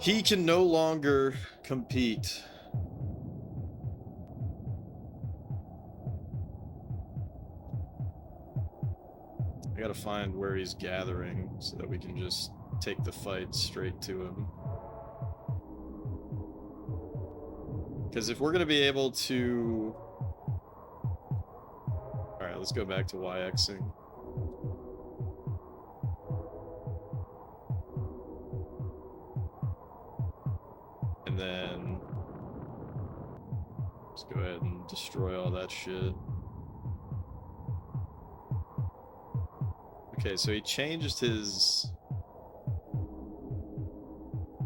He can no longer compete. I gotta find where he's gathering so that we can just take the fight straight to him. Because if we're gonna be able to... Alright, let's go back to YXing. And then... let's go ahead and destroy all that shit. Okay, so he changed his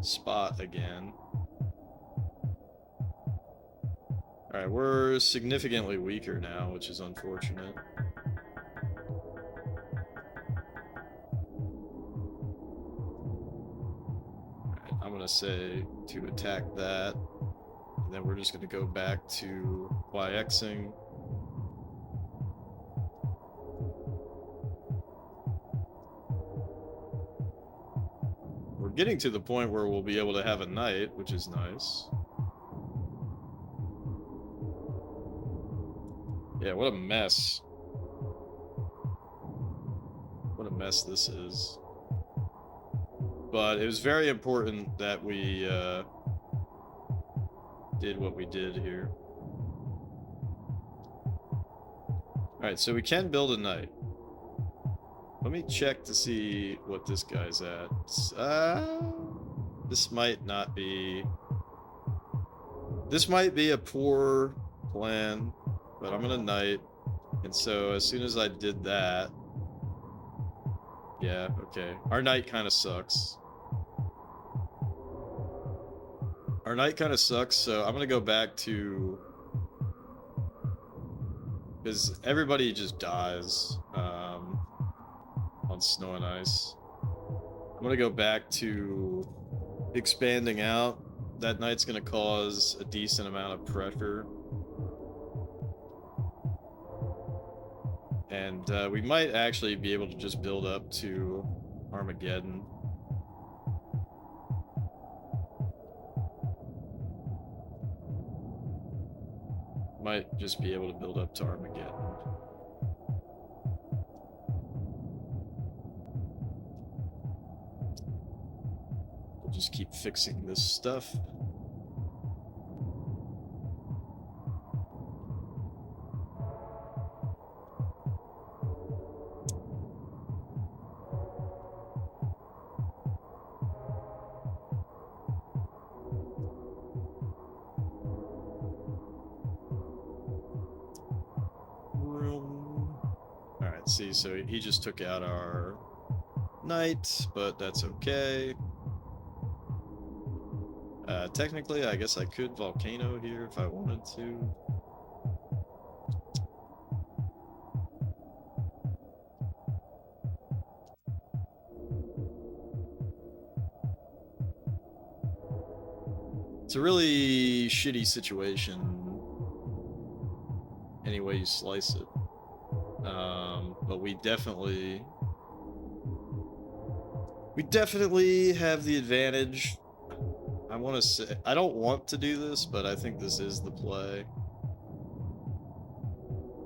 spot again. Alright, we're significantly weaker now, which is unfortunate. Alright, I'm gonna say to attack that. And then we're just gonna go back to YXing. getting to the point where we'll be able to have a night, which is nice. Yeah, what a mess. What a mess this is. But it was very important that we did what we did here. Alright, so we can build a night. Let me check to see what this guy's at. This might not be... This might be a poor plan, but I'm gonna night. And so as soon as I did that... Yeah, okay. Our night kind of sucks. Our night kind of sucks, so I'm gonna go back to... Because everybody just dies on snow and ice. I'm gonna go back to expanding out. That night's gonna cause a decent amount of pressure. And we might actually be able to just build up to Armageddon. Might just be able to build up to Armageddon. We'll just keep fixing this stuff. See, so he just took out our night, but that's okay. Technically, I guess I could volcano here if I wanted to. It's a really shitty situation any way you slice it. But we definitely have the advantage. I want to say, I don't want to do this, but I think this is the play.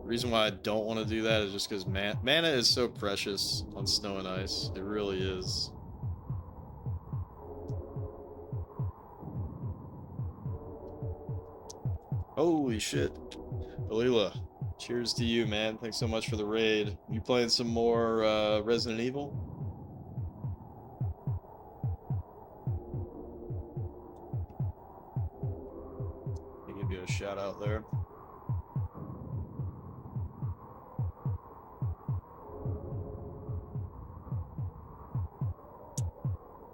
The reason why I don't want to do that is just because mana is so precious on snow and ice. It really is. Holy shit. Alila. Cheers to you, man. Thanks so much for the raid. You playing some more Resident Evil? I'll give you a shout out there.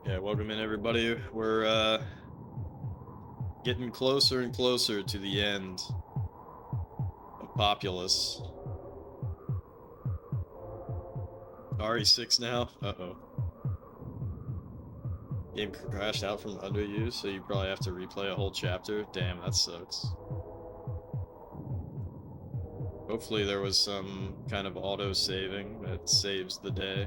Yeah, welcome in everybody. We're getting closer and closer to the end. Populous. RE6 now? Uh-oh. Game crashed out from under you, so you probably have to replay a whole chapter. Damn, that sucks. Hopefully there was some kind of auto-saving that saves the day.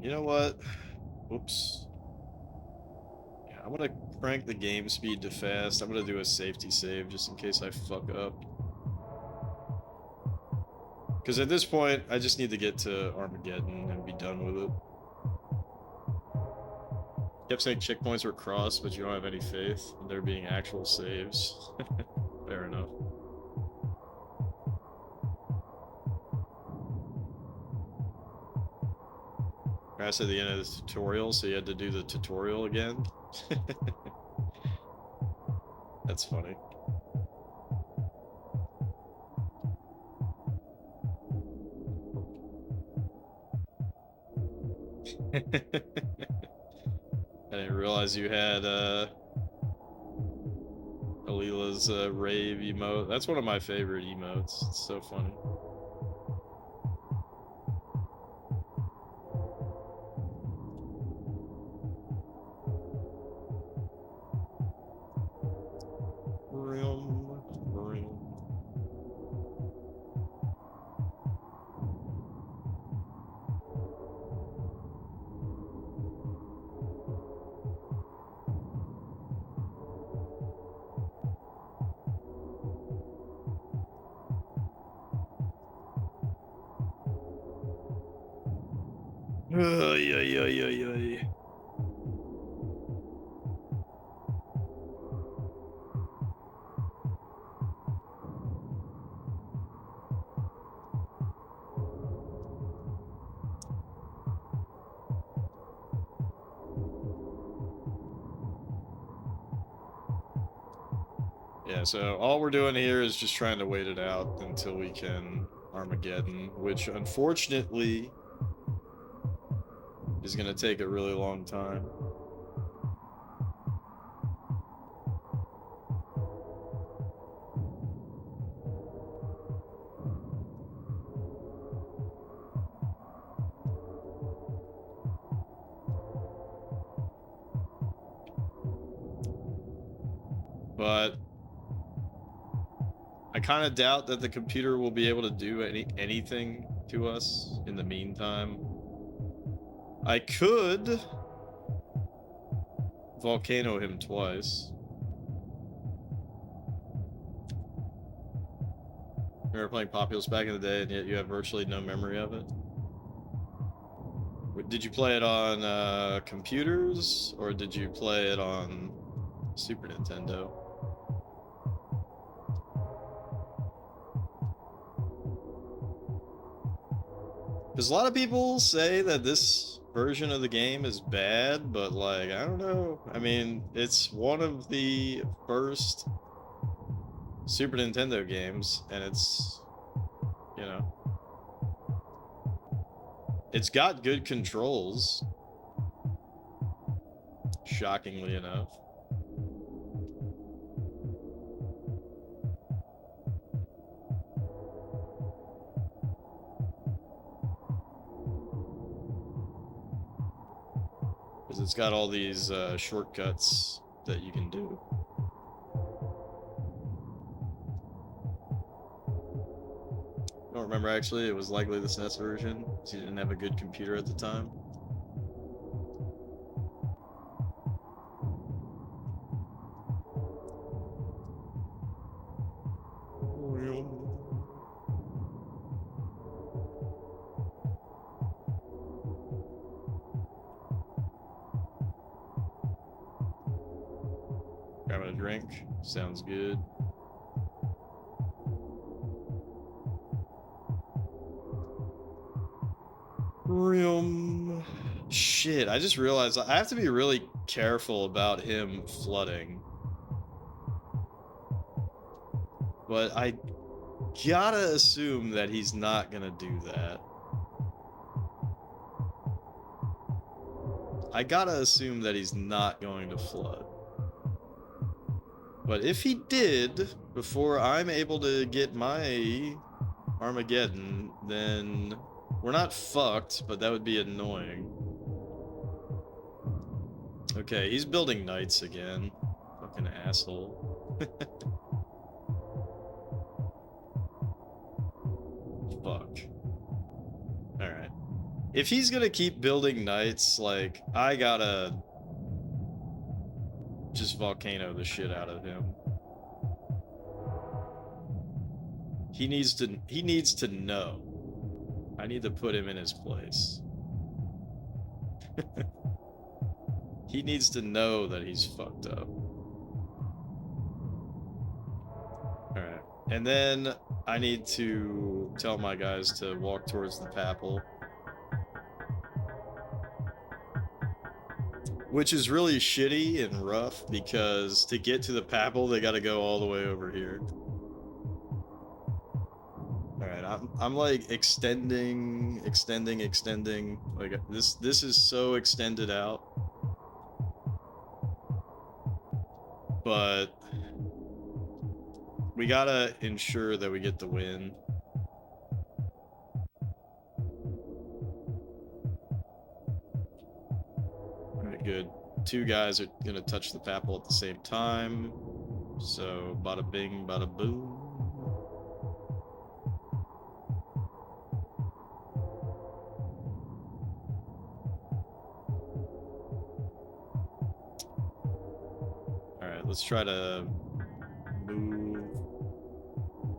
You know what? Oops. Yeah, I'm gonna crank the game speed to fast. I'm gonna do a safety save just in case I fuck up. Because at this point, I just need to get to Armageddon and be done with it. Kept saying checkpoints were crossed, but you don't have any faith in there being actual saves. Fair enough. Crash at the end of the tutorial, so you had to do the tutorial again. That's funny. I didn't realize you had a Alila's rave emote. That's one of my favorite emotes. It's so funny. Ay, ay, ay, ay, ay. Yeah, so all we're doing here is just trying to wait it out until we can Armageddon, which unfortunately is going to take a really long time. But I kind of doubt that the computer will be able to do anything to us in the meantime. I could volcano him twice. Remember playing Populous back in the day, and yet you have virtually no memory of it? Did you play it on computers, or did you play it on Super Nintendo? Because a lot of people say that this version of the game is bad, but like, I don't know. I mean, it's one of the first Super Nintendo games, and it's, you know, it's got good controls, shockingly enough. Because it's got all these shortcuts that you can do. I don't remember, actually. It was likely the SNES version, because you didn't have a good computer at the time. Grabbing a drink. Sounds good. Shit, I just realized I have to be really careful about him flooding. But I gotta assume that he's not gonna do that. I gotta assume that he's not going to flood. But if he did, before I'm able to get my Armageddon, then we're not fucked, but that would be annoying. Okay, he's building knights again. Fucking asshole. Fuck. Alright. If he's gonna keep building knights, like, I gotta just volcano the shit out of him. He needs to know. I need to put him in his place. He needs to know that he's fucked up. Alright. And then I need to tell my guys to walk towards the Papal. Which is really shitty and rough, because to get to the Papal, they gotta go all the way over here. Alright, I'm like extending. Like, this is so extended out. But we gotta ensure that we get the win. Alright, good. Two guys are gonna touch the papal at the same time. So, bada bing, bada boom. Alright, let's try to move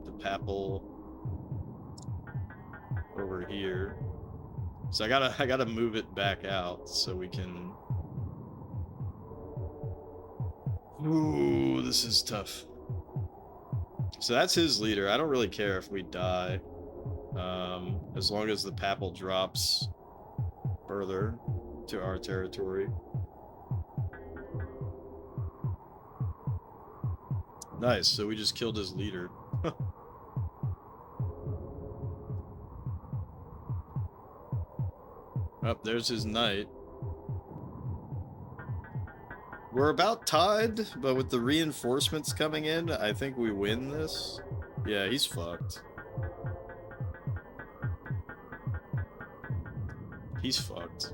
the papal over here. So I gotta move it back out so we can. Ooh, this is tough. So that's his leader. I don't really care if we die, as long as the papal drops further to our territory. Nice. So we just killed his leader. Oh, there's his knight. We're about tied, but with the reinforcements coming in, I think we win this. Yeah, he's fucked. He's fucked.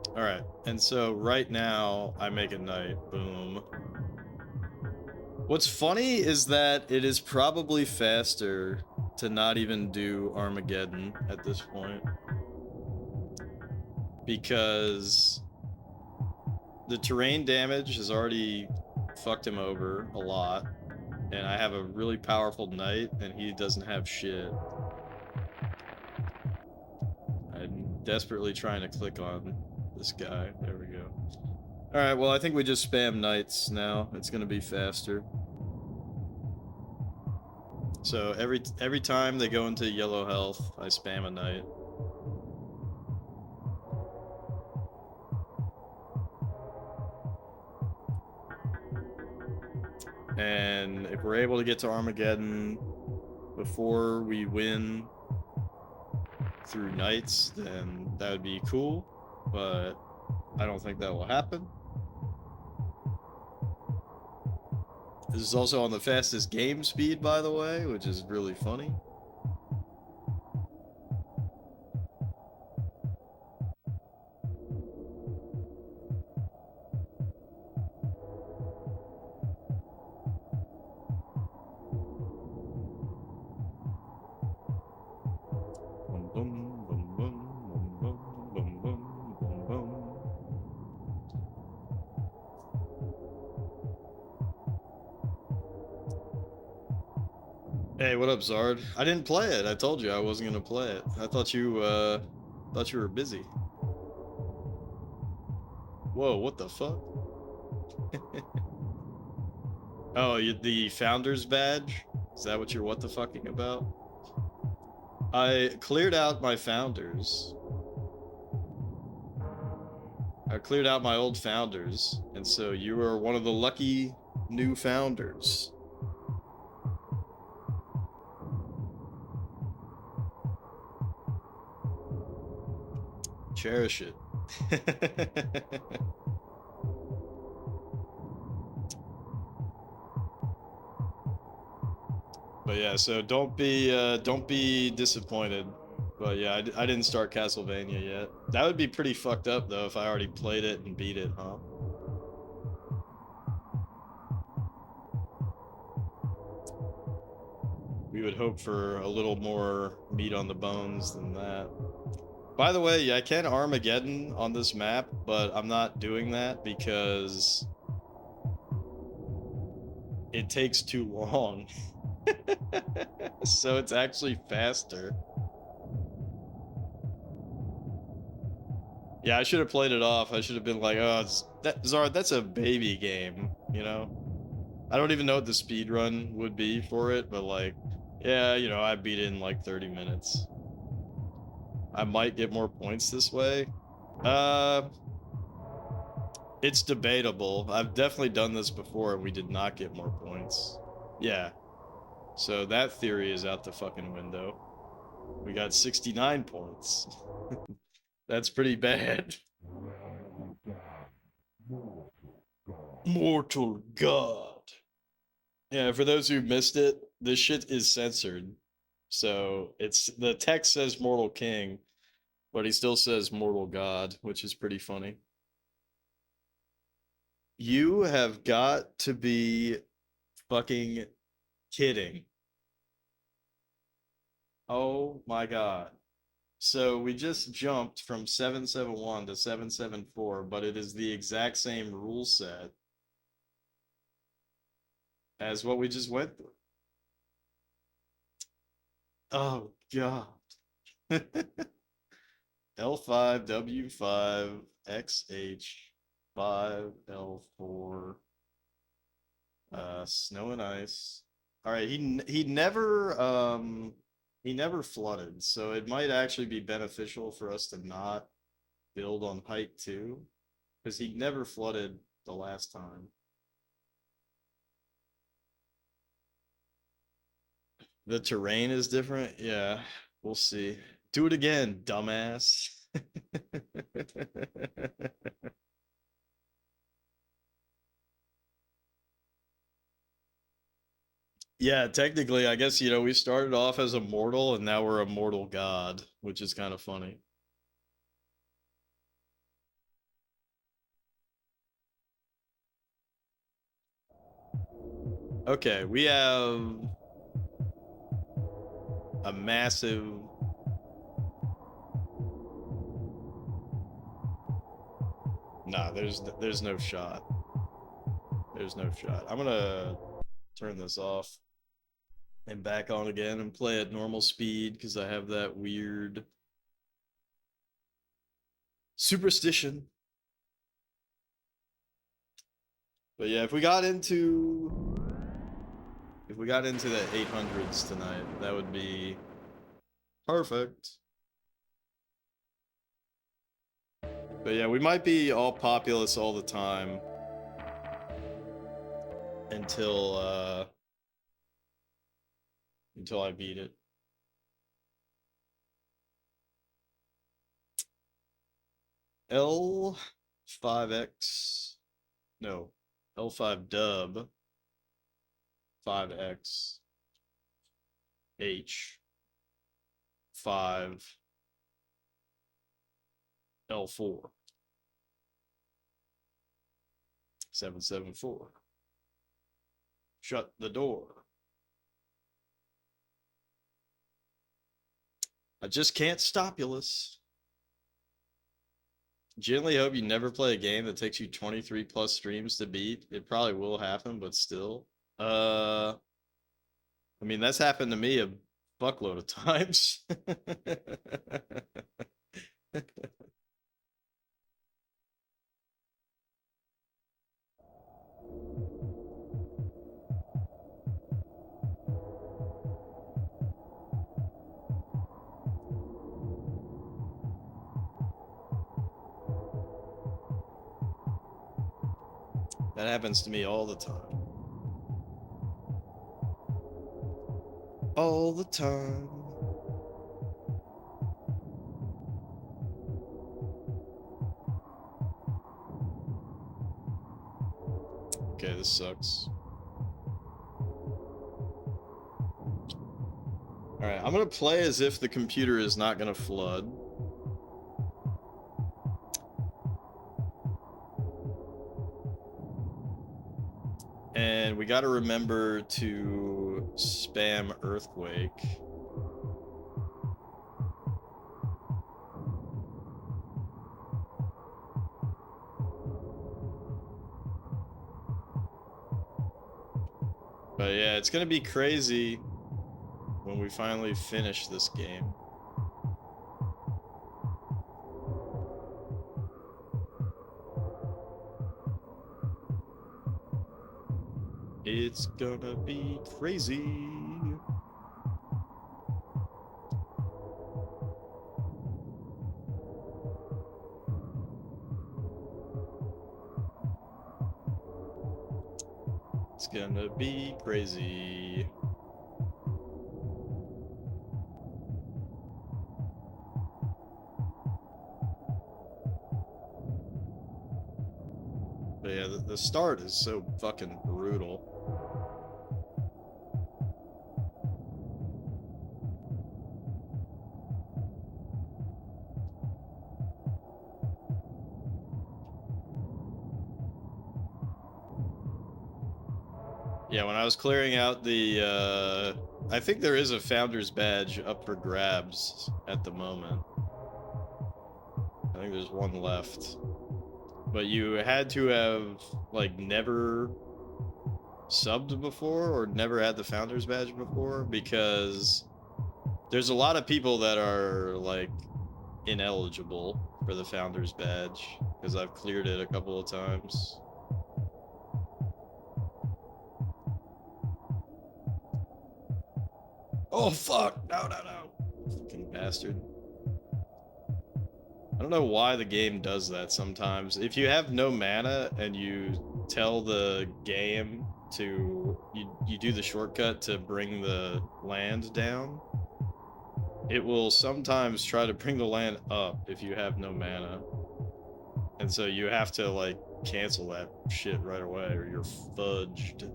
Alright, and so right now, I make a knight. Boom. What's funny is that it is probably faster to not even do Armageddon at this point. Because the terrain damage has already fucked him over a lot. And I have a really powerful knight, and he doesn't have shit. I'm desperately trying to click on this guy. There we go. Alright, well, I think we just spam knights now. It's gonna be faster. So every time they go into yellow health, I spam a knight. And if we're able to get to Armageddon before we win through knights, then that would be cool, but I don't think that will happen. This is also on the fastest game speed, by the way, which is really funny. Hey, what up, Zard? I didn't play it. I told you I wasn't gonna play it. I thought you were busy. Whoa, what the fuck? Oh, the founder's badge? Is that what you're what the fucking about? I cleared out my founders. I cleared out my old founders, and so you are one of the lucky new founders. Cherish it. But yeah, so don't be disappointed. But yeah, I didn't start Castlevania yet. That would be pretty fucked up though if I already played it and beat it, huh? We would hope for a little more meat on the bones than that. By the way, I can Armageddon on this map, but I'm not doing that because it takes too long. So it's actually faster. Yeah, I should have played it off. I should have been like, oh, Zard, that's a baby game, you know? I don't even know what the speed run would be for it, but like, yeah, you know, I beat it in like 30 minutes. I might get more points this way. It's debatable. I've definitely done this before and we did not get more points. Yeah. So that theory is out the fucking window. We got 69 points. That's pretty bad. Mortal God. Yeah, for those who missed it, this shit is censored. So it's the text says Mortal King, but he still says Mortal God, which is pretty funny. You have got to be fucking kidding. Oh my god. So we just jumped from 771 to 774, but it is the exact same rule set as what we just went through. Oh god. L5, W5, XH, 5, L4, snow and ice. All right, he never flooded, so it might actually be beneficial for us to not build on height 2, because he never flooded the last time. The terrain is different? Yeah, we'll see. Do it again, dumbass. Yeah, technically, I guess, we started off as a mortal and now we're a mortal god, which is kind of funny. Okay, we have a massive. Nah, there's no shot. There's no shot. I'm gonna turn this off and back on again and play at normal speed because I have that weird superstition. But yeah, if we got into the 800s tonight, that would be perfect. But yeah, we might be all populous all the time until I beat it. L5X, no, L5 dub, 5X, H, 5, L4, 774. Shut the door. I just can't stopulous. Generally hope you never play a game that takes you 23 plus streams to beat. It probably will happen, but still. I mean, that's happened to me a fuckload of times. That happens to me all the time. All the time. Okay, this sucks. Alright, I'm gonna play as if the computer is not gonna flood. And we gotta remember to spam Earthquake. But yeah, it's gonna be crazy when we finally finish this game. It's gonna be crazy. It's gonna be crazy. But yeah, the start is so fucking brutal. Yeah, when I was clearing out the, I think there is a founder's badge up for grabs at the moment. I think there's one left. But you had to have, like, never subbed before or never had the founder's badge before, because there's a lot of people that are, like, ineligible for the founder's badge, because I've cleared it a couple of times. Oh, fuck! No, no, no! Fucking bastard. I don't know why the game does that sometimes. If you have no mana and you tell the game to... You do the shortcut to bring the land down, it will sometimes try to bring the land up if you have no mana. And so you have to, like, cancel that shit right away or you're fudged.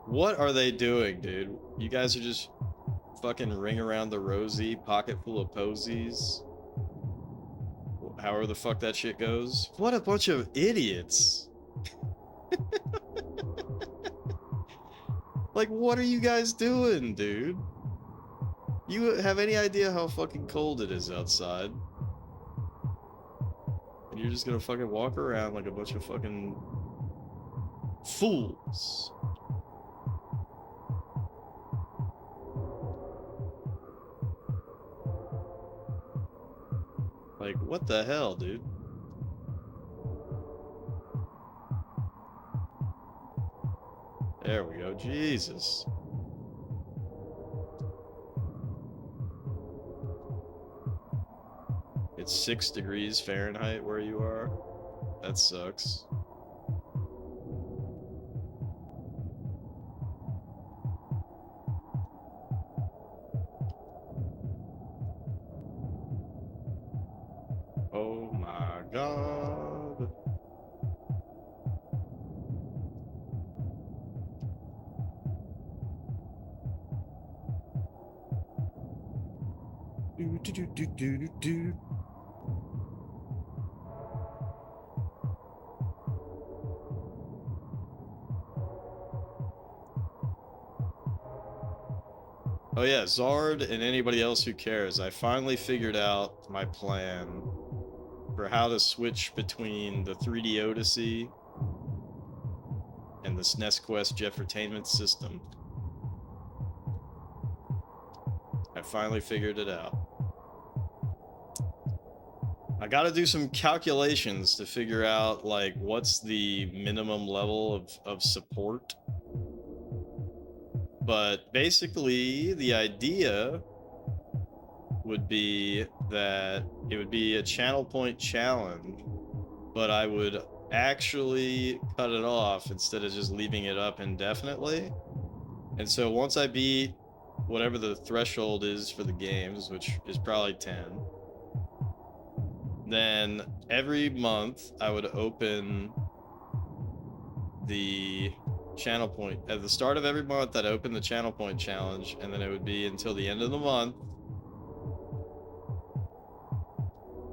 What are they doing, dude? You guys are just fucking ring around the rosy, pocket full of posies. However the fuck that shit goes. What a bunch of idiots. Like, what are you guys doing, dude? You have any idea how fucking cold it is outside? And you're just gonna fucking walk around like a bunch of fucking fools. Like, what the hell, dude? There we go. Jesus. It's 6 degrees Fahrenheit where you are. That sucks. Oh my god. Do. Oh yeah, Zard and anybody else who cares, I finally figured out my plan for how to switch between the 3D Odyssey and the SNES Quest Jeffertainment system. I finally figured it out. I gotta do some calculations to figure out, like, what's the minimum level of support. But basically, the idea would be that it would be a channel point challenge, but I would actually cut it off instead of just leaving it up indefinitely. And so once I beat whatever the threshold is for the games, which is probably 10, then every month I would open the channel point. At the start of every month, I'd open the channel point challenge, and then it would be until the end of the month.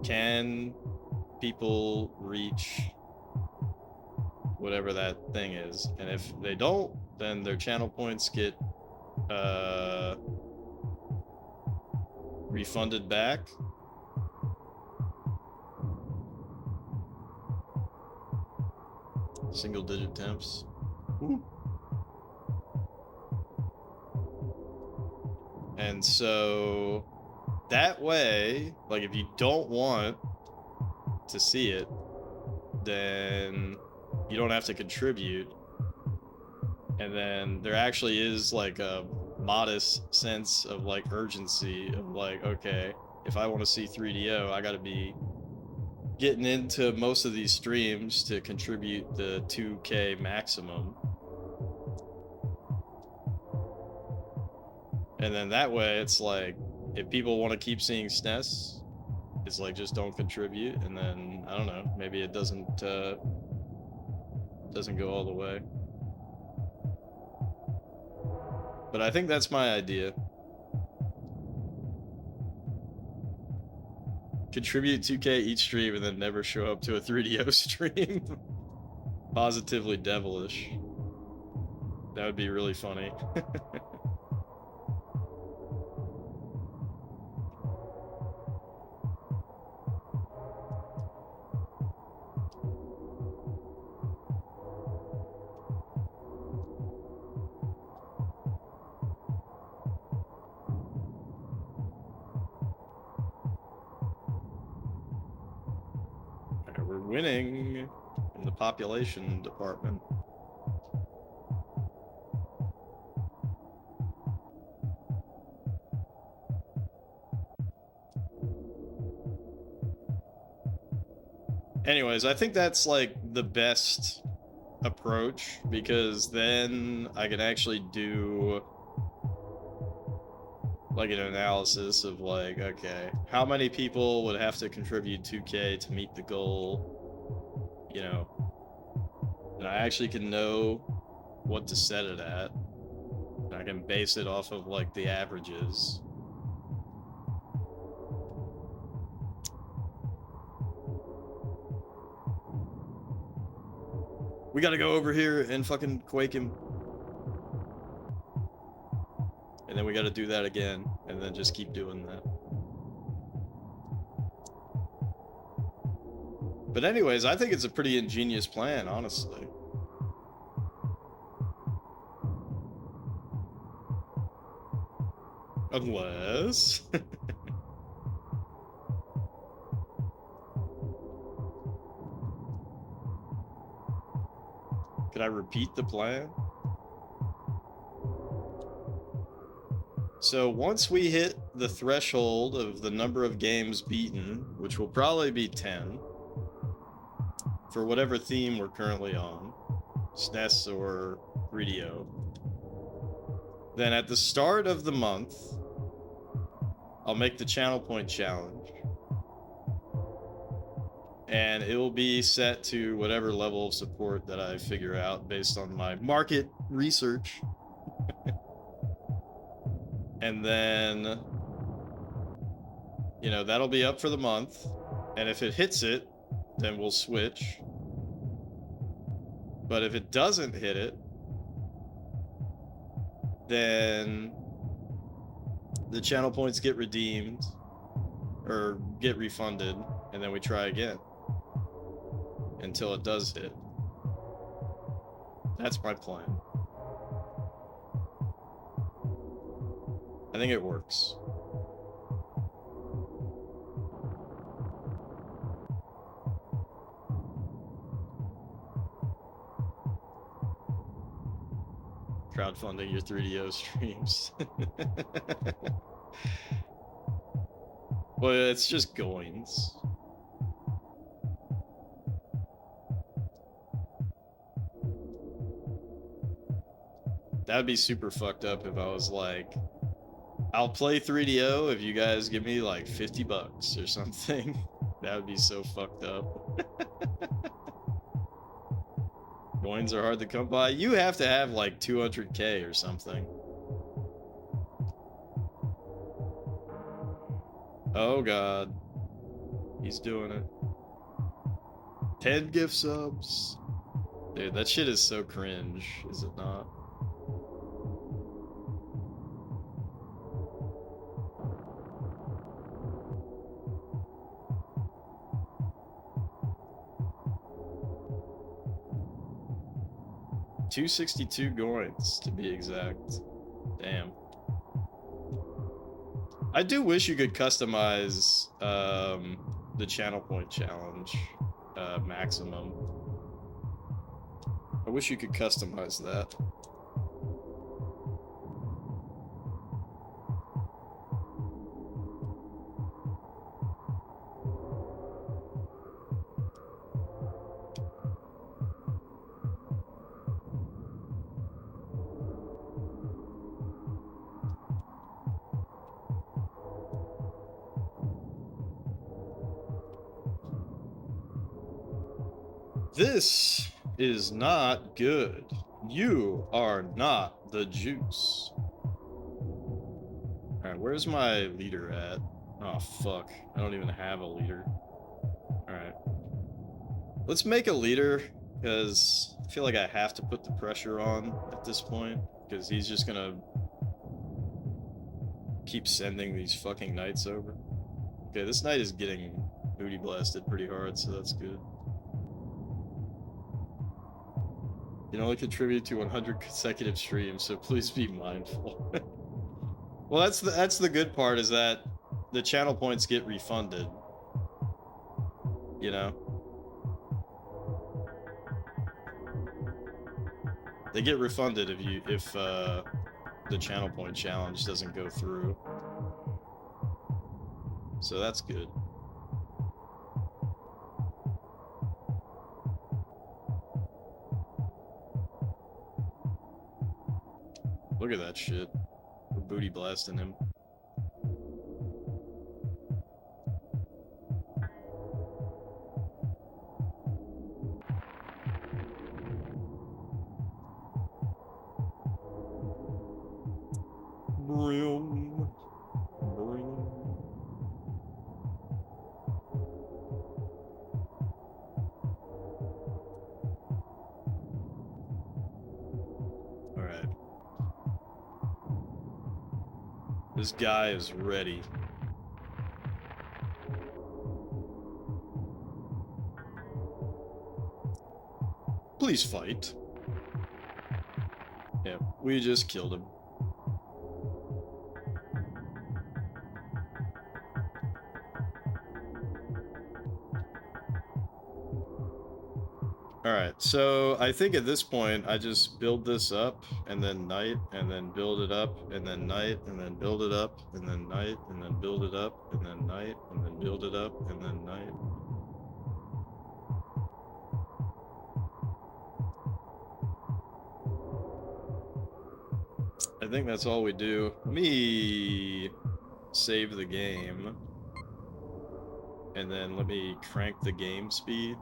Can people reach whatever that thing is? And if they don't, then their channel points get refunded back. Single digit temps. Ooh. And so that way, like, if you don't want to see it, then you don't have to contribute. And then there actually is, like, a modest sense of, like, urgency of, like, okay, if I want to see 3DO, I gotta be getting into most of these streams to contribute the 2K maximum. And then that way, it's like, if people want to keep seeing SNES, it's like, just don't contribute, and then, I don't know, maybe it doesn't go all the way. But I think that's my idea. Contribute 2K each stream and then never show up to a 3DO stream. Positively devilish. That would be really funny. We're winning in the population department. Anyways, I think that's like the best approach, because then I can actually do like an analysis of like, okay, how many people would have to contribute 2K to meet the goal, you know, and I actually can know what to set it at. And I can base it off of like the averages. We gotta go over here and fucking quake him. And then we gotta do that again, and then just keep doing that. But anyways, I think it's a pretty ingenious plan, honestly. Unless... Could I repeat the plan? So once we hit the threshold of the number of games beaten, which will probably be 10, for whatever theme we're currently on, SNES or 3DO, then at the start of the month, I'll make the channel point challenge. And it will be set to whatever level of support that I figure out based on my market research. And then, you know, that'll be up for the month. And if it hits it, then we'll switch. But if it doesn't hit it, then the channel points get redeemed or get refunded, and then we try again until it does hit. That's my plan. I think it works. Crowdfunding your 3DO streams. Well, it's just goins. That'd be super fucked up if I was like, I'll play 3DO if you guys give me like $50 or something. That would be so fucked up. Coins are hard to come by. You have to have like 200K or something. Oh god. He's doing it. 10 gift subs. Dude, that shit is so cringe, is it not? $262 coins to be exact. Damn. I do wish you could customize the channel point challenge maximum. I wish you could customize that. This is not good. You are not the juice. Alright, where's my leader at? Oh, fuck. I don't even have a leader. Alright. Let's make a leader, because I feel like I have to put the pressure on at this point, because he's just gonna keep sending these fucking knights over. Okay, this knight is getting booty blasted pretty hard, so that's good. You can only contribute to 100 consecutive streams, so please be mindful. Well, that's the good part, is that the channel points get refunded. You know? They get refunded if the channel point challenge doesn't go through. So that's good. Look at that shit. We're booty blasting him. Broom. Broom. Alright. This guy is ready. Please fight. Yeah, we just killed him. Alright, so I think at this point I just build this up, and then knight, and then build it up, and then knight, and then build it up, and then knight, and then build it up, and then knight, and then build it up, and then knight. I think that's all we do. Let me save the game, and then let me crank the game speed.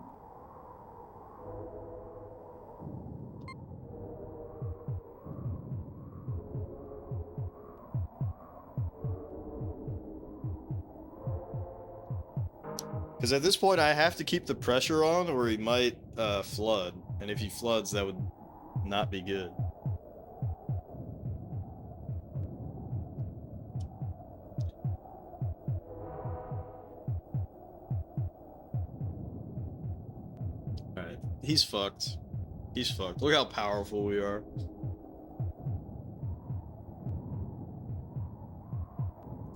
Because at this point I have to keep the pressure on, or he might flood, and if he floods that would not be good. Alright, he's fucked. He's fucked. Look how powerful we are.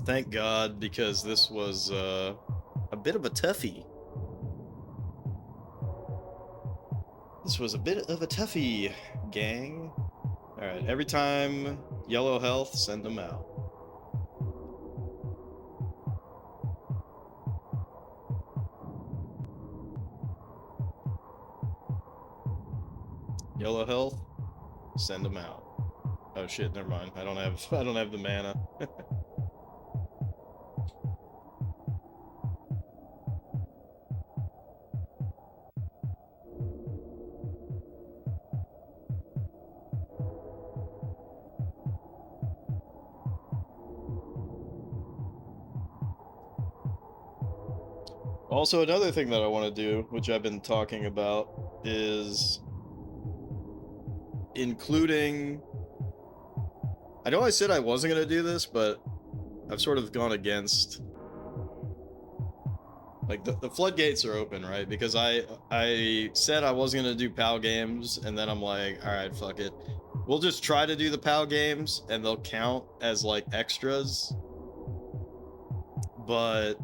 Thank God, because this was a bit of a toughie. This was a bit of a toughie, gang. Alright, every time yellow health, send them out. Yellow health, send them out. Oh shit, never mind. I don't have the mana. Also, another thing that I want to do, which I've been talking about, is including... I know I said I wasn't going to do this, but I've sort of gone against... Like, the floodgates are open, right? Because I said I wasn't going to do PAL games, and then I'm like, alright, fuck it. We'll just try to do the PAL games, and they'll count as, like, extras. But...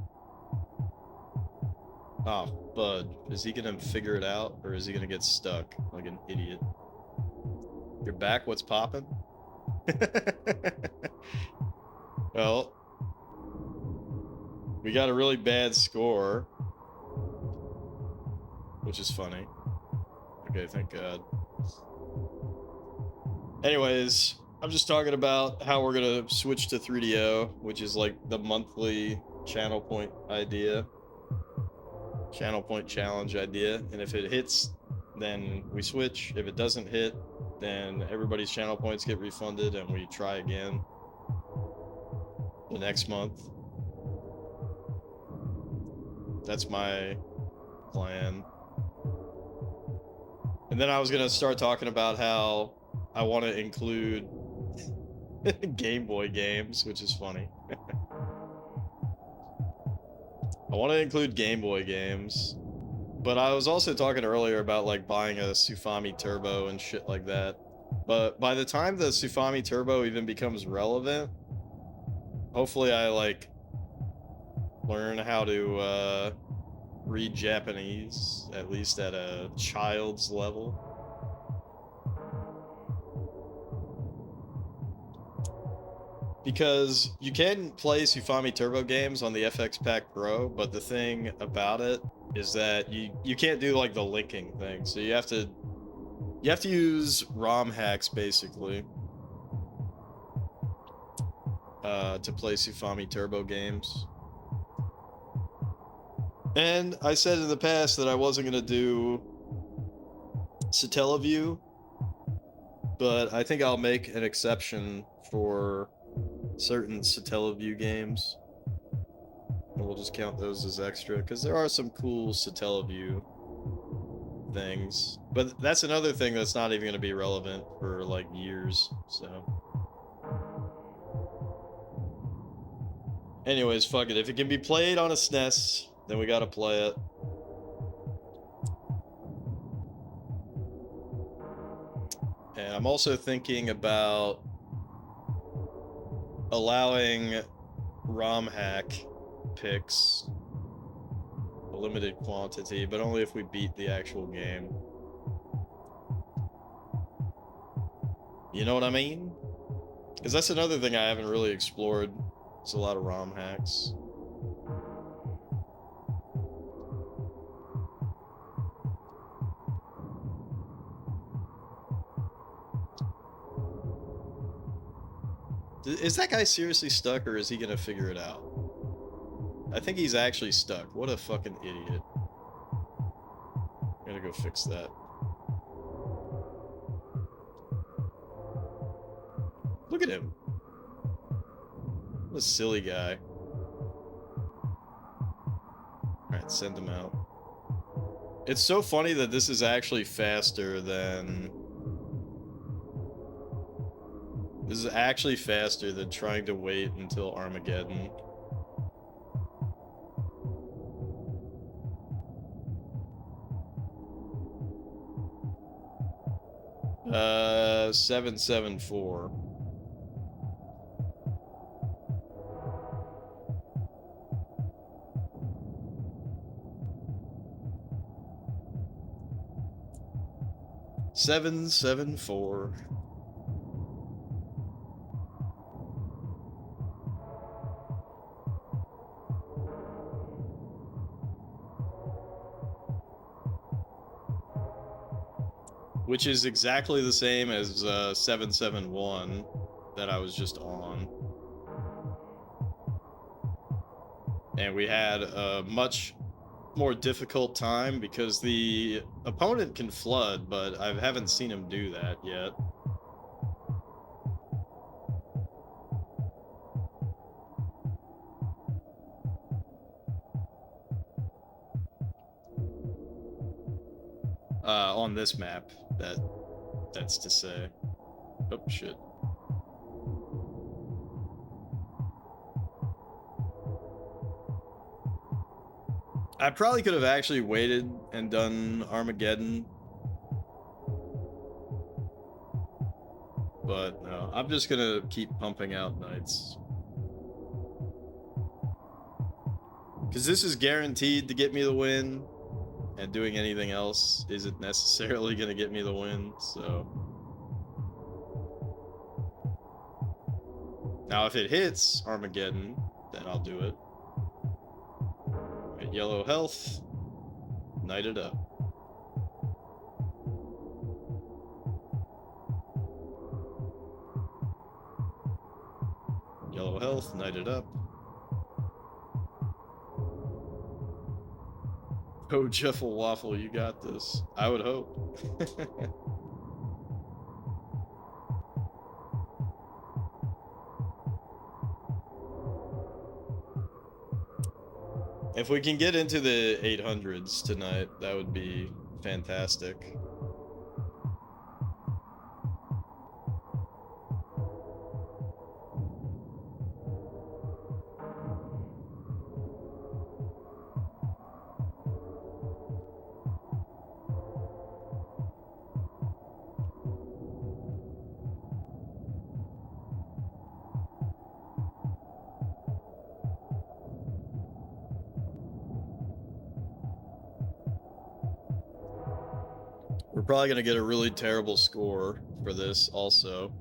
Oh, Bud, is he gonna figure it out, or is he gonna get stuck like an idiot? You're back? What's poppin'? Well, we got a really bad score, which is funny. Okay, thank God. Anyways, I'm just talking about how we're gonna switch to 3DO, which is like the monthly channel point idea. Channel point challenge idea, and if it hits then we switch. If it doesn't hit, then everybody's channel points get refunded and we try again the next month. That's my plan. And then I was gonna start talking about how I want to include Game Boy games, which is funny. I want to include Game Boy games, but I was also talking earlier about like buying a Sufami Turbo and shit like that. But by the time the Sufami Turbo even becomes relevant, hopefully I like learn how to read Japanese, at least at a child's level. Because you can play Sufami Turbo games on the FX Pack Pro, but the thing about it is that you can't do like the linking thing. So you have to use ROM hacks basically to play Sufami Turbo games. And I said in the past that I wasn't gonna do Satellaview, but I think I'll make an exception for certain Satellaview games. And we'll just count those as extra, because there are some cool Satellaview things. But that's another thing that's not even going to be relevant for, like, years, so... Anyways, fuck it. If it can be played on a SNES, then we gotta play it. And I'm also thinking about allowing ROM hack picks, a limited quantity, but only if we beat the actual game. You know what I mean? Because that's another thing I haven't really explored. It's a lot of ROM hacks. Is that guy seriously stuck, or is he gonna figure it out? I think he's actually stuck. What a fucking idiot. I'm gonna go fix that. Look at him. What a silly guy. Alright, send him out. It's so funny that this is actually faster than... This is actually faster than trying to wait until Armageddon. 774. Seven, 4. Which is exactly the same as 771 that I was just on. And we had a much more difficult time because the opponent can flood, but I haven't seen him do that yet. On this map, that's to say. Oh, shit. I probably could have actually waited and done Armageddon. But no, I'm just gonna keep pumping out Knights. Because this is guaranteed to get me the win, and doing anything else isn't necessarily gonna get me the win, so... Now if it hits Armageddon, then I'll do it. At yellow health, knight it up. Yellow health, knight it up. Oh, Jeffel Waffle, you got this. I would hope. If we can get into the 800s tonight, that would be fantastic. We're probably gonna get a really terrible score for this also.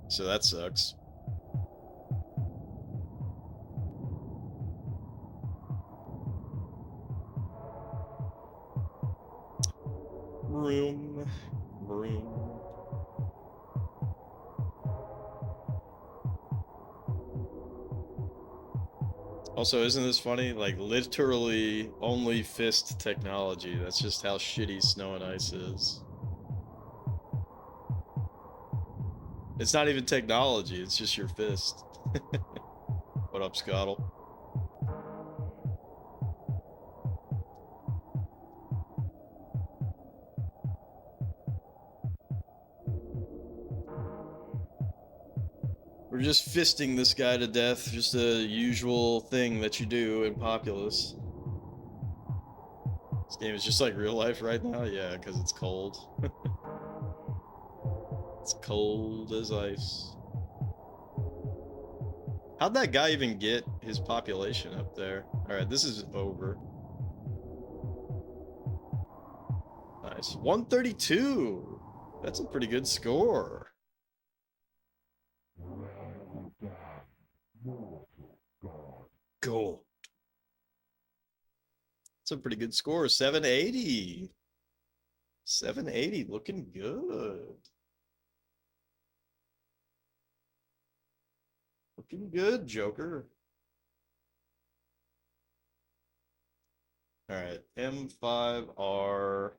So that sucks. Room. Also, isn't this funny? Like, literally only fist technology. That's just how shitty Snow and Ice is. It's not even technology, it's just your fist. What up, Scottle? We're just fisting this guy to death, just a usual thing that you do in Populous. This game is just like real life right now? Yeah, because it's cold. It's cold as ice. How'd that guy even get his population up there? Alright, this is over. Nice. 132! That's a pretty good score. Gold. That's a pretty good score. 780. 780, looking good. Looking good, Joker. Alright, M5R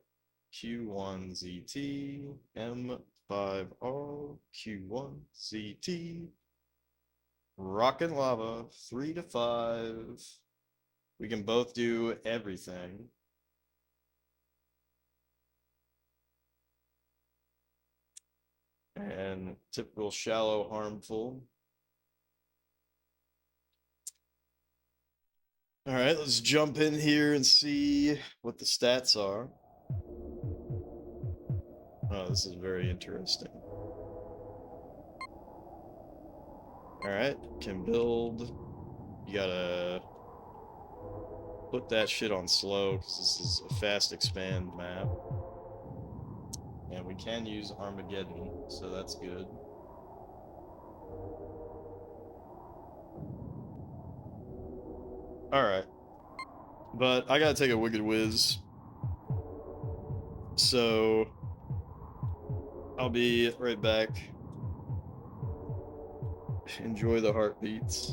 Q1ZT, M5R Q1ZT. Rockin' Lava, 3 to 5. We can both do everything. And typical shallow harmful. All right, let's jump in here and see what the stats are. Oh, this is very interesting. All right, can build. You gotta put that shit on slow because this is a fast expand map. And we can use Armageddon, so that's good. Alright. But I gotta take a wicked whiz. So I'll be right back. Enjoy the heartbeats.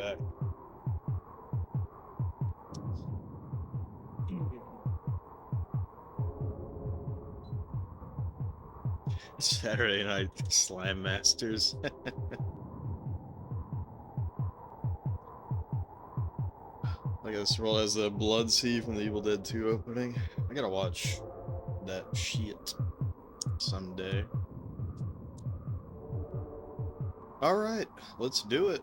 back. Saturday Night Slam Masters. I guess roll as a Blood Sea from the Evil Dead 2 opening. I gotta watch that shit someday. Alright, let's do it.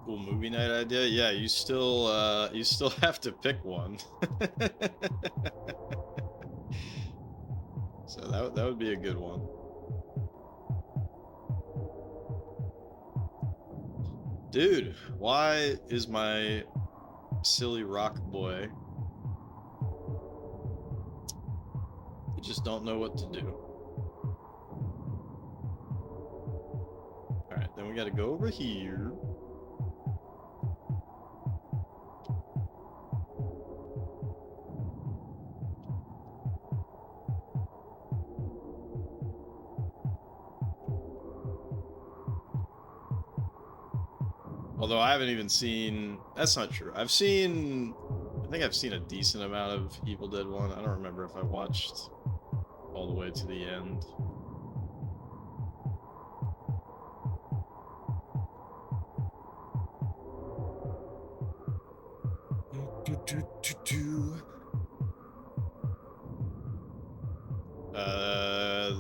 Cool movie night idea. Yeah, you still have to pick one. So that would be a good one. Dude, why is my silly rock boy? I just don't know what to do. Alright, then we gotta go over here. Although I haven't even seen... That's not true. I think I've seen a decent amount of Evil Dead 1. I don't remember if I watched all the way to the end.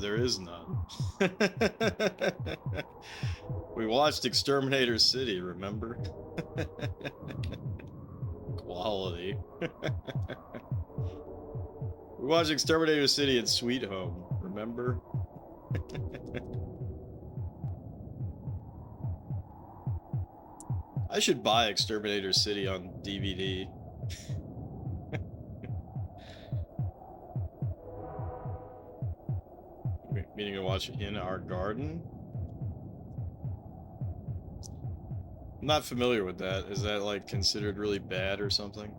There is none. We watched Exterminator City, remember? Quality. We watched Exterminator City and Sweet Home, remember? I should buy Exterminator City on DVD. Meaning to watch it in our garden? I'm not familiar with that. Is that like considered really bad or something?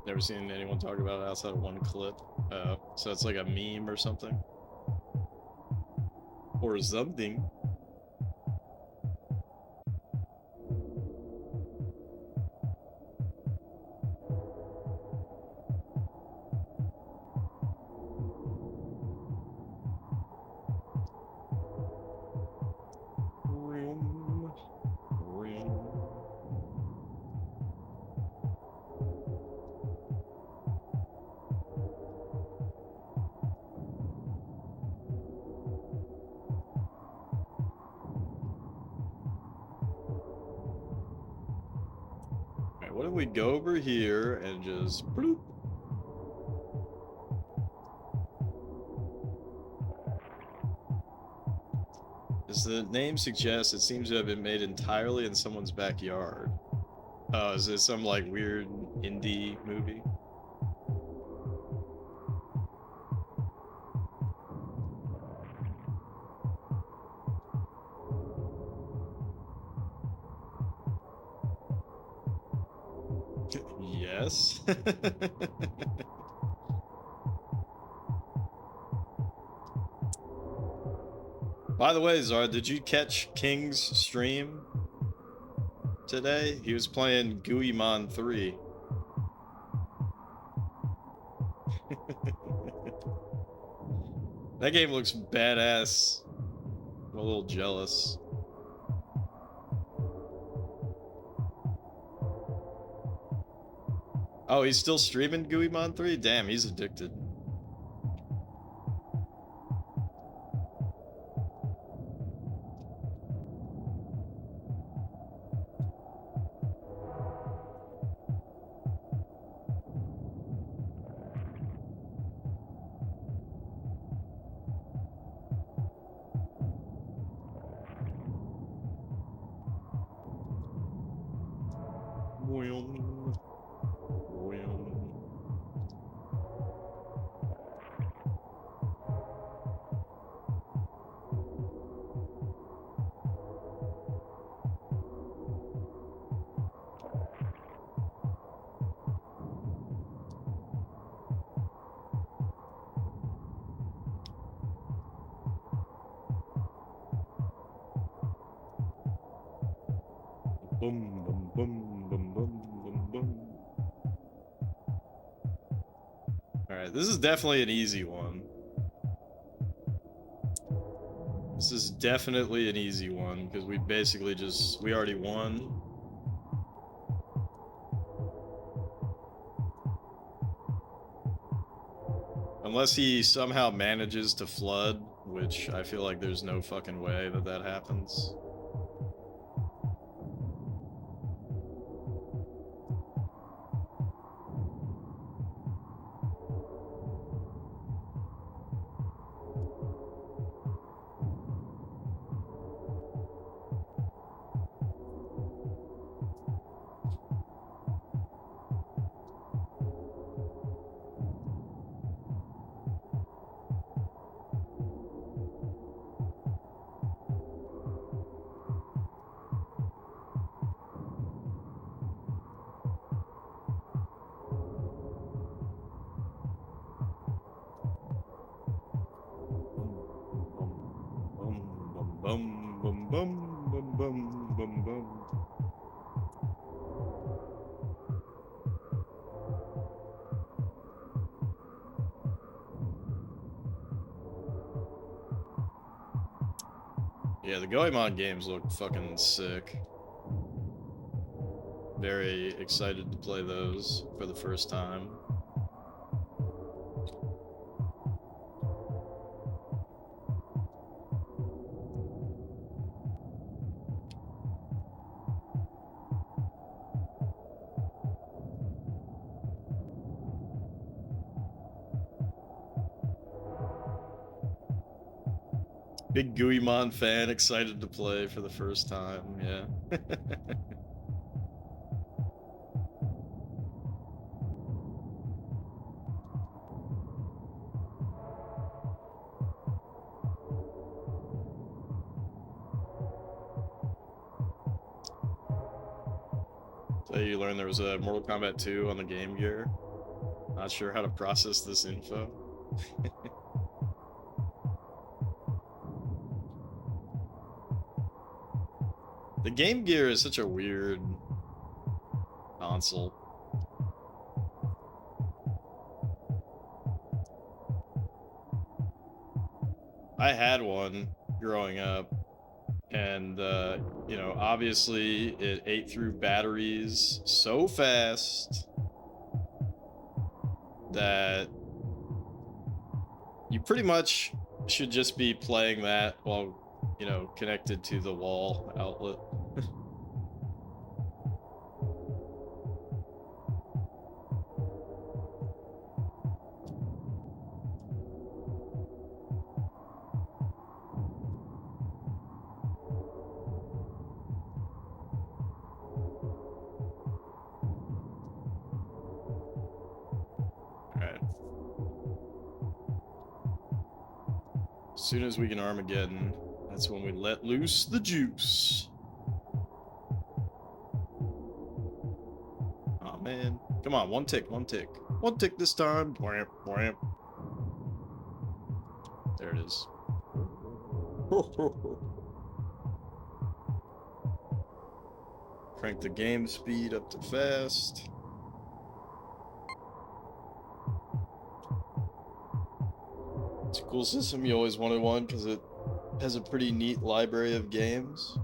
Never seen anyone talk about it outside of one clip. So it's like a meme or something. Or something. What if we go over here and just bloop? As the name suggests, it seems to have been made entirely in someone's backyard. Oh, is it some like weird indie movie? Yes. By the way, Zara, did you catch King's stream today? He was playing Guimon 3. That game looks badass. I'm a little jealous. Oh, he's still streaming Guimon 3? Damn, he's addicted. Boom. Boom. Boom, boom, boom, boom, boom, boom, boom. Alright, this is definitely an easy one. This is definitely an easy one, because we basically we already won. Unless he somehow manages to flood, which I feel like there's no fucking way that that happens. Bum, bum, bum, bum, bum, bum, bum. Yeah, the Goemon games look fucking sick. Very excited to play those for the first time. Big Goemon fan, excited to play for the first time, yeah. So you learned there was a Mortal Kombat 2 on the Game Gear. Not sure how to process this info. The Game Gear is such a weird console. I had one growing up, and you know, obviously it ate through batteries so fast that you pretty much should just be playing that while, you know, connected to the wall outlet. Alright. As soon as we can Armageddon, that's when we let loose the juice. Oh man. Come on, one tick, one tick. One tick this time. Whamp, whamp. There it is. Crank the game speed up to fast. It's a cool system. You always wanted one because it has a pretty neat library of games.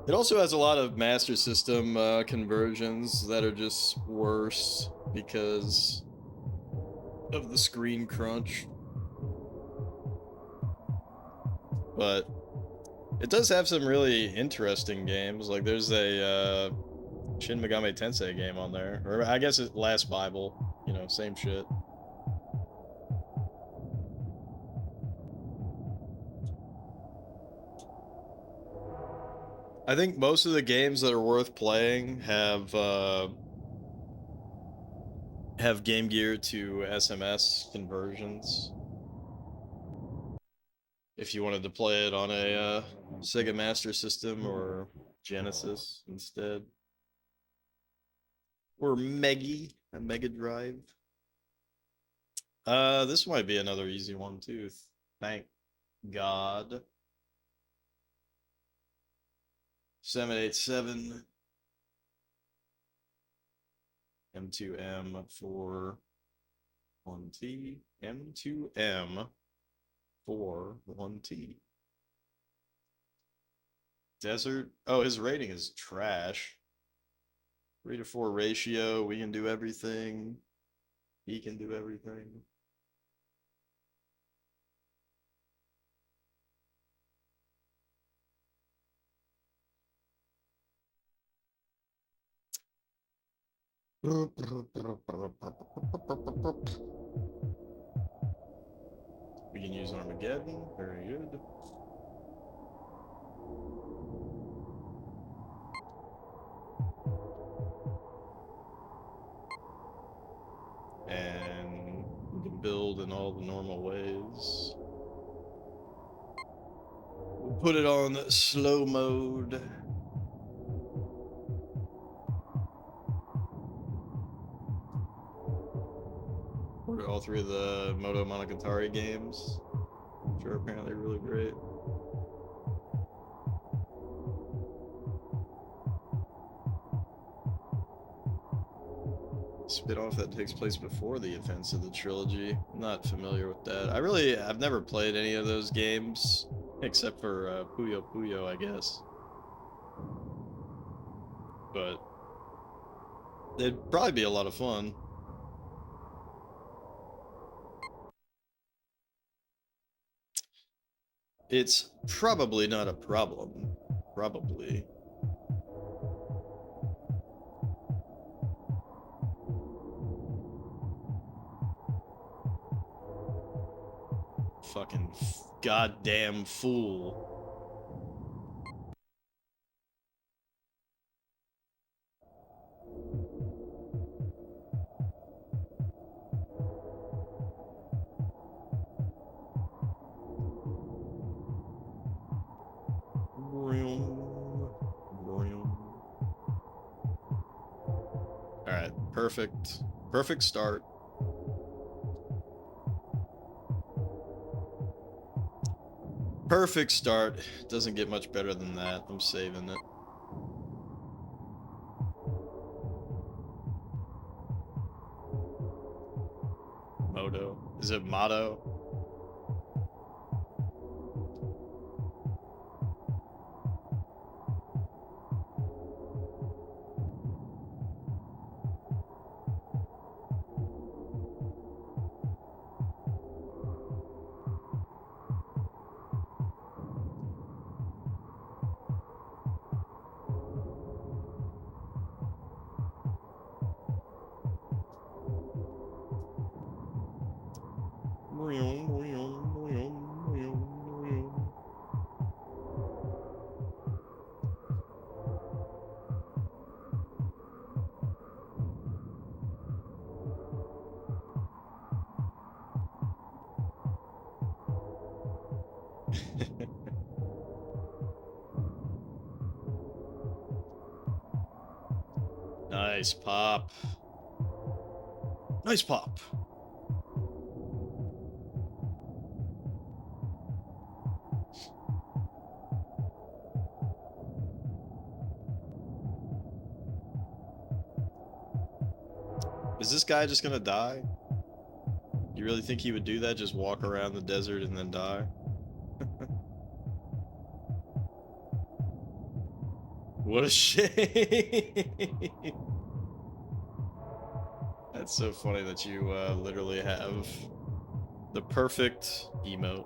It also has a lot of Master System conversions that are just worse because of the screen crunch. But it does have some really interesting games. Like there's a Shin Megami Tensei game on there. Or I guess it's Last Bible. You know, same shit. I think most of the games that are worth playing have Game Gear to SMS conversions. If you wanted to play it on a Sega Master System or Genesis instead. Or a Mega Drive. This might be another easy one too. Thank God. 787 M2M for 1T M2M for 1T. Desert. Oh, his rating is trash. 3-to-4 ratio. We can do everything. He can do everything. We can use Armageddon. Very good. And we can build in all the normal ways. We'll put it on slow mode. Ordered all 3 of the Moto Monogatari games, which are apparently really great. Spin-off that takes place before the events of the trilogy. I'm not familiar with that. I've never played any of those games, except for Puyo Puyo, I guess. But they'd probably be a lot of fun. It's probably not a problem. Probably. Fucking goddamn fool. Alright, perfect. Perfect start. Perfect start. Doesn't get much better than that. I'm saving it. Moto. Is it Motto? Nice pop. Nice pop. Is this guy just gonna die? You really think he would do that? Just walk around the desert and then die? What a shame. That's so funny that you literally have the perfect emote.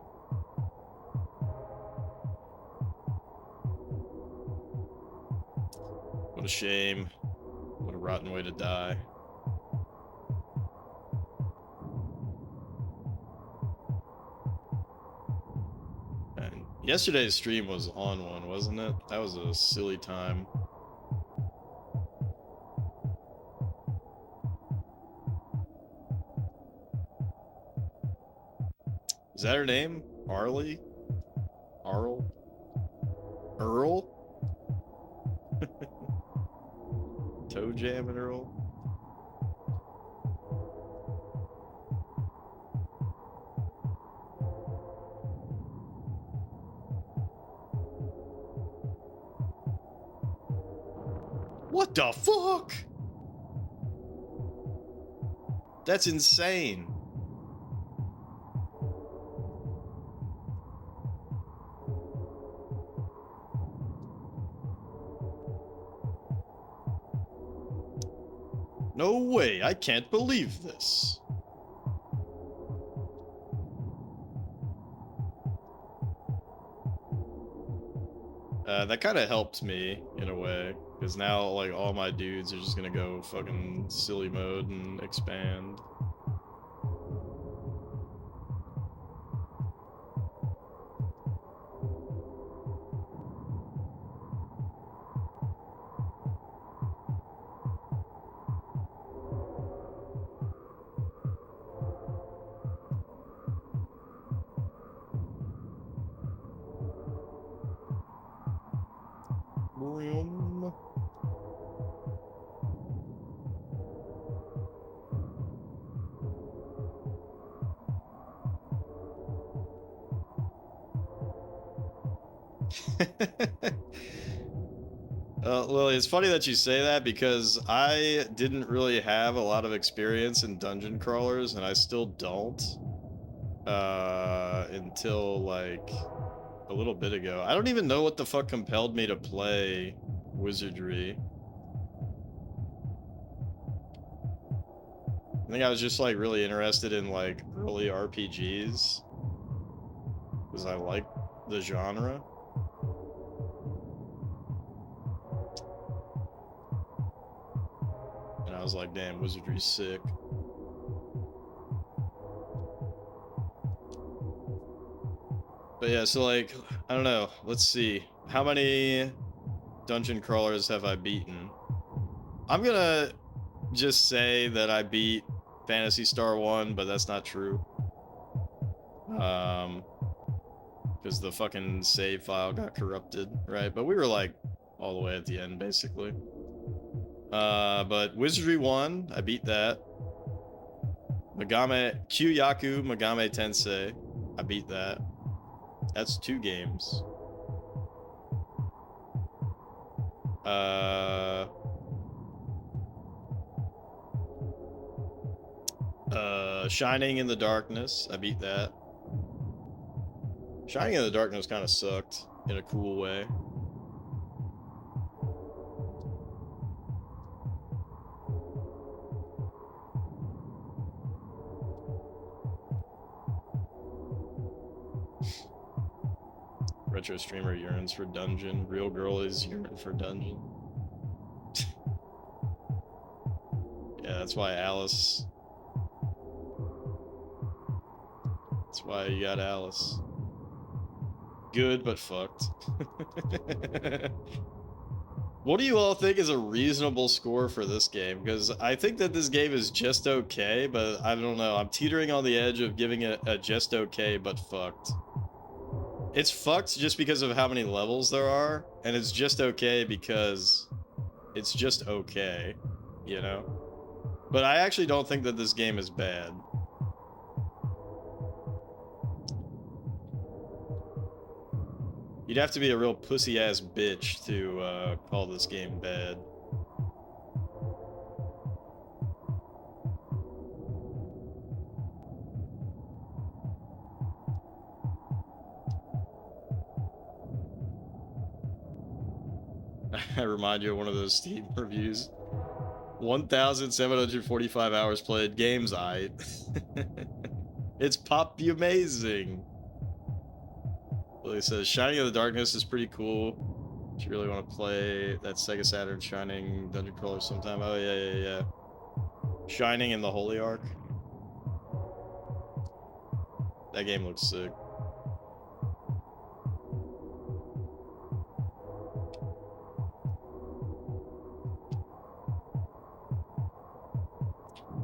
What a shame. What a rotten way to die. And Yesterday's stream was on one, wasn't it? That was a silly time. Is that her name? Arlie? Arl? Earl? Toe Jam and Earl? What the fuck? That's insane. No way, I can't believe this. That kind of helped me in a way, because now like all my dudes are just gonna go fucking silly mode and expand. Lily, it's funny that you say that because I didn't really have a lot of experience in dungeon crawlers, and I still don't. Until like a little bit ago. I don't even know what the fuck compelled me to play Wizardry. I think I was just like really interested in like early RPGs because I like the genre. And I was like, damn, Wizardry's sick. But yeah, so like, I don't know. Let's see. How many dungeon crawlers have I beaten? I'm gonna just say that I beat Phantasy Star 1, but that's not true. Because the fucking save file got corrupted, right? But we were like all the way at the end, basically. But Wizardry 1, I beat that. Kyu-Yaku Megame Tensei, I beat that. That's 2 games. Shining in the Darkness, I beat that. Shining in the Darkness kind of sucked in a cool way. Retro streamer yearns for dungeon. Real girl is yearning for dungeon. Yeah, that's why Alice. That's why you got Alice. Good, but fucked. What do you all think is a reasonable score for this game? Because I think that this game is just okay, but I don't know. I'm teetering on the edge of giving it a just okay, but fucked. It's fucked just because of how many levels there are, and it's just okay because it's just okay, you know? But I actually don't think that this game is bad. You'd have to be a real pussy-ass bitch to call this game bad. I remind you of one of those Steam reviews. 1,745 hours played. Game's aight. It's pop-amazing. Lily says, Shining in the Darkness is pretty cool. If you really want to play that Sega Saturn Shining Dungeon Crawler sometime. Oh, yeah. Shining in the Holy Ark. That game looks sick.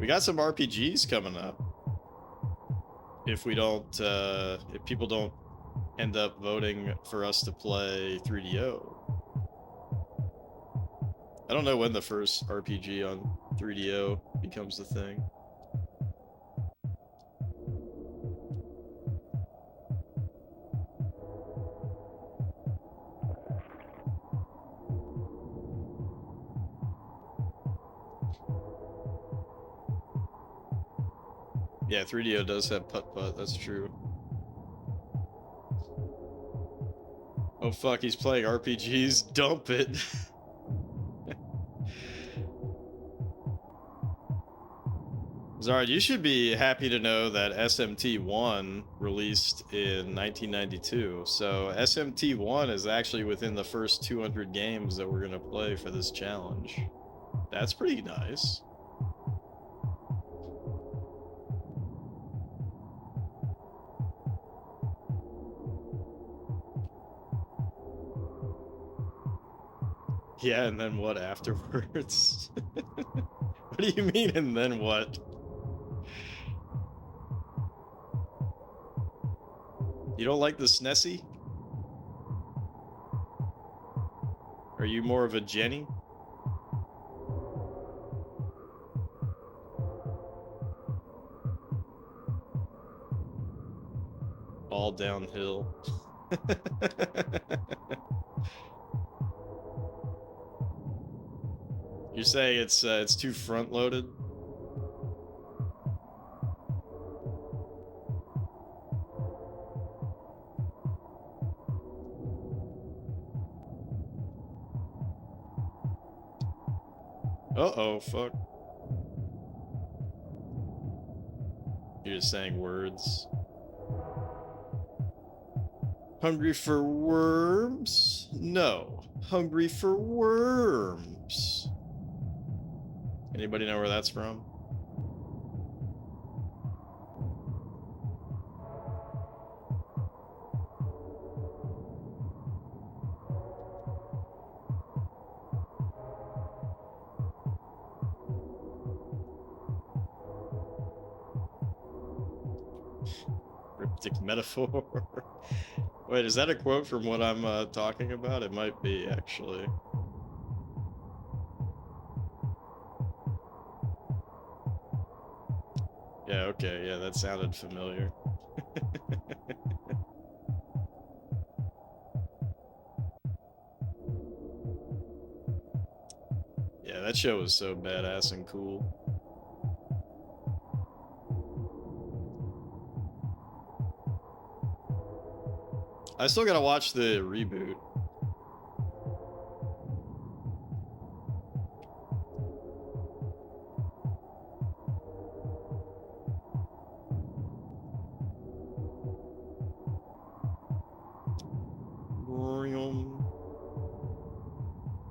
We got some RPGs coming up. If we don't, if people don't end up voting for us to play 3DO. I don't know when the first RPG on 3DO becomes the thing. Yeah, 3DO does have putt-putt, that's true. Oh fuck, he's playing RPGs, dump it. Zard, you should be happy to know that SMT1 released in 1992. So SMT1 is actually within the first 200 games that we're going to play for this challenge. That's pretty nice. Yeah, and then what afterwards? What do you mean, and then what? You don't like the SNESy? Are you more of a Jenny? All downhill. You're saying it's too front-loaded? Uh-oh, fuck. You're just saying words. Hungry for worms? No. Hungry for worms. Anybody know where that's from? Cryptic metaphor. Wait, is that a quote from what I'm talking about? It might be, actually. Yeah, okay, yeah, that sounded familiar. Yeah, that show was so badass and cool. I still gotta watch the reboot.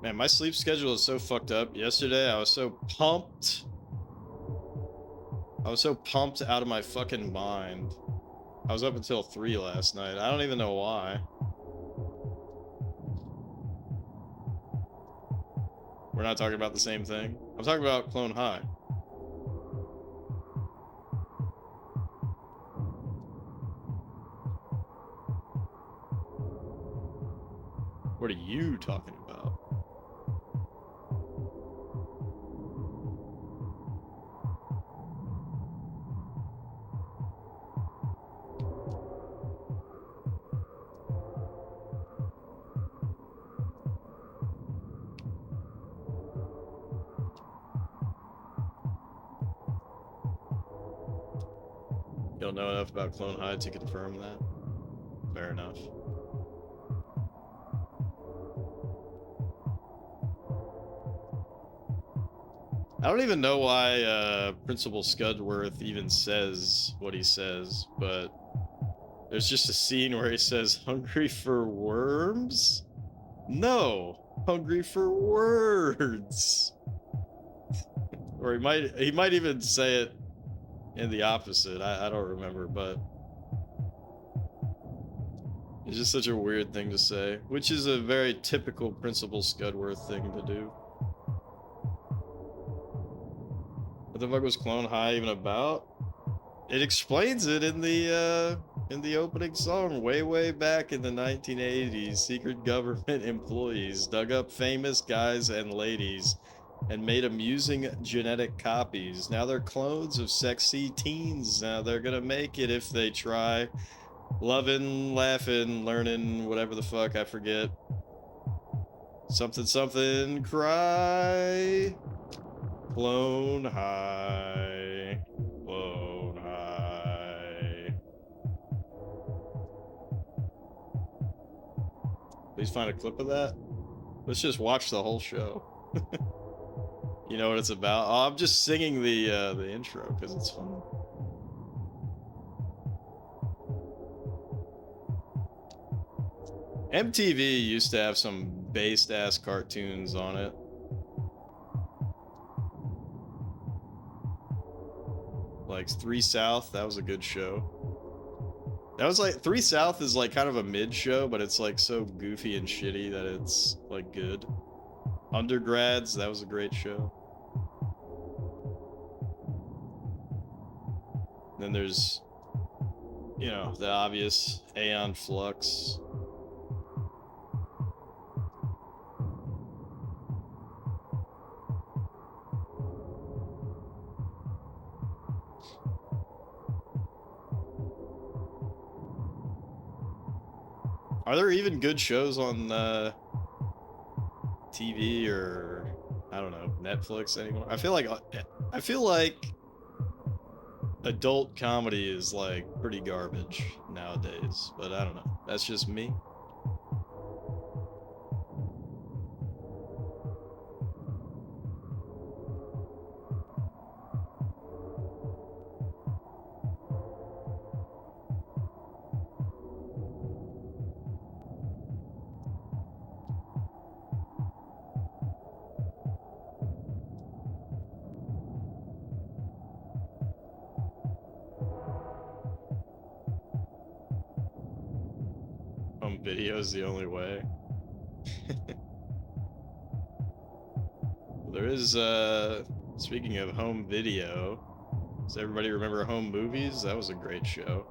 Man, my sleep schedule is so fucked up. Yesterday, I was so pumped. I was so pumped out of my fucking mind. I was up until 3 last night. I don't even know why. We're not talking about the same thing. I'm talking about Clone High. What are you talking about? You don't know enough about Clone High to confirm that? Fair enough. I don't even know why Principal Scudworth even says what he says, but there's just a scene where he says, "Hungry for worms?" No, hungry for words. Or he might even say it in the opposite. I don't remember, but it's just such a weird thing to say, which is a very typical Principal Scudworth thing to do. the fuck was Clone High even about? It explains it in the opening song. Way back in the 1980s, secret government employees dug up famous guys and ladies and made amusing genetic copies. Now they're clones of sexy teens. Now they're gonna make it if they try. Loving, laughing, learning, whatever the fuck, I forget. Something, something, cry. Clone High. Clone High. Please find a clip of that. Let's just watch the whole show. You know what it's about? Oh, I'm just singing the intro because it's fun. MTV used to have some based ass cartoons on it. Like 3 South, that was a good show. That was like 3 South is like kind of a mid show, but it's like so goofy and shitty that it's like good. Undergrads, that was a great show. Then there's, you know, the obvious Aeon Flux. Are there even good shows on TV or I don't know, Netflix anymore? I feel like adult comedy is like pretty garbage nowadays, but I don't know. That's just me. Video is the only way. There is speaking of home video, does everybody remember Home Movies? That was a great show.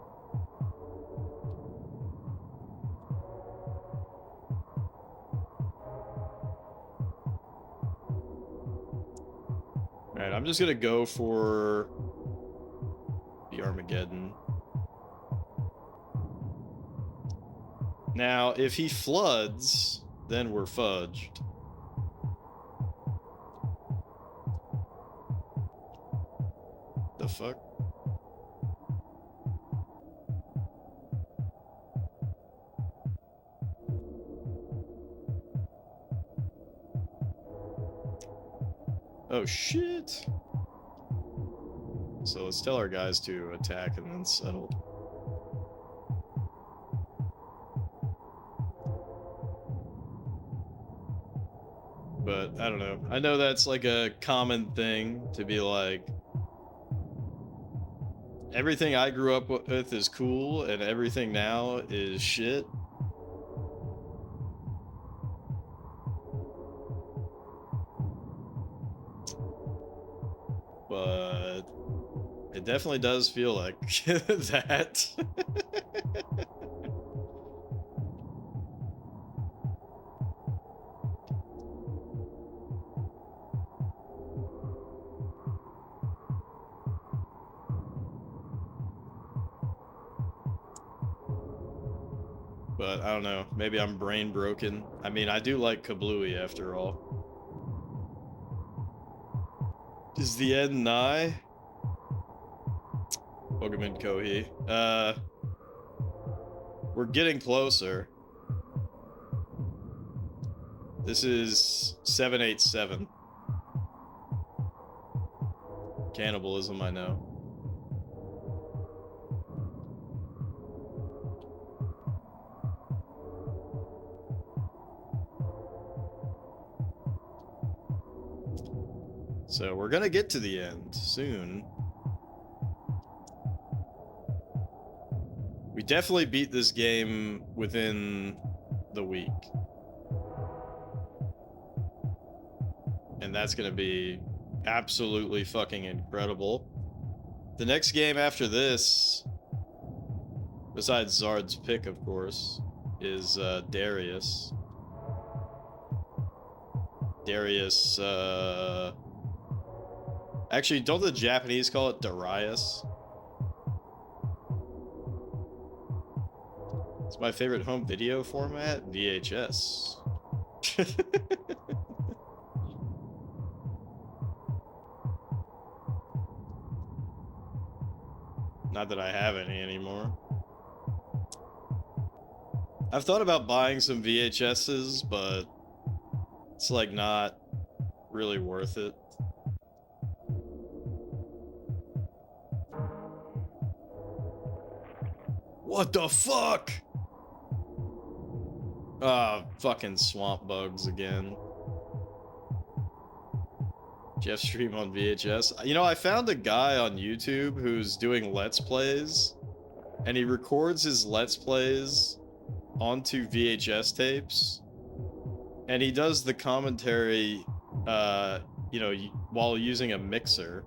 Alright, I'm just gonna go for the Armageddon. Now, if he floods, then we're fudged. The fuck? Oh shit. So let's tell our guys to attack and then settle. But I don't know. I know that's like a common thing to be like, everything I grew up with is cool and everything now is shit. But it definitely does feel like that. But I don't know, maybe I'm brain broken. I mean, I do like Kablooey after all. Is the end nigh? Welcome in, Kohi. We're getting closer. This is 787. Cannibalism, I know. So we're gonna get to the end soon. We definitely beat this game within the week. And that's gonna be absolutely fucking incredible. The next game after this, besides Zard's Pick, of course, is Darius. Darius, actually, don't the Japanese call it Darius? It's my favorite home video format, VHS. Not that I have any anymore. I've thought about buying some VHSs, but it's like not really worth it. What the fuck? Ah, fucking swamp bugs again. Jeff stream on VHS. You know, I found a guy on YouTube who's doing Let's Plays, and he records his Let's Plays onto VHS tapes, and he does the commentary, you know, while using a mixer.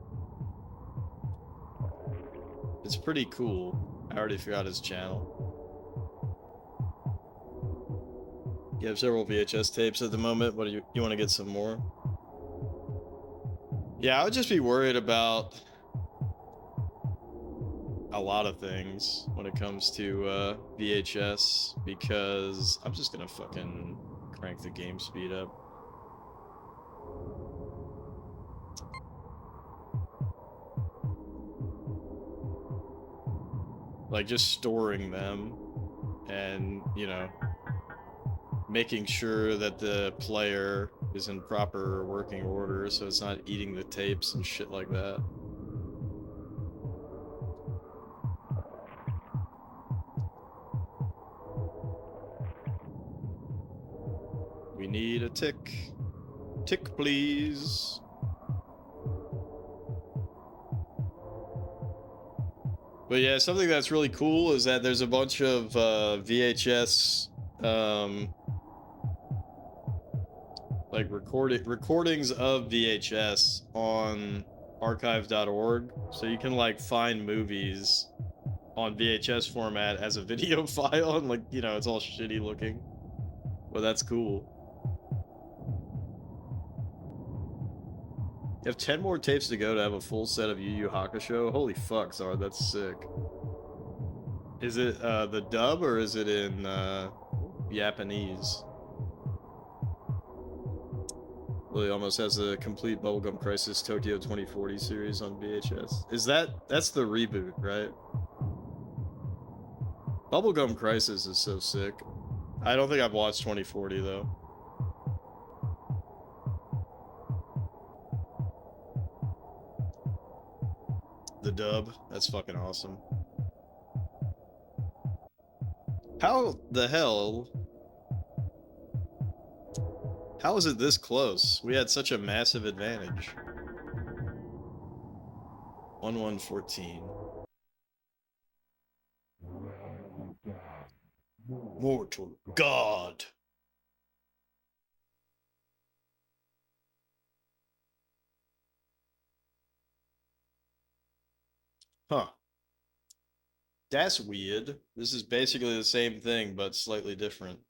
It's pretty cool. I already forgot his channel. You have several VHS tapes at the moment. What do you want to get some more? Yeah, I would just be worried about a lot of things when it comes to VHS, because I'm just gonna fucking crank the game speed up. Like, just storing them and, you know, making sure that the player is in proper working order so it's not eating the tapes and shit like that. We need a tick. Tick, please. But yeah, something that's really cool is that there's a bunch of VHS like recordings of VHS on archive.org, so you can like find movies on VHS format as a video file, and like, you know, it's all shitty looking, but that's cool. You have 10 more tapes to go to have a full set of Yu Yu Hakusho. Holy fuck, Zard, that's sick. Is it the dub or is it in Japanese? Really almost has a complete Bubblegum Crisis Tokyo 2040 series on VHS. That's the reboot, right? Bubblegum Crisis is so sick. I don't think I've watched 2040 though. The dub, that's fucking awesome. How the hell? How is it this close? We had such a massive advantage. 1114. Mortal God. Huh. That's weird. This is basically the same thing, but slightly different.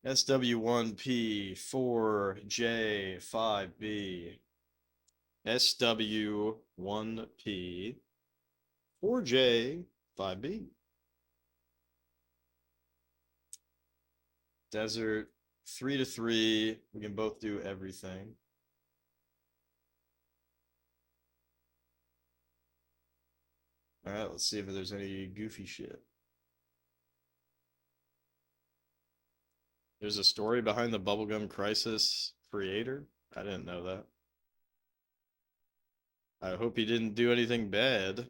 SW1P 4J 5B. SW1P 4J 5B. Desert 3 to 3. We can both do everything. All right, let's see if there's any goofy shit. There's a story behind the Bubblegum Crisis creator? I didn't know that. I hope he didn't do anything bad.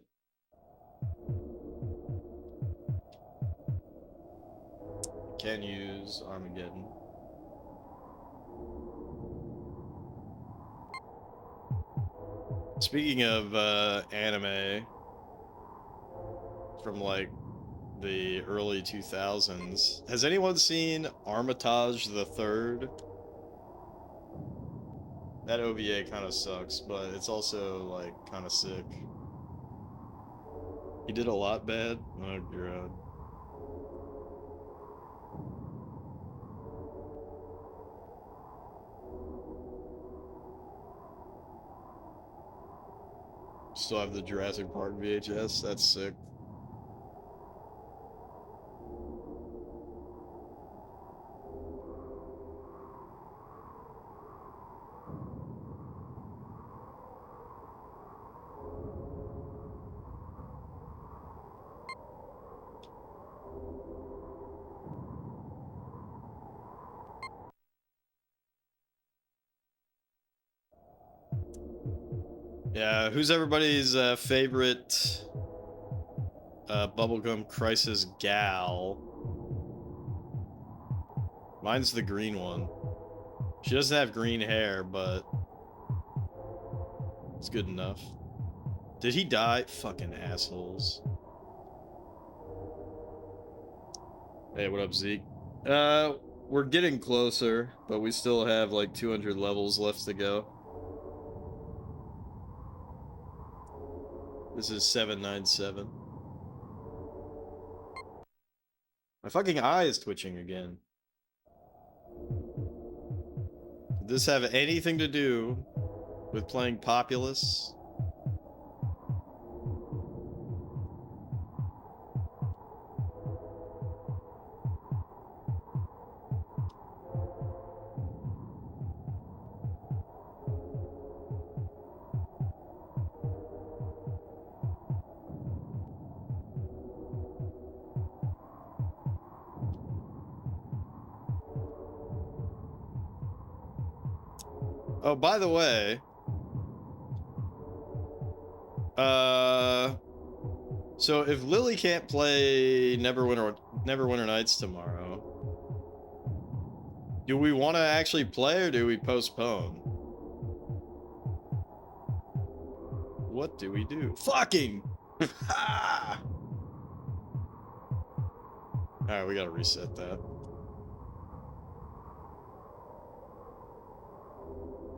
Can use Armageddon. Speaking of anime, from like the early 2000s. Has anyone seen Armitage the Third? That OVA kind of sucks, but it's also like kind of sick. He did a lot bad. Oh god. Still have the Jurassic Park VHS. That's sick. Yeah, who's everybody's favorite Bubblegum Crisis gal? Mine's the green one. She doesn't have green hair, but it's good enough. Did he die? Fucking assholes. Hey, what up, Zeke? We're getting closer, but we still have like 200 levels left to go. This is 797. My fucking eye is twitching again. Did this have anything to do with playing Populous? Oh, by the way, so if Lily can't play Neverwinter Nights tomorrow, do we want to actually play or do we postpone? What do we do? Fucking! Alright, we gotta reset that.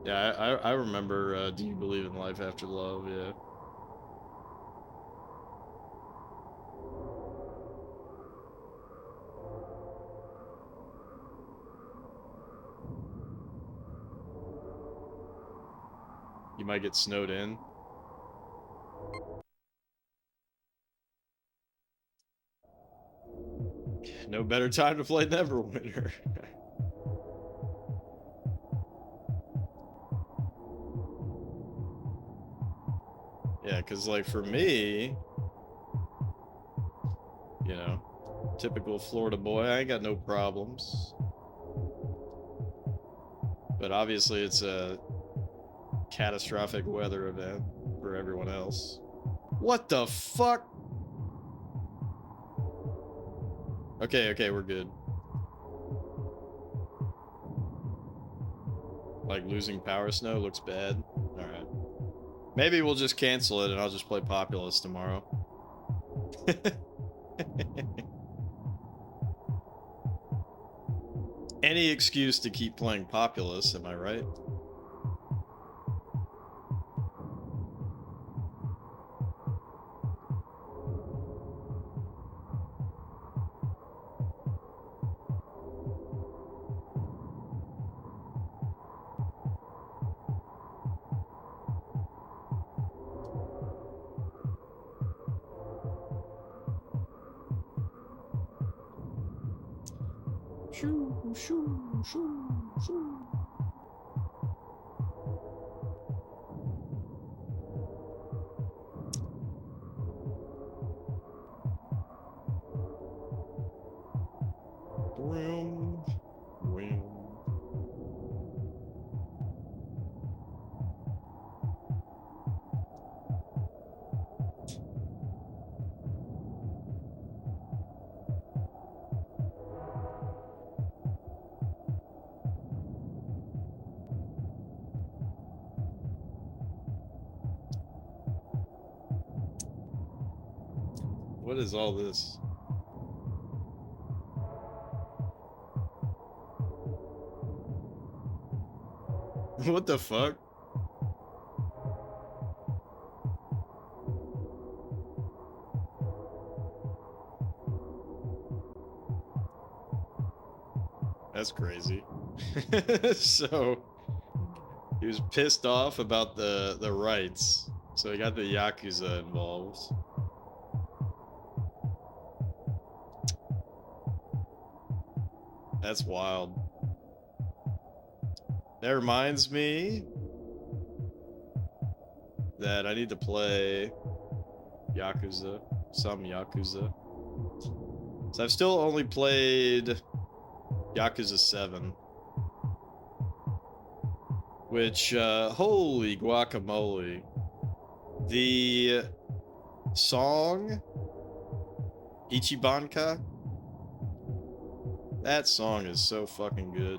Yeah, I remember, Do You Believe in Life After Love, yeah. You might get snowed in. No better time to play Neverwinter. Yeah, because, like, for me, you know, typical Florida boy, I ain't got no problems. But obviously it's a catastrophic weather event for everyone else. What the fuck? Okay, we're good. Like, losing Power Snow looks bad. Alright. Maybe we'll just cancel it and I'll just play Populous tomorrow. Any excuse to keep playing Populous, am I right? Shoo, shoo, shoo, shoo. Room. What is all this? What the fuck? That's crazy. So he was pissed off about the rights, so he got the Yakuza involved. That's wild. That reminds me that I need to play Yakuza, some Yakuza. So I've still only played Yakuza 7. Which, holy guacamole. The song, Ichibanka, that song is so fucking good.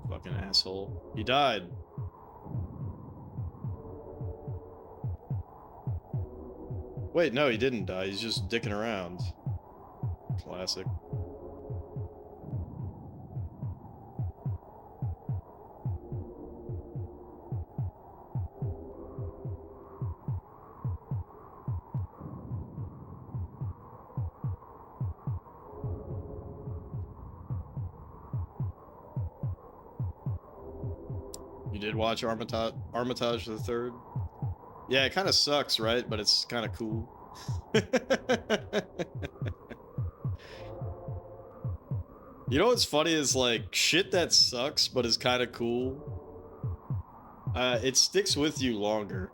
Fucking asshole. He died. Wait, no, he didn't die. He's just dicking around. Classic. You did watch Armitage the Third? Yeah, it kind of sucks, right? But it's kind of cool. You know what's funny is, like, shit that sucks but is kind of cool. It sticks with you longer.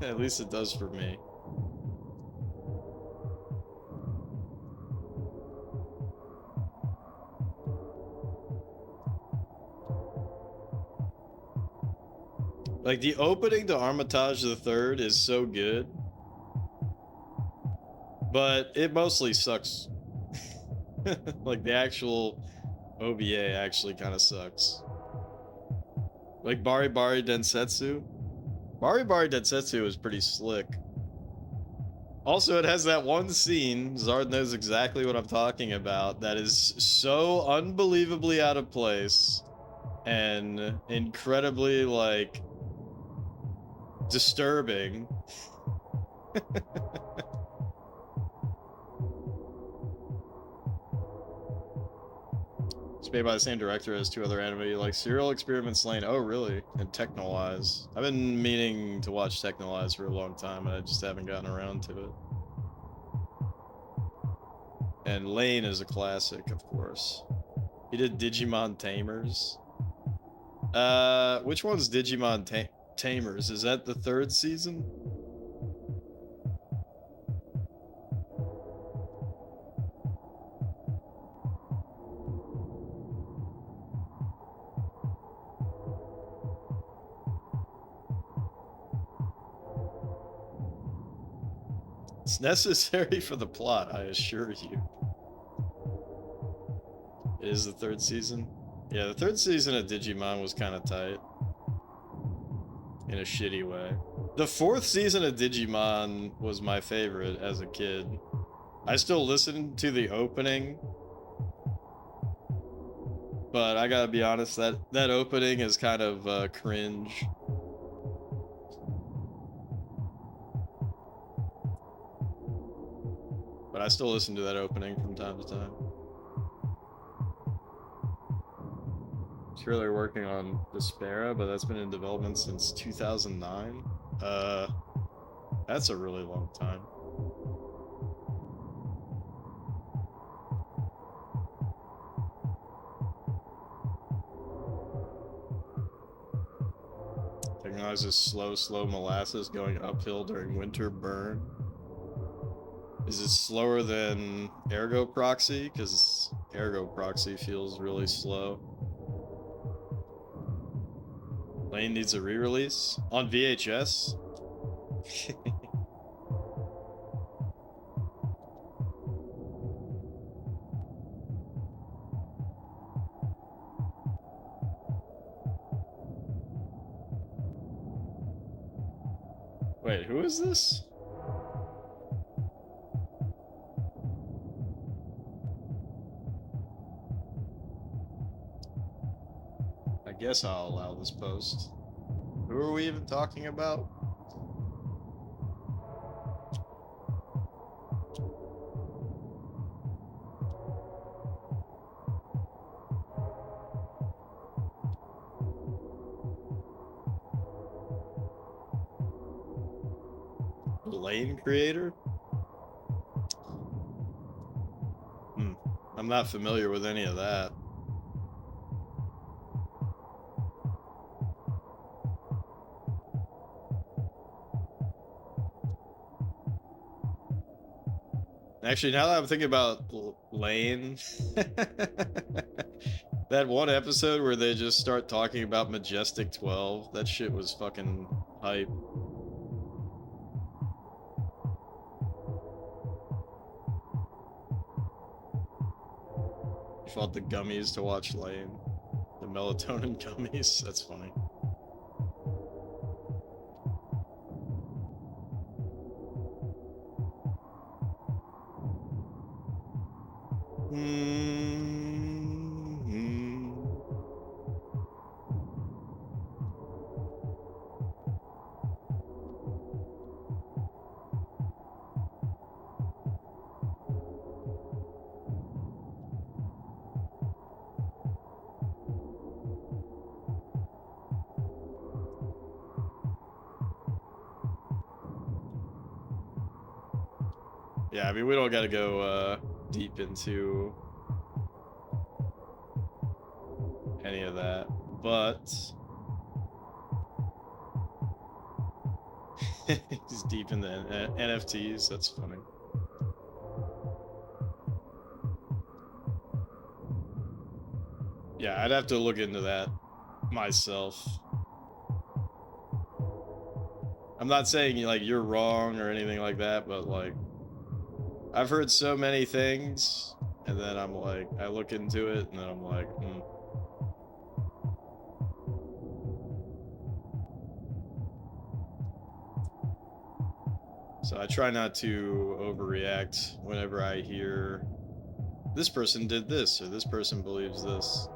At least it does for me. Like, the opening to Armitage the Third is so good, but it mostly sucks. Like, the actual OVA actually kind of sucks. Like, Bari Bari Densetsu. Bari Bari Densetsu is pretty slick. Also, it has that one scene, Zard knows exactly what I'm talking about, that is so unbelievably out of place and incredibly, like, disturbing. It's made by the same director as two other anime, like Serial Experiments Lane. Oh, really? And Technolize. I've been meaning to watch Technolize for a long time, and I just haven't gotten around to it. And Lane is a classic, of course. He did Digimon Tamers. Which one's Digimon Tamers? Is that the 3rd season? It's necessary for the plot, I assure you. It is the 3rd season? Yeah, the 3rd season of Digimon was kind of tight. In a shitty way. The 4th season of Digimon was my favorite as a kid. I still listen to the opening, but I gotta be honest, that opening is kind of cringe. But I still listen to that opening from time to time. Sure, they're working on Despera, but that's been in development since 2009. That's a really long time. Technologizes slow molasses going uphill during winter burn. Is it slower than Ergo Proxy? Because Ergo Proxy feels really slow. Lane needs a re-release? On VHS? Wait, who is this? I guess I'll allow this post. Who are we even talking about? Lane creator? I'm not familiar with any of that. Actually, now that I'm thinking about Lane, that one episode where they just start talking about Majestic 12, that shit was fucking hype. You fought the gummies to watch Lane. The melatonin gummies, that's funny. Yeah, I mean, we don't gotta go deep into any of that, but he's deep in the NFTs. That's funny. Yeah, I'd have to look into that myself. I'm not saying like you're wrong or anything like that, but like I've heard so many things, and then I'm like, I look into it, and then I'm like, So I try not to overreact whenever I hear this person did this or this person believes this.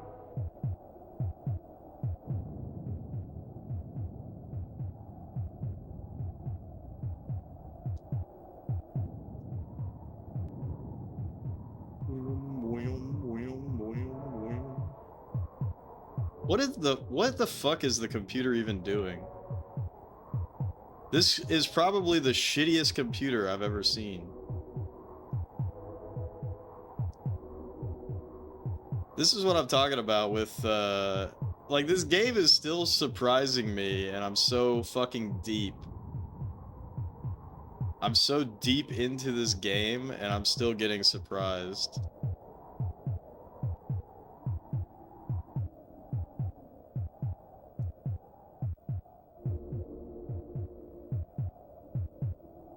What the fuck is the computer even doing? This is probably the shittiest computer I've ever seen. This is what I'm talking about with, like, this game is still surprising me, and I'm so fucking deep. I'm so deep into this game, and I'm still getting surprised.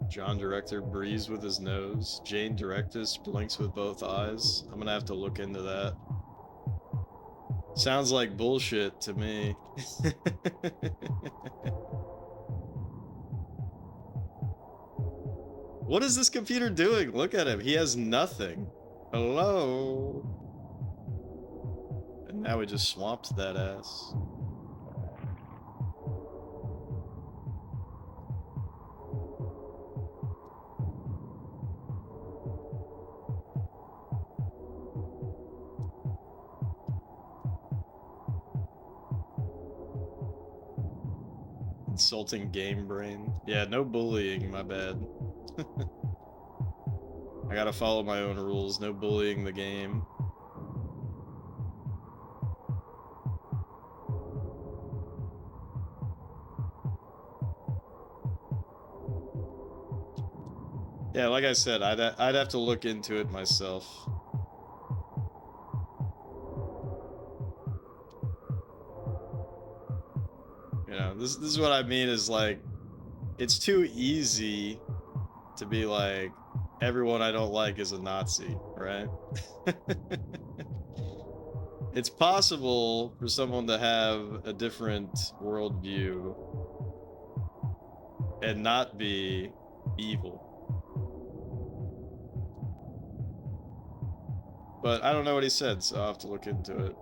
John Director breathes with his nose. Jane Directus blinks with both eyes. I'm gonna have to look into that. Sounds like bullshit to me. What is this computer doing? Look at him. He has nothing. Hello? And now we just swamped that ass. Insulting game brain. Yeah, no bullying, my bad. I gotta follow my own rules. No bullying the game. Yeah, like I said, I'd have to look into it myself. You know, this is what I mean is like, it's too easy to be like, everyone I don't like is a Nazi, right? It's possible for someone to have a different worldview and not be evil. But I don't know what he said, so I'll have to look into it.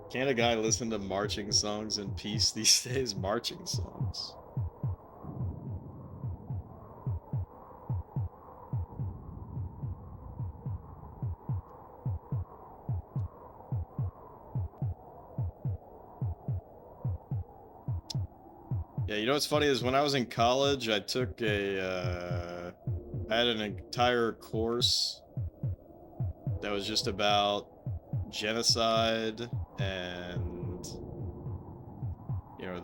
Can't a guy listen to marching songs in peace these days? Marching songs. Yeah, you know what's funny is when I was in college, I took I had an entire course that was just about genocide and, you know,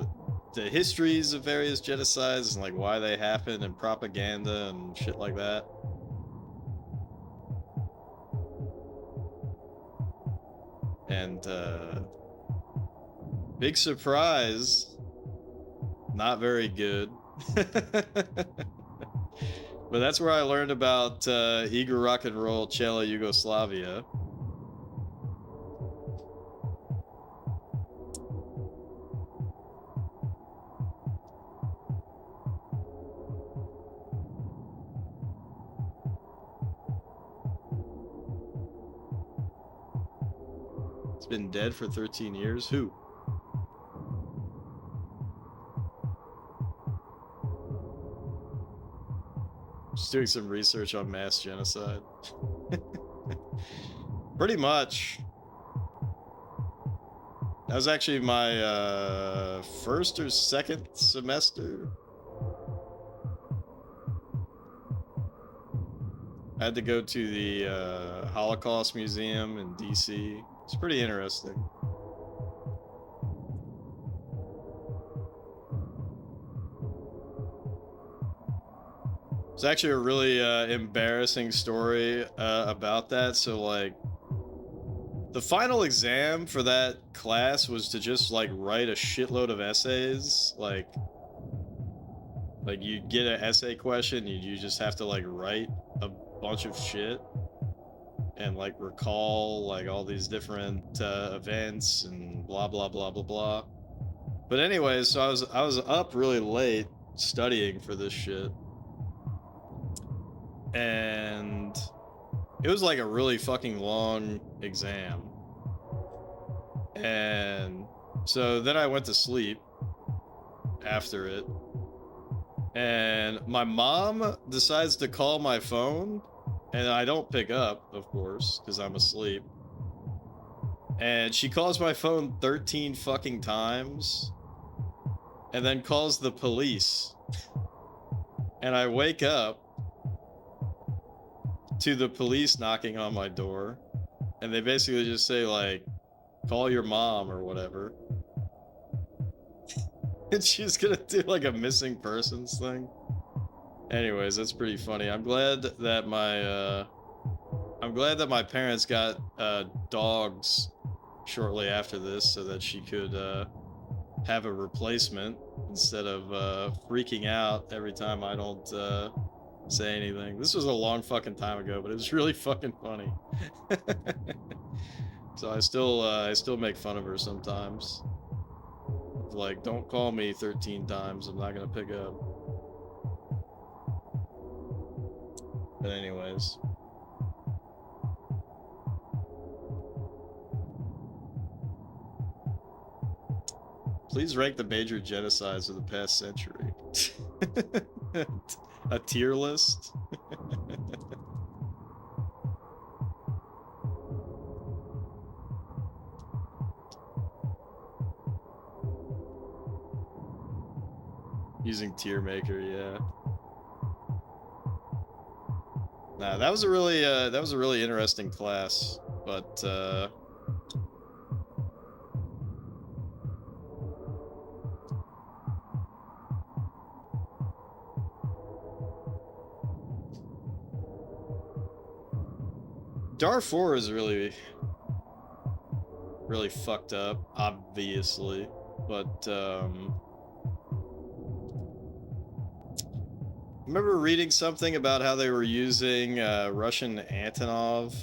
the histories of various genocides and like why they happened and propaganda and shit like that. And big surprise, not very good. But that's where I learned about Igor Rock and Roll Cella Yugoslavia. It's been dead for 13 years. Who? Just doing some research on mass genocide. Pretty much. That was actually my first or second semester. I had to go to the Holocaust Museum in DC. It's pretty interesting. It's actually a really embarrassing story about that. So, like, the final exam for that class was to just, like, write a shitload of essays. Like you'd get an essay question, you just have to, like, write a bunch of shit and, like, recall, like, all these different events and blah, blah, blah, blah, blah. But anyways, so I was up really late studying for this shit. And it was like a really fucking long exam. And so then I went to sleep after it. And my mom decides to call my phone. And I don't pick up, of course, because I'm asleep. And she calls my phone 13 fucking times. And then calls the police. And I wake up to the police knocking on my door, and they basically just say, like, call your mom or whatever. And she's gonna do like a missing persons thing. Anyways, that's pretty funny. I'm glad that my parents got dogs shortly after this so that she could have a replacement instead of freaking out every time I don't say anything. This was a long fucking time ago, but it was really fucking funny. So I still make fun of her sometimes. Like, don't call me 13 times, I'm not gonna pick up. But anyways. Please rank the major genocides of the past century. A tier list? Using tier maker, yeah. Nah, that was a really interesting class, but Darfur is really fucked up, obviously, but I remember reading something about how they were using Russian Antonov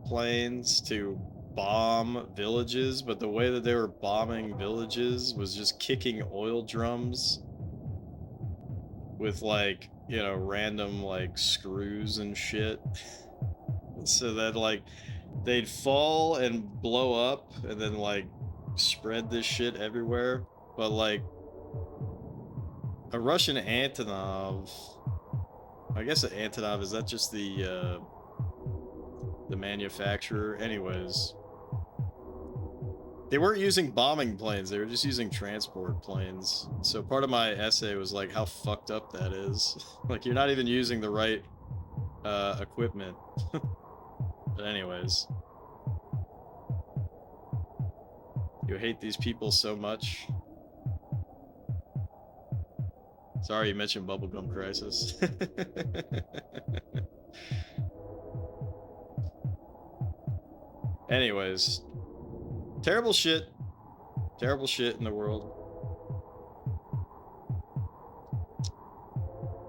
planes to bomb villages, but the way that they were bombing villages was just kicking oil drums with, like, you know, random, like, screws and shit. So that, like, they'd fall and blow up and then, like, spread this shit everywhere. But, like, a Russian Antonov, I guess an Antonov, is that just the manufacturer? Anyways, they weren't using bombing planes, they were just using transport planes. So part of my essay was like how fucked up that is. Like, you're not even using the right equipment. But anyways, you hate these people so much. Sorry you mentioned Bubblegum Crisis. Anyways, terrible shit in the world.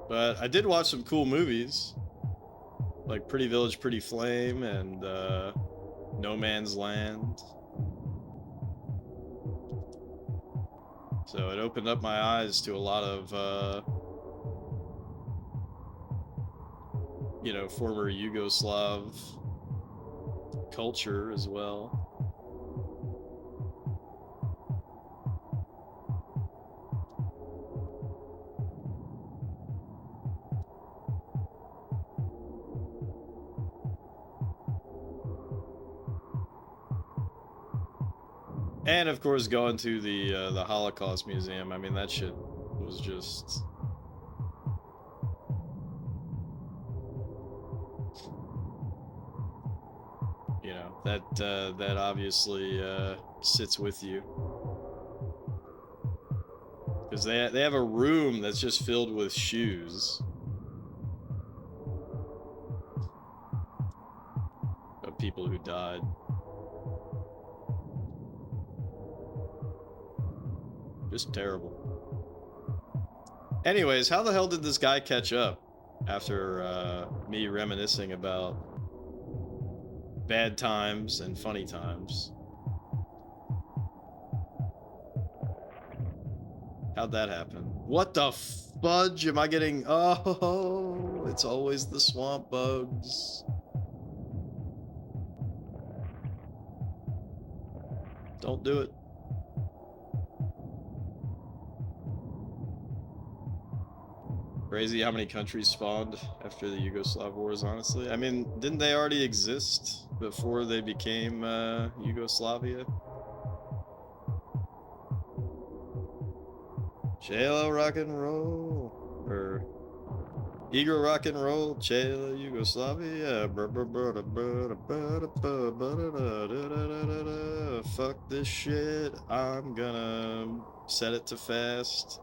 But I did watch some cool movies, like Pretty Village, Pretty Flame, and No Man's Land. So it opened up my eyes to a lot of, you know, former Yugoslav culture as well. And of course, going to the Holocaust Museum. I mean, that shit was just, you know, that obviously sits with you, because they have a room that's just filled with shoes of people who died. Just terrible. Anyways, how the hell did this guy catch up after me reminiscing about bad times and funny times? How'd that happen? What the fudge am I getting? Oh, it's always the swamp bugs. Don't do it. Crazy how many countries spawned after the Yugoslav wars, honestly. I mean, didn't they already exist before they became Yugoslavia? Chelo rock and roll. Or Igor rock and roll, Chelo Yugoslavia. Fuck this shit. I'm gonna set it to fast.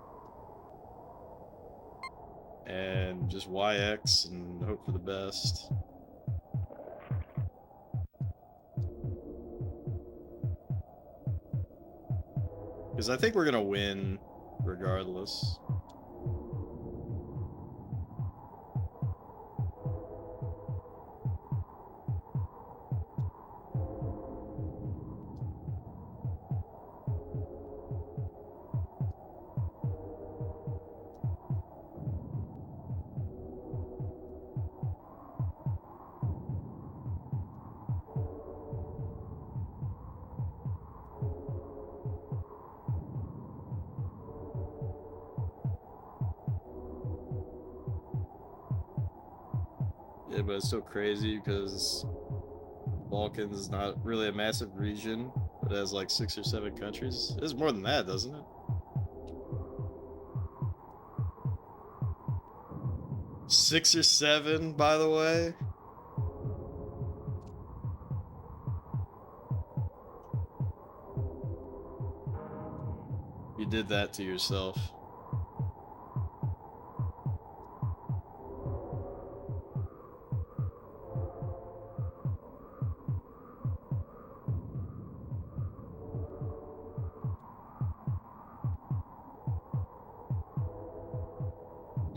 And just YX and hope for the best. Because I think we're gonna win regardless. Yeah, but it's so crazy because Balkans is not really a massive region, but it has like 6 or 7 countries. It has more than that, doesn't it? 6 or 7, by the way. You did that to yourself.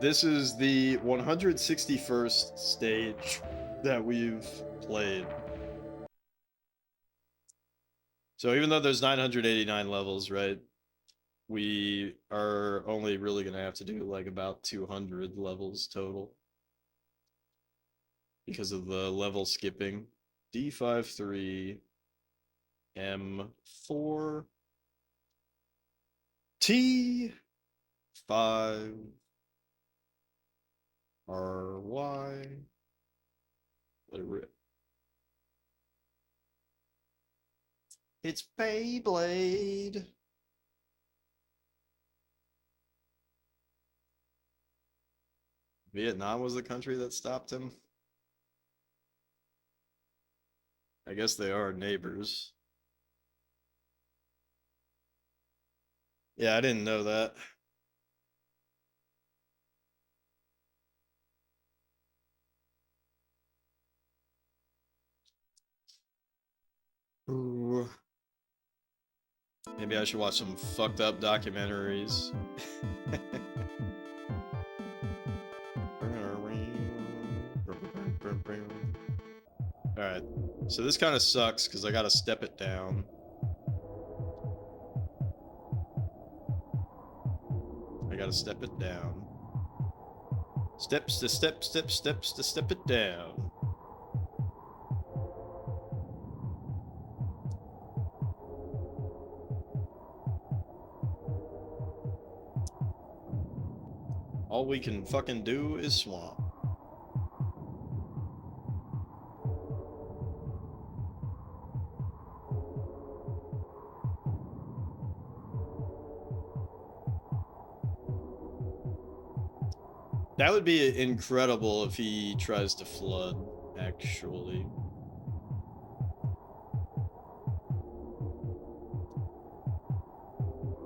This is the 161st stage that we've played. So even though there's 989 levels, right? We are only really gonna have to do like about 200 levels total. Because of the level skipping. D53 M4 T5 RY. Let it rip. It's Beyblade. Vietnam was the country that stopped him. I guess they are neighbors. Yeah, I didn't know that. Ooh. Maybe I should watch some fucked up documentaries. Alright, so this kind of sucks because I gotta step it down. I gotta step it down. Steps to step it down. All we can fucking do is swamp. That would be incredible if he tries to flood, actually.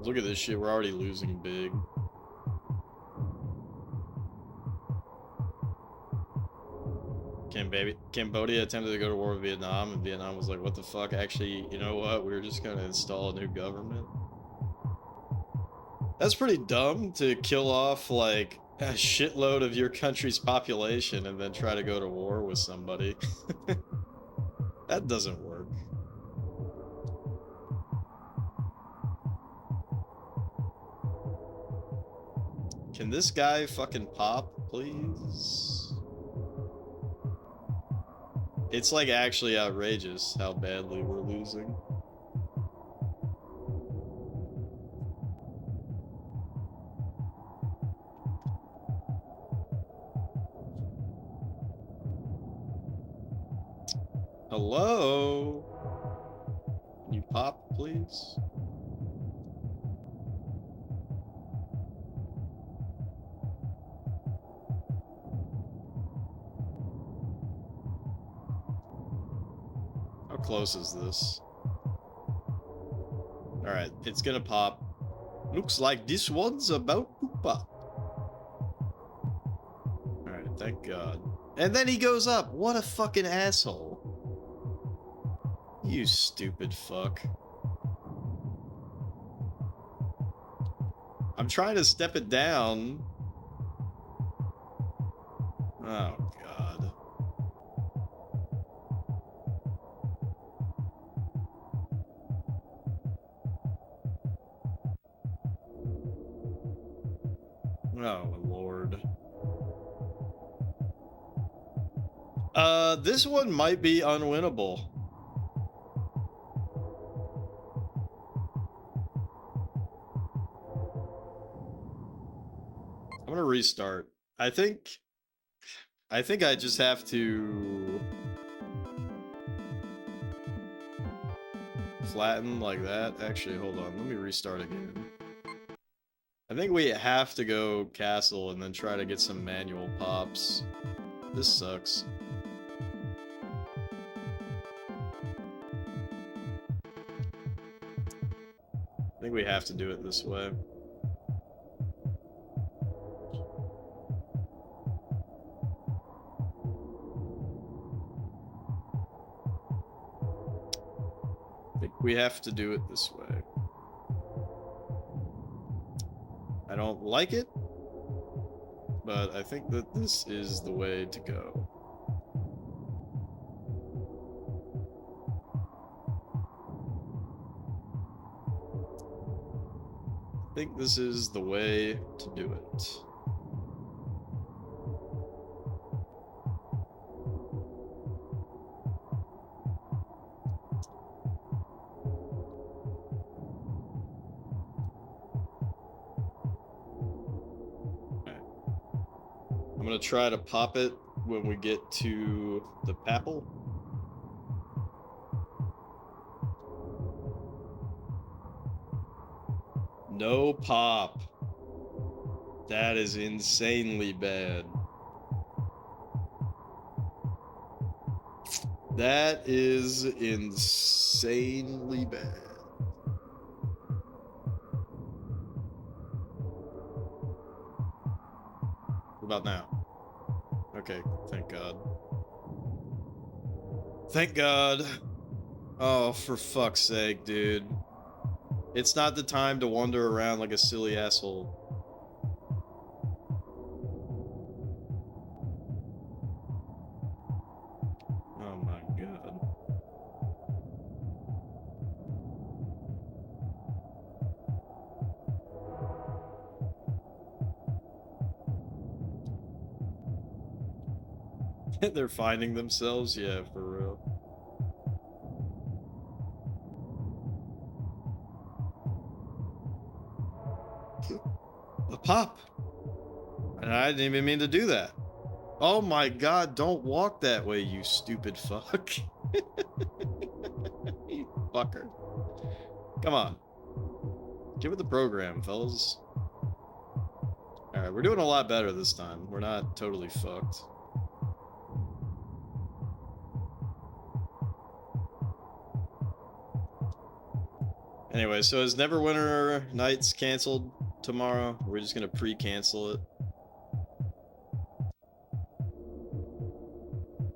Look at this shit, we're already losing big. Cambodia attempted to go to war with Vietnam, and Vietnam was like, what the fuck? Actually, you know what? We're just gonna install a new government. That's pretty dumb to kill off, like, a shitload of your country's population and then try to go to war with somebody. That doesn't work. Can this guy fucking pop, please? It's like actually outrageous how badly we're losing. Hello? Can you pop, please? How close is this? Alright, it's gonna pop. Looks like this one's about to pop. Alright, thank God. And then he goes up! What a fucking asshole. You stupid fuck. I'm trying to step it down. Oh, God. Oh, Lord. This one might be unwinnable. I'm gonna restart. I think I just have to flatten like that. Actually, hold on. Let me restart again. I think we have to go castle and then try to get some manual pops. This sucks. I think we have to do it this way. I think we have to do it this way. I don't like it, but I think that this is the way to go. I think this is the way to do it. I'm gonna try to pop it when we get to the papal. No pop. That is insanely bad. That is insanely bad. What about now? Okay, thank God. Thank God. Oh, for fuck's sake, dude. It's not the time to wander around like a silly asshole. Oh my God. They're finding themselves? Yeah, for real. A pop! And I didn't even mean to do that. Oh my God, don't walk that way, you stupid fuck. You fucker. Come on. Get with the program, fellas. Alright, we're doing a lot better this time. We're not totally fucked. Anyway, so is Neverwinter Nights canceled tomorrow? We're just gonna pre-cancel it.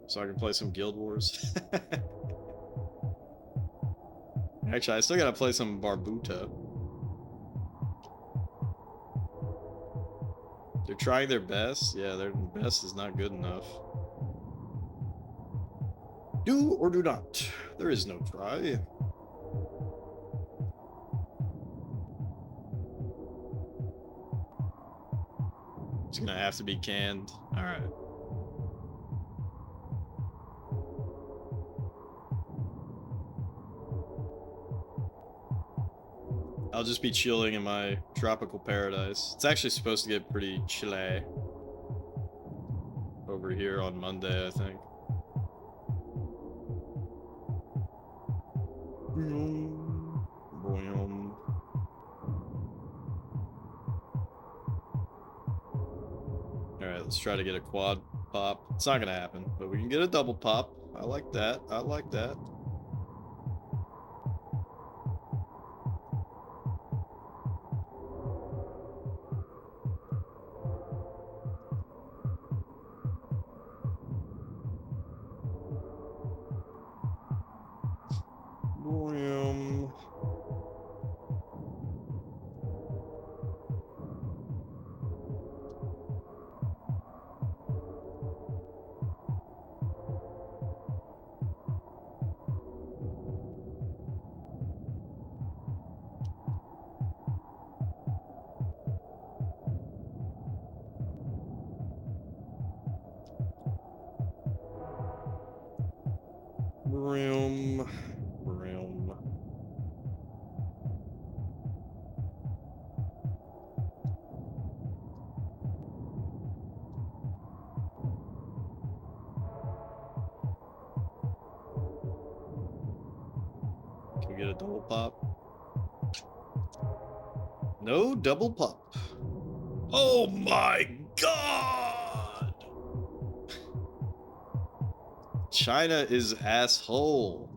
So I can play some Guild Wars. Actually, I still gotta play some Barbuta. They're trying their best. Yeah, their best is not good enough. Do or do not. There is no try. It's gonna have to be canned. Alright. I'll just be chilling in my tropical paradise. It's actually supposed to get pretty chilly over here on Monday, I think. Alright, let's try to get a quad pop. It's not gonna happen, but we can get a double pop. I like that. I like that. Room. Can we get a double pop? No double pop. Oh my God! China is asshole.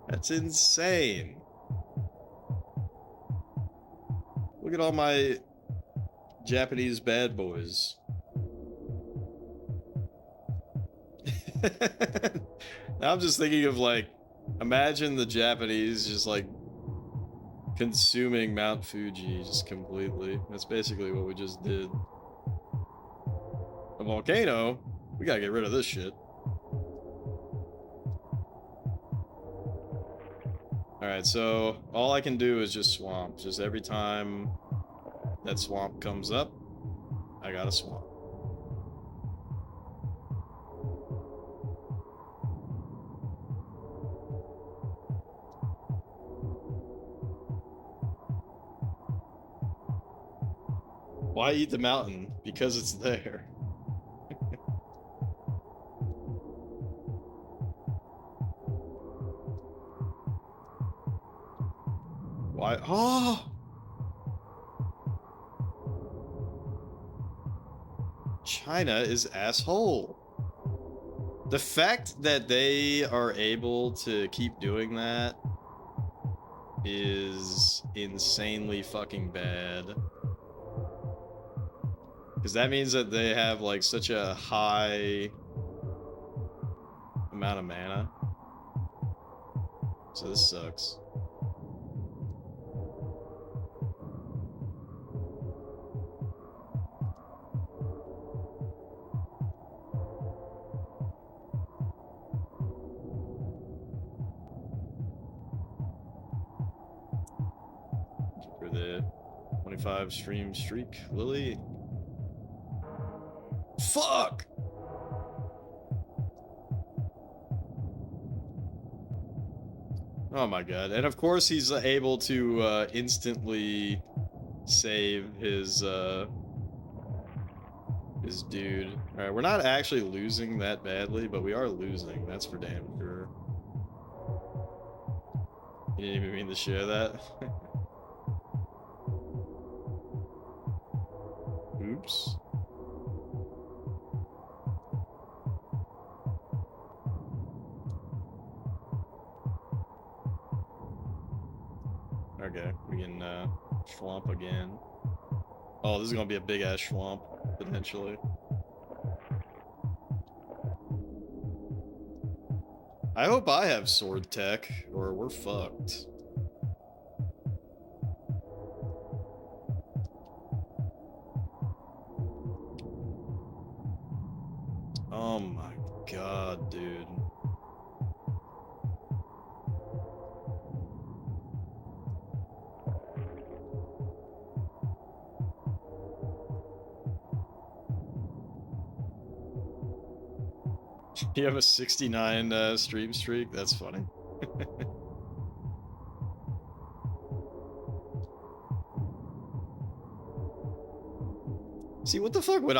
That's insane. Look at all my Japanese bad boys. Now I'm just thinking of like Imagine the Japanese just like consuming Mount Fuji just completely. That's basically what we just did. A volcano? We gotta get rid of this shit. Alright, so all I can do is just swamp. Just every time that swamp comes up, I got a swamp. Why eat the mountain? Because it's there. Why? Oh! China is asshole. The fact that they are able to keep doing that is insanely fucking bad. Because that means that they have like such a high amount of mana. So this sucks. For the 25 stream streak, Lily. Fuck! Oh my god. And of course he's able to instantly save his dude. Alright, we're not actually losing that badly, but we are losing. That's for damn sure. You didn't even mean to share that. Oops. Okay, we can swamp again. Oh, this is gonna be a big ass swamp, potentially. I hope I have sword tech, or we're fucked. Oh my god, dude. You have a 69 stream streak? That's funny. See, what the fuck? When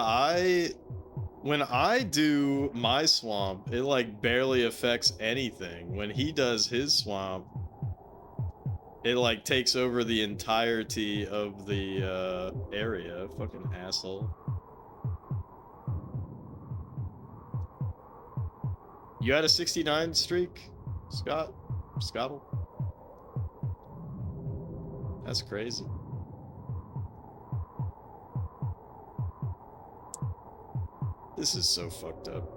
I do my swamp, it like barely affects anything. When he does his swamp, it like takes over the entirety of the area. Fucking asshole. You had a 69 streak, Scott? Scottle? That's crazy. This is so fucked up.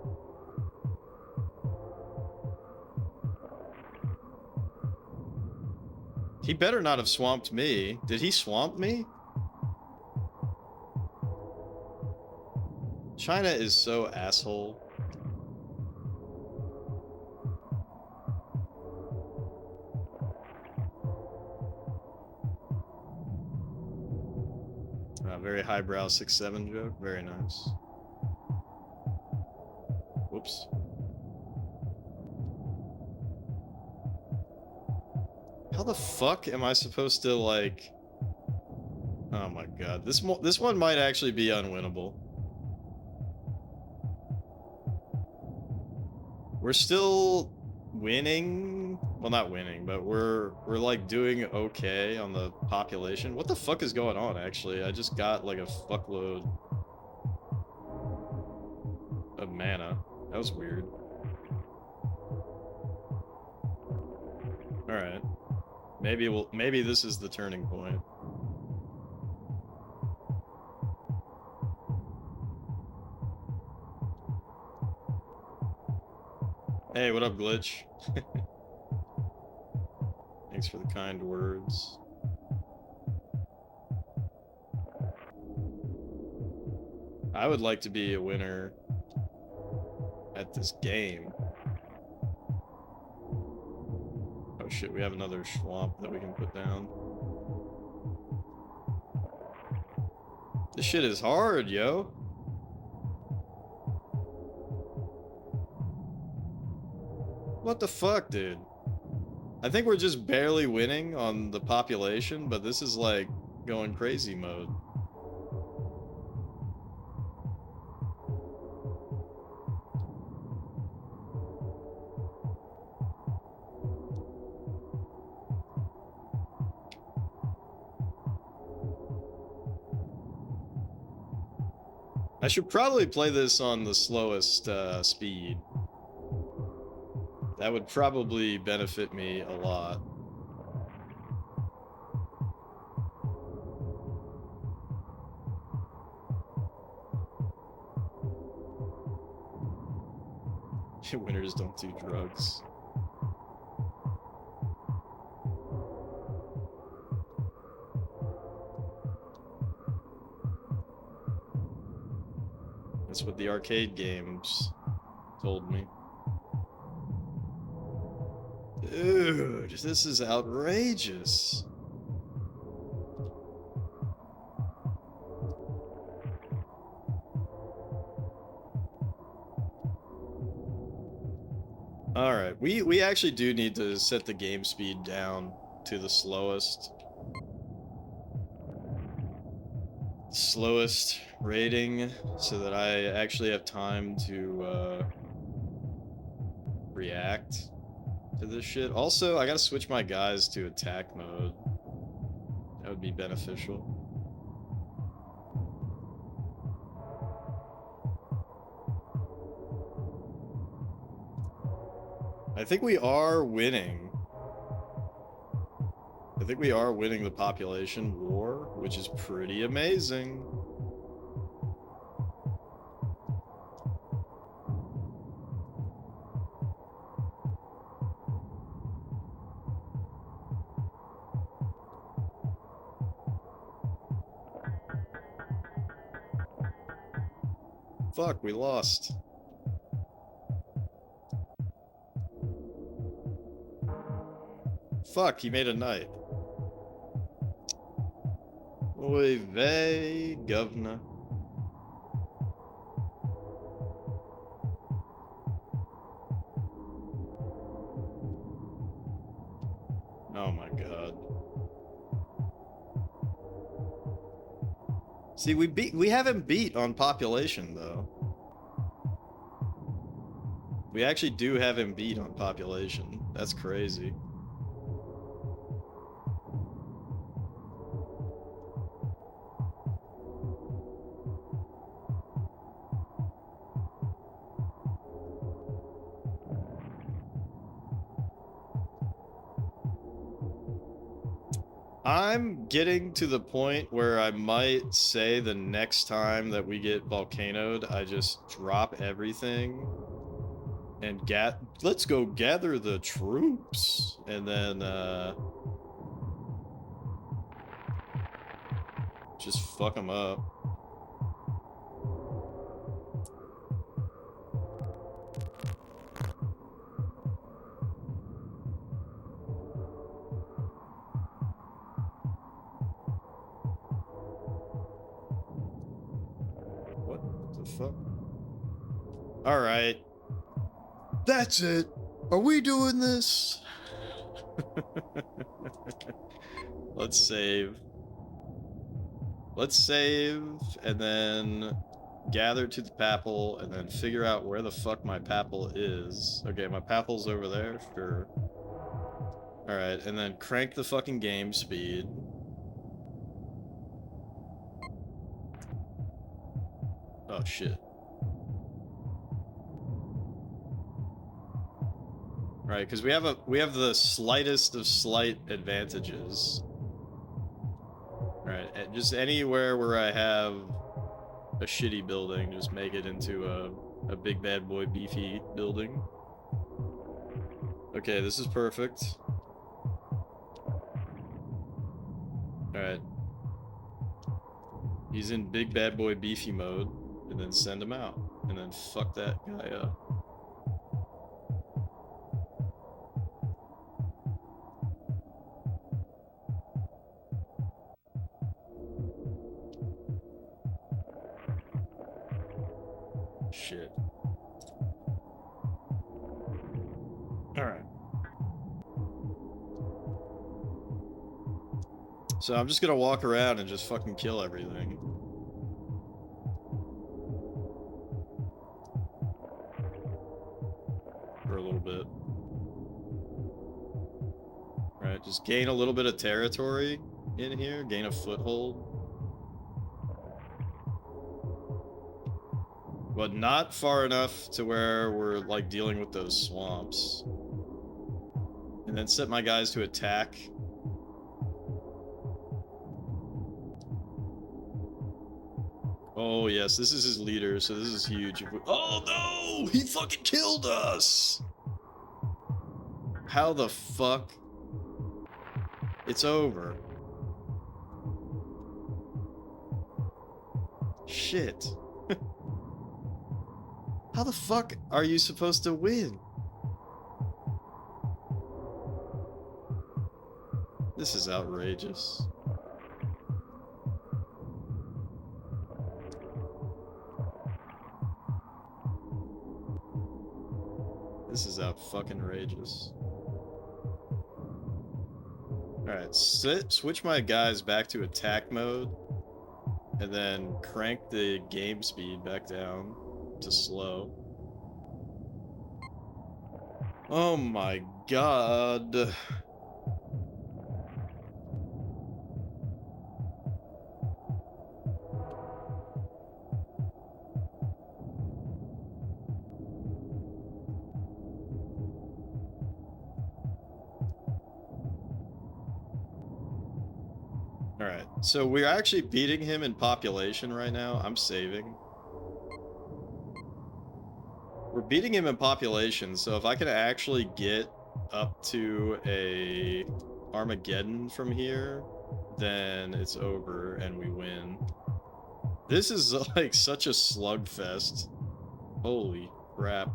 He better not have swamped me. Did he swamp me? China is so asshole. Very highbrow 6-7 joke. Very nice. Whoops. How the fuck am I supposed to, like... Oh my god. This one might actually be unwinnable. We're still winning. Well, not winning, but we're like doing okay on the population. What the fuck is going on, actually? I just got like a fuckload of mana. That was weird. Alright. Maybe this is the turning point. Hey, what up, Glitch? Thanks for the kind words. I would like to be a winner at this game. Oh shit, we have another swamp that we can put down. This shit is hard, yo. What the fuck, dude? I think we're just barely winning on the population, but this is like going crazy mode. I should probably play this on the slowest speed. That would probably benefit me a lot. Winners don't do drugs. That's what the arcade games told me. Dude, this is outrageous. Alright, we actually do need to set the game speed down to the slowest rating so that I actually have time to react to this shit. Also, I gotta switch my guys to attack mode. That would be beneficial. I think we are winning. I think we are winning the population war, which is pretty amazing. Fuck, we lost. Fuck, he made a knight. Oy vey, governor. Oh my god. See, we haven't beat on population though. We actually do have him beat on population. That's crazy. I'm getting to the point where I might say the next time that we get volcanoed, I just drop everything and let's go gather the troops, and then just fuck them up. Fuck. All right. That's it. Are we doing this? Let's save. Let's save and then gather to the papal and then figure out where the fuck my papal is. Okay, my papal's over there. Sure. All right, and then crank the fucking game speed. Oh shit. Right, because we have the slightest of slight advantages. Right, just anywhere where I have a shitty building, just make it into a big bad boy beefy building. Okay, this is perfect. Alright. He's in big bad boy beefy mode, and then send him out. And then fuck that guy up. Shit. Alright. So I'm just gonna walk around and just fucking kill everything. For a little bit. Right, just gain a little bit of territory in here, gain a foothold. But not far enough to where we're, like, dealing with those swamps. And then set my guys to attack. Oh, yes, this is his leader, so this is huge. Oh, no! He fucking killed us! How the fuck? It's over. Shit. How the fuck are you supposed to win? This is outrageous. This is out-fucking-rageous. Alright, switch my guys back to attack mode, and then crank the game speed back down to slow. Oh my god. Alright, so we're actually beating him in population right now. I'm saving. We're beating him in population, so if I can actually get up to a Armageddon from here, then it's over and we win. This is like such a slugfest. Holy crap.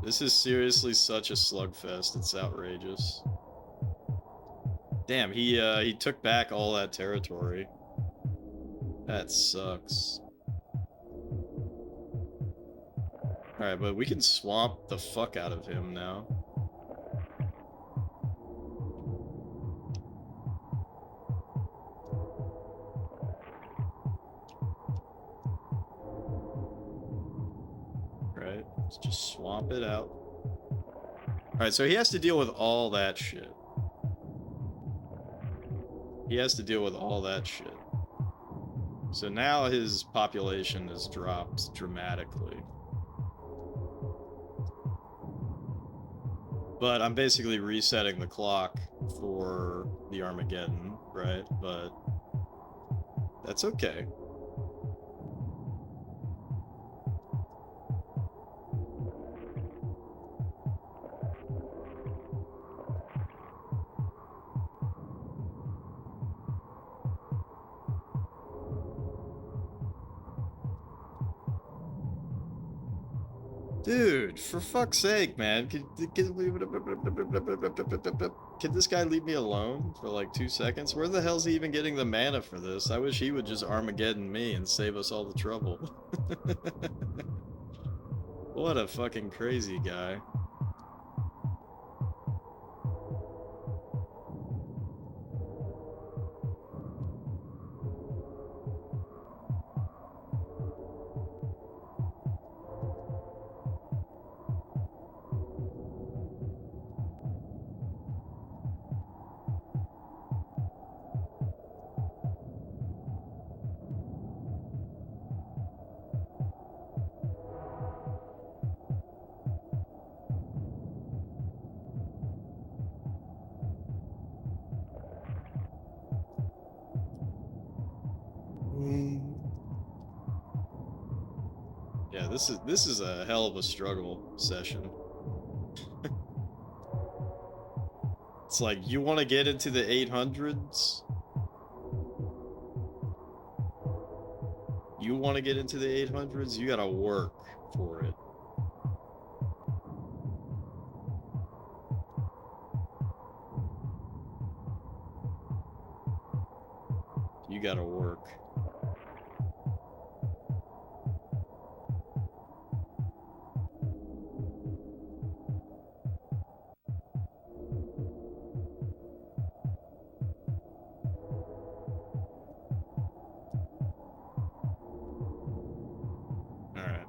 This is seriously such a slugfest, it's outrageous. Damn, he took back all that territory. That sucks. Alright, but we can swamp the fuck out of him now. Right, let's just swamp it out. Alright, so he has to deal with all that shit. He has to deal with all that shit. So now his population has dropped dramatically. But I'm basically resetting the clock for the Armageddon, right? But that's okay. Dude, for fuck's sake, man. Can this guy leave me alone for like 2 seconds? Where the hell's he even getting the mana for this? I wish he would just Armageddon me and save us all the trouble. What a fucking crazy guy. Yeah, this is a hell of a struggle session. It's like, you want to get into the 800s? You want to get into the 800s? You gotta work for it. You gotta work. Alright.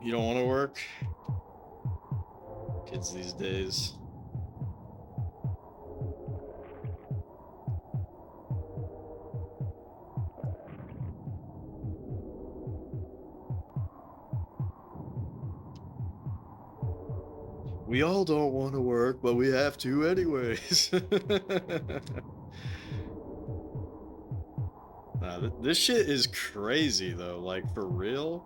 You don't want to work? Kids these days. We all don't want to work, but we have to anyways. Nah, this shit is crazy though, like for real.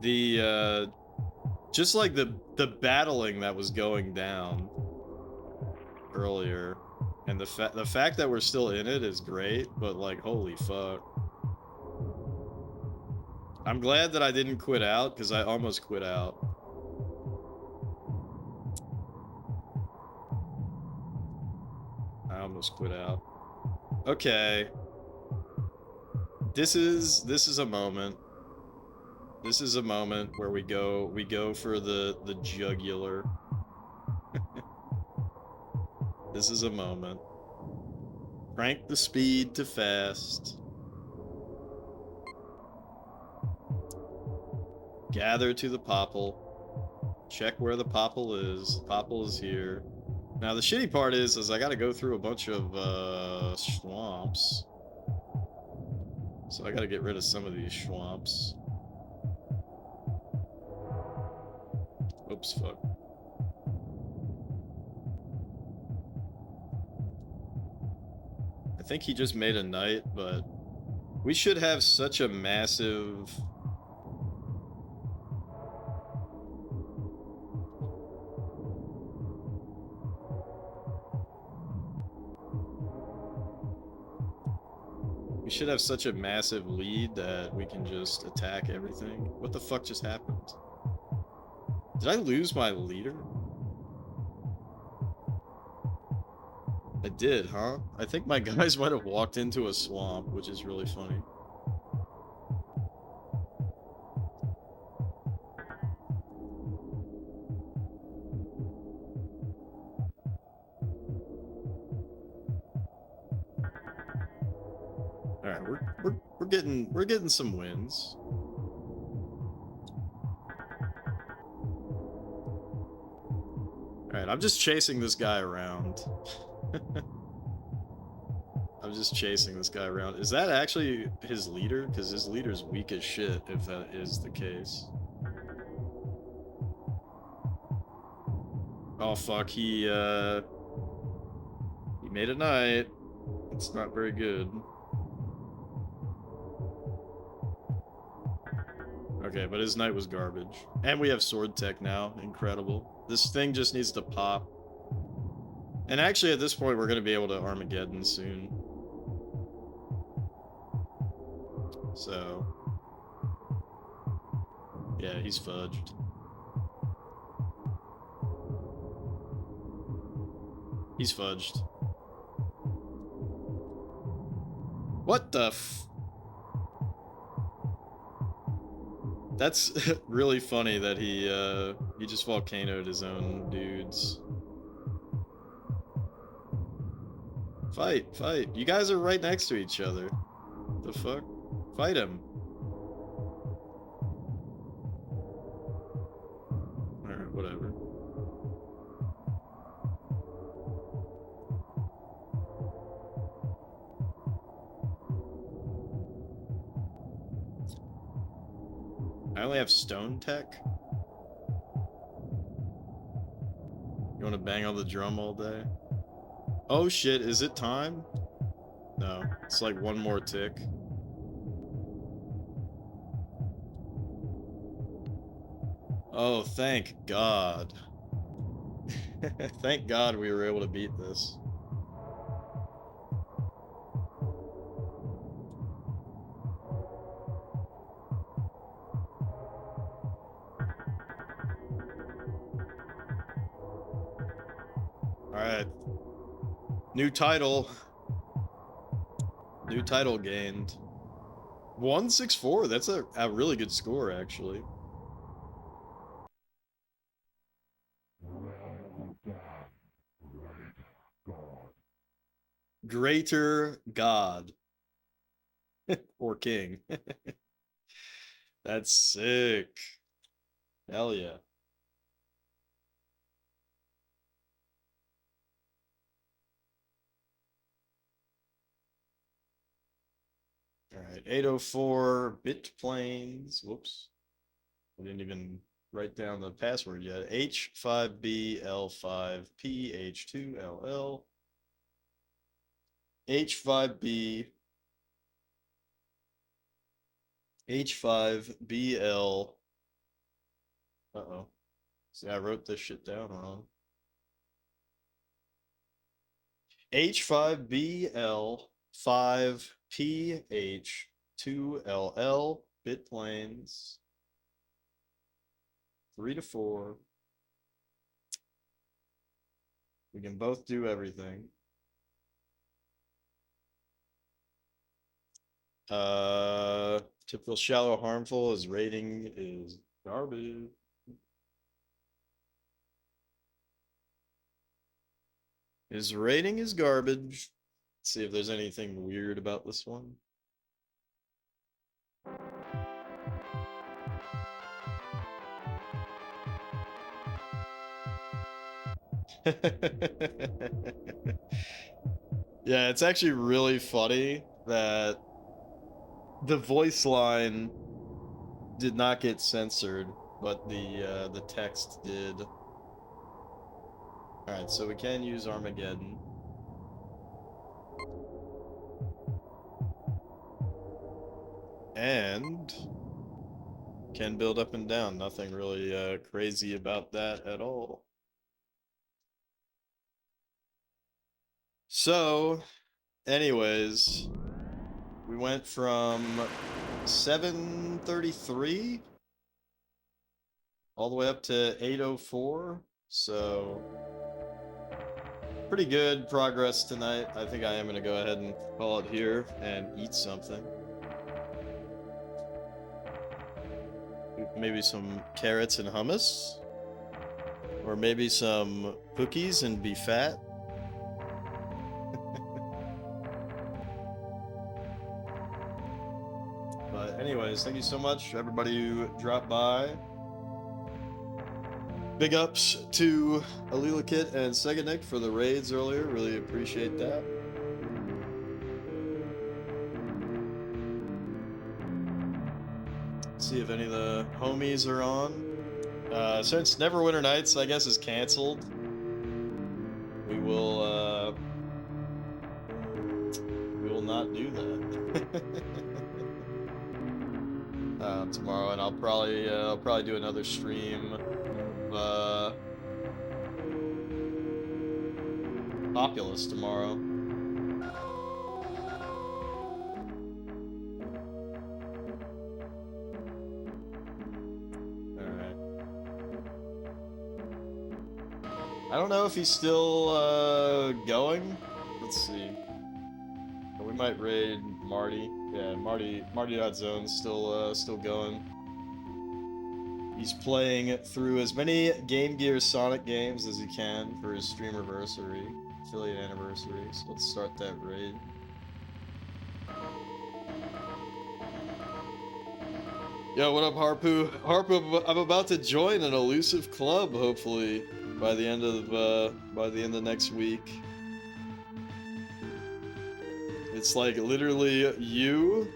The just like the battling that was going down earlier, and the fact that we're still in it is great, but like holy fuck. I'm glad that I didn't quit out, because I almost quit out. I almost quit out. Okay. This is a moment. This is a moment where we go for the jugular. This is a moment. Crank the speed to fast. Gather to the popple. Check where the popple is. Popple is here. Now the shitty part is I gotta go through a bunch of swamps. So I gotta get rid of some of these swamps. Oops, fuck. I think he just made a knight, but we should have such a massive... We should have such a massive lead that we can just attack everything. What the fuck just happened? Did I lose my leader? I did, huh? I think my guys might have walked into a swamp, which is really funny. Alright, we're getting some wins. Alright, I'm just chasing this guy around. I'm just chasing this guy around. Is that actually his leader? Because his leader's weak as shit, if that is the case. Oh fuck, he made a knight. It's not very good. Okay, but his knight was garbage. And we have sword tech now. Incredible. This thing just needs to pop. And actually, at this point, we're going to be able to Armageddon soon. So... yeah, he's fudged. He's fudged. What the f... That's really funny that he just volcanoed his own dudes. Fight, fight. You guys are right next to each other. The fuck? Fight him. Alright, whatever. I only have stone tech. You want to bang on the drum all day? Oh shit, is it time? No, it's like one more tick. Oh, thank God. Thank God we were able to beat this. Alright. New title. New title gained. 164. That's a really good score, actually. Greater God. Or King. That's sick. Hell yeah. Alright, 804 bit planes. Whoops. I didn't even write down the password yet. H5BL5PH2LL. H5B H5BL. Uh-oh. See, I wrote this shit down wrong. H5BL5PH2LL bit planes 3 to 4. We can both do everything. Typical shallow harmful. His rating is garbage. His rating is garbage. Let's see if there's anything weird about this one. Yeah, it's actually really funny that the voice line did not get censored, but the text did. All right, so we can use Armageddon. And can build up and down. Nothing really crazy about that at all. So, anyways, we went from 733 all the way up to 804. So, pretty good progress tonight. I think I am going to go ahead and call it here and eat something. Maybe some carrots and hummus. Or maybe some cookies and be fat. But anyways, thank you so much, everybody who dropped by. Big ups to Alila Kit and Sega Nick for the raids earlier. Really appreciate that. Let's see if any of the homies are on. Since Neverwinter Nights, I guess, is canceled, we will not do that. Tomorrow, and I'll probably do another stream of Populous tomorrow. Alright. I don't know if he's still going. Let's see. But we might raid Marty. Yeah, Marty.zone's still going. He's playing through as many Game Gear Sonic games as he can for his streamiversary, affiliate anniversary. So let's start that raid. Yo, what up, Harpoo? Harpoo, I'm about to join an elusive club, hopefully, by the end of next week. It's like literally you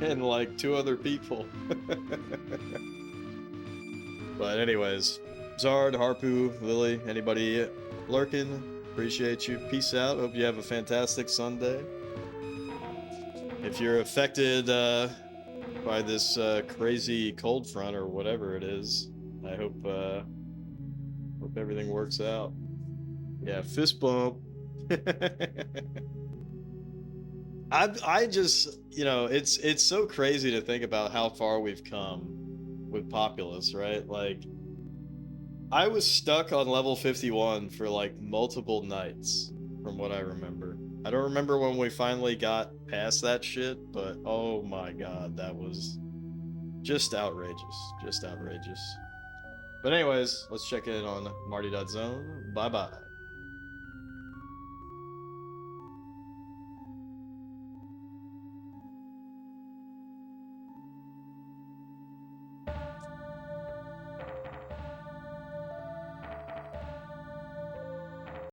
and like 2 other people. But anyways, Zard, Harpoo, Lily, anybody lurking, appreciate you. Peace out. Hope you have a fantastic Sunday. If you're affected by this crazy cold front or whatever it is, I hope everything works out. Yeah, fist bump. I just, you know, it's so crazy to think about how far we've come with Populous, right? Like, I was stuck on level 51 for like multiple nights, from what I remember. I don't remember when we finally got past that shit, but oh my god, that was just outrageous. Just outrageous. But anyways, let's check in on Marty.zone. Bye bye.